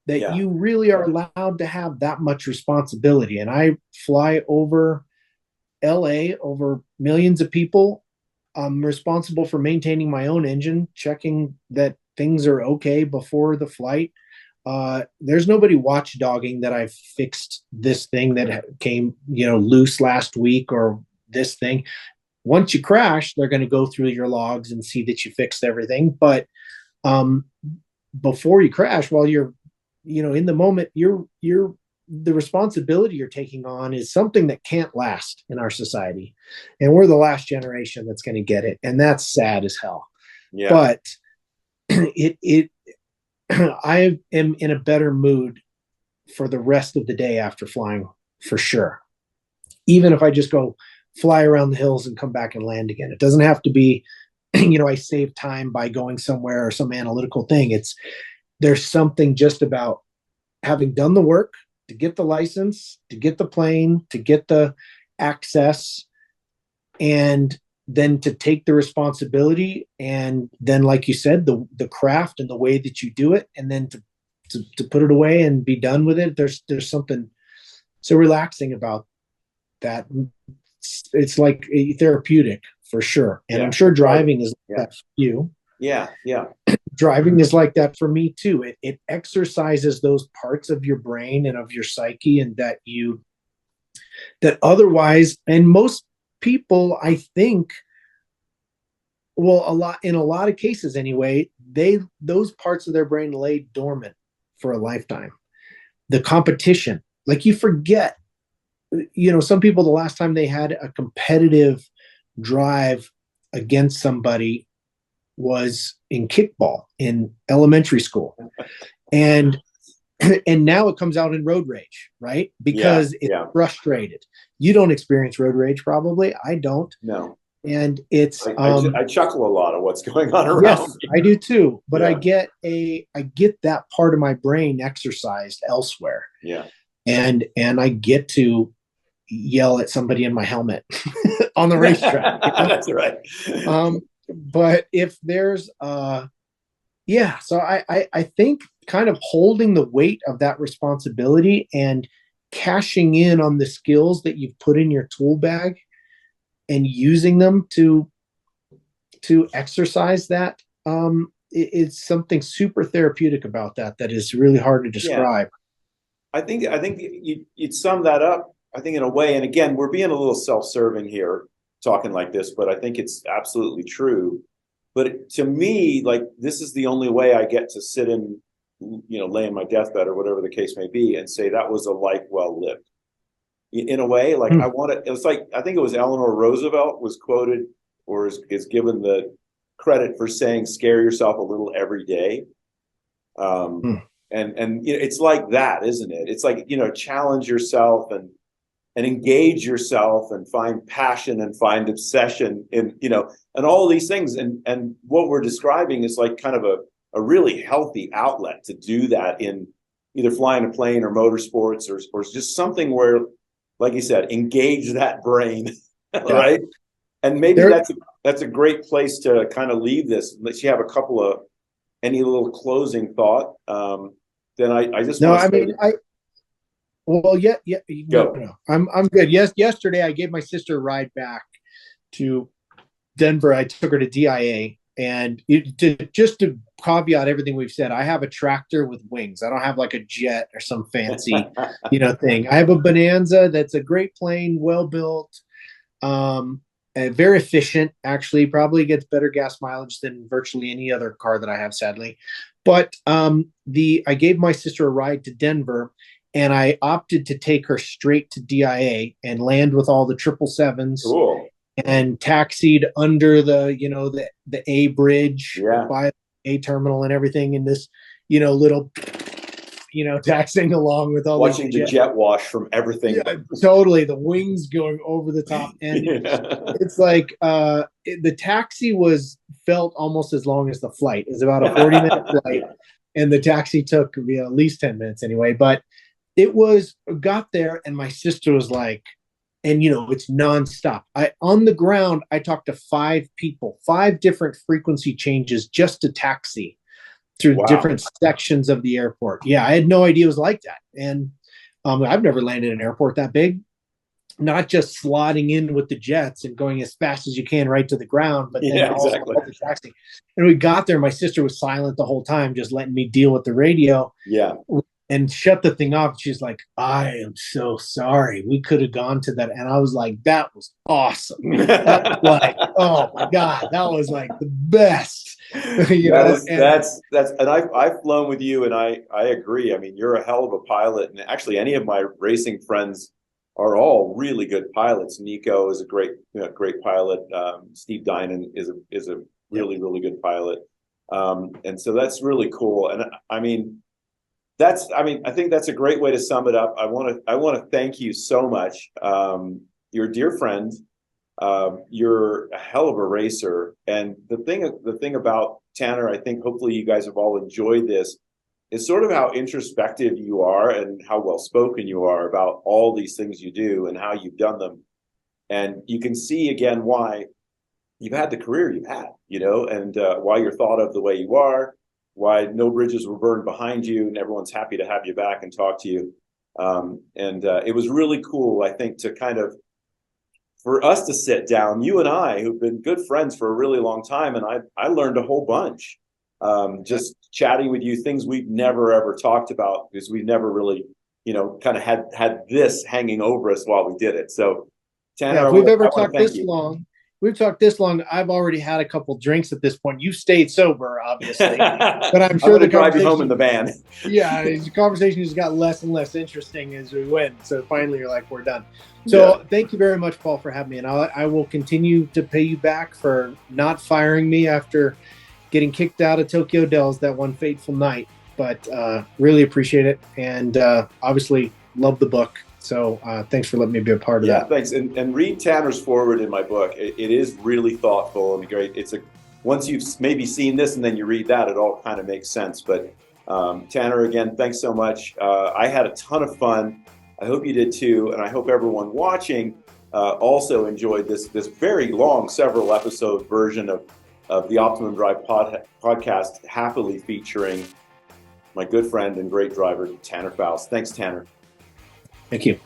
that you really are allowed to have that much responsibility. And I fly over LA, over millions of people. I'm responsible for maintaining my own engine, checking that things are okay before the flight. There's nobody watchdogging that I fixed this thing that came, loose last week, or this thing. Once you crash, they're going to go through your logs and see that you fixed everything. But before you crash, while you're, in the moment, the responsibility you're taking on is something that can't last in our society. And we're the last generation that's going to get it. And that's sad as hell. Yeah. But I am in a better mood for the rest of the day after flying, for sure. Even if I just go fly around the hills and come back and land again. It doesn't have to be, I save time by going somewhere or some analytical thing. There's something just about having done the work to get the license, to get the plane, to get the access, and then to take the responsibility. And then, like you said, the craft and the way that you do it, and then to put it away and be done with it. There's something so relaxing about that. It's like therapeutic for sure. And I'm sure driving is like that for you. Yeah. Driving is like that for me too. It exercises those parts of your brain and of your psyche, and that otherwise, and most people, I think, well, in a lot of cases anyway, those parts of their brain lay dormant for a lifetime. The competition, like, you forget, some people, the last time they had a competitive drive against somebody was in kickball in elementary school. And now it comes out in road rage, right? Because it's frustrated. You don't experience road rage, probably. I don't. No. And it's I chuckle a lot of what's going on around. Yes, I do too. But I get that part of my brain exercised elsewhere. Yeah. And I get to yell at somebody in my helmet on the racetrack. That's right. But if there's so I think kind of holding the weight of that responsibility and cashing in on the skills that you've put in your tool bag and using them to exercise that, it's something super therapeutic about that is really hard to describe. I think you'd sum that up, I think, in a way. And again, we're being a little self-serving here talking like this, but I think it's absolutely true. But to me, like, this is the only way I get to sit in, lay in my deathbed or whatever the case may be, and say that was a life well lived. In a way, like I want it. It was like, I think it was Eleanor Roosevelt was quoted or is given the credit for saying, "Scare yourself a little every day." And it's like that, isn't it? It's like, challenge yourself and engage yourself and find passion and find obsession and all these things. And what we're describing is like kind of a really healthy outlet to do that in either flying a plane or motorsports or just something where, like you said, engage that brain, right? And maybe that's a great place to kind of leave this. Unless you have any little closing thought, then I just no. I mean, No. I'm good. Yes, yesterday I gave my sister a ride back to Denver. I took her to DIA, and just to caveat everything we've said, I have a tractor with wings. I don't have like a jet or some fancy, thing. I have a Bonanza that's a great plane, well built, very efficient. Actually, probably gets better gas mileage than virtually any other car that I have, sadly. But I gave my sister a ride to Denver, and I opted to take her straight to DIA and land with all the 777s. Cool. And taxied under the A bridge by the A terminal and everything in this, little, taxiing along with all watching the jet wash from everything. Yeah, totally. The wings going over the top. And it's like the taxi felt almost as long as the flight. It was about a 40-minute flight. And the taxi took at least 10 minutes anyway. But got there, and my sister was like, and it's nonstop. On the ground, I talked to 5 people, 5 different frequency changes just to taxi through different sections of the airport. Yeah, I had no idea it was like that. And I've never landed in an airport that big. Not just slotting in with the jets and going as fast as you can right to the ground, but then also the taxi. And we got there. My sister was silent the whole time, just letting me deal with the radio. Yeah. And shut the thing off. She's like, "I am so sorry. We could have gone to that." And I was like, "That was awesome." Like, oh my God, that was like the best. That's and I've flown with you, and I agree. I mean, you're a hell of a pilot, and actually, any of my racing friends are all really good pilots. Nico is a great pilot. Steve Dinan is a really good pilot, and so that's really cool. And I mean, I think that's a great way to sum it up. I want to thank you so much. You're a dear friend. You're a hell of a racer. And the thing about Tanner, I think hopefully you guys have all enjoyed this, is sort of how introspective you are and how well spoken you are about all these things you do and how you've done them. And you can see again why you've had the career you've had, and why you're thought of the way you are, why no bridges were burned behind you, and everyone's happy to have you back and talk to you. It was really cool, I think, to kind of, for us to sit down, you and I, who've been good friends for a really long time, and I learned a whole bunch just chatting with you, things we've never ever talked about because we've never really, kind of had this hanging over us while we did it. So, Tanner, if we've ever talked this long, we've talked this long. I've already had a couple drinks at this point. You've stayed sober, obviously, but I'm sure the drive you home in the van. Yeah, the conversation just got less and less interesting as we went. So finally, you're like, we're done. So thank you very much, Paul, for having me, and I will continue to pay you back for not firing me after getting kicked out of Tokyo Dells that one fateful night. But really appreciate it, and obviously love the book. So thanks for letting me be a part of that. Thanks. And read Tanner's foreword in my book. It is really thoughtful and great. Once you've maybe seen this and then you read that, it all kind of makes sense. But Tanner, again, thanks so much. I had a ton of fun. I hope you did too. And I hope everyone watching also enjoyed this very long, several episode version of the Optimum Drive podcast, happily featuring my good friend and great driver, Tanner Foust. Thanks, Tanner. Thank you.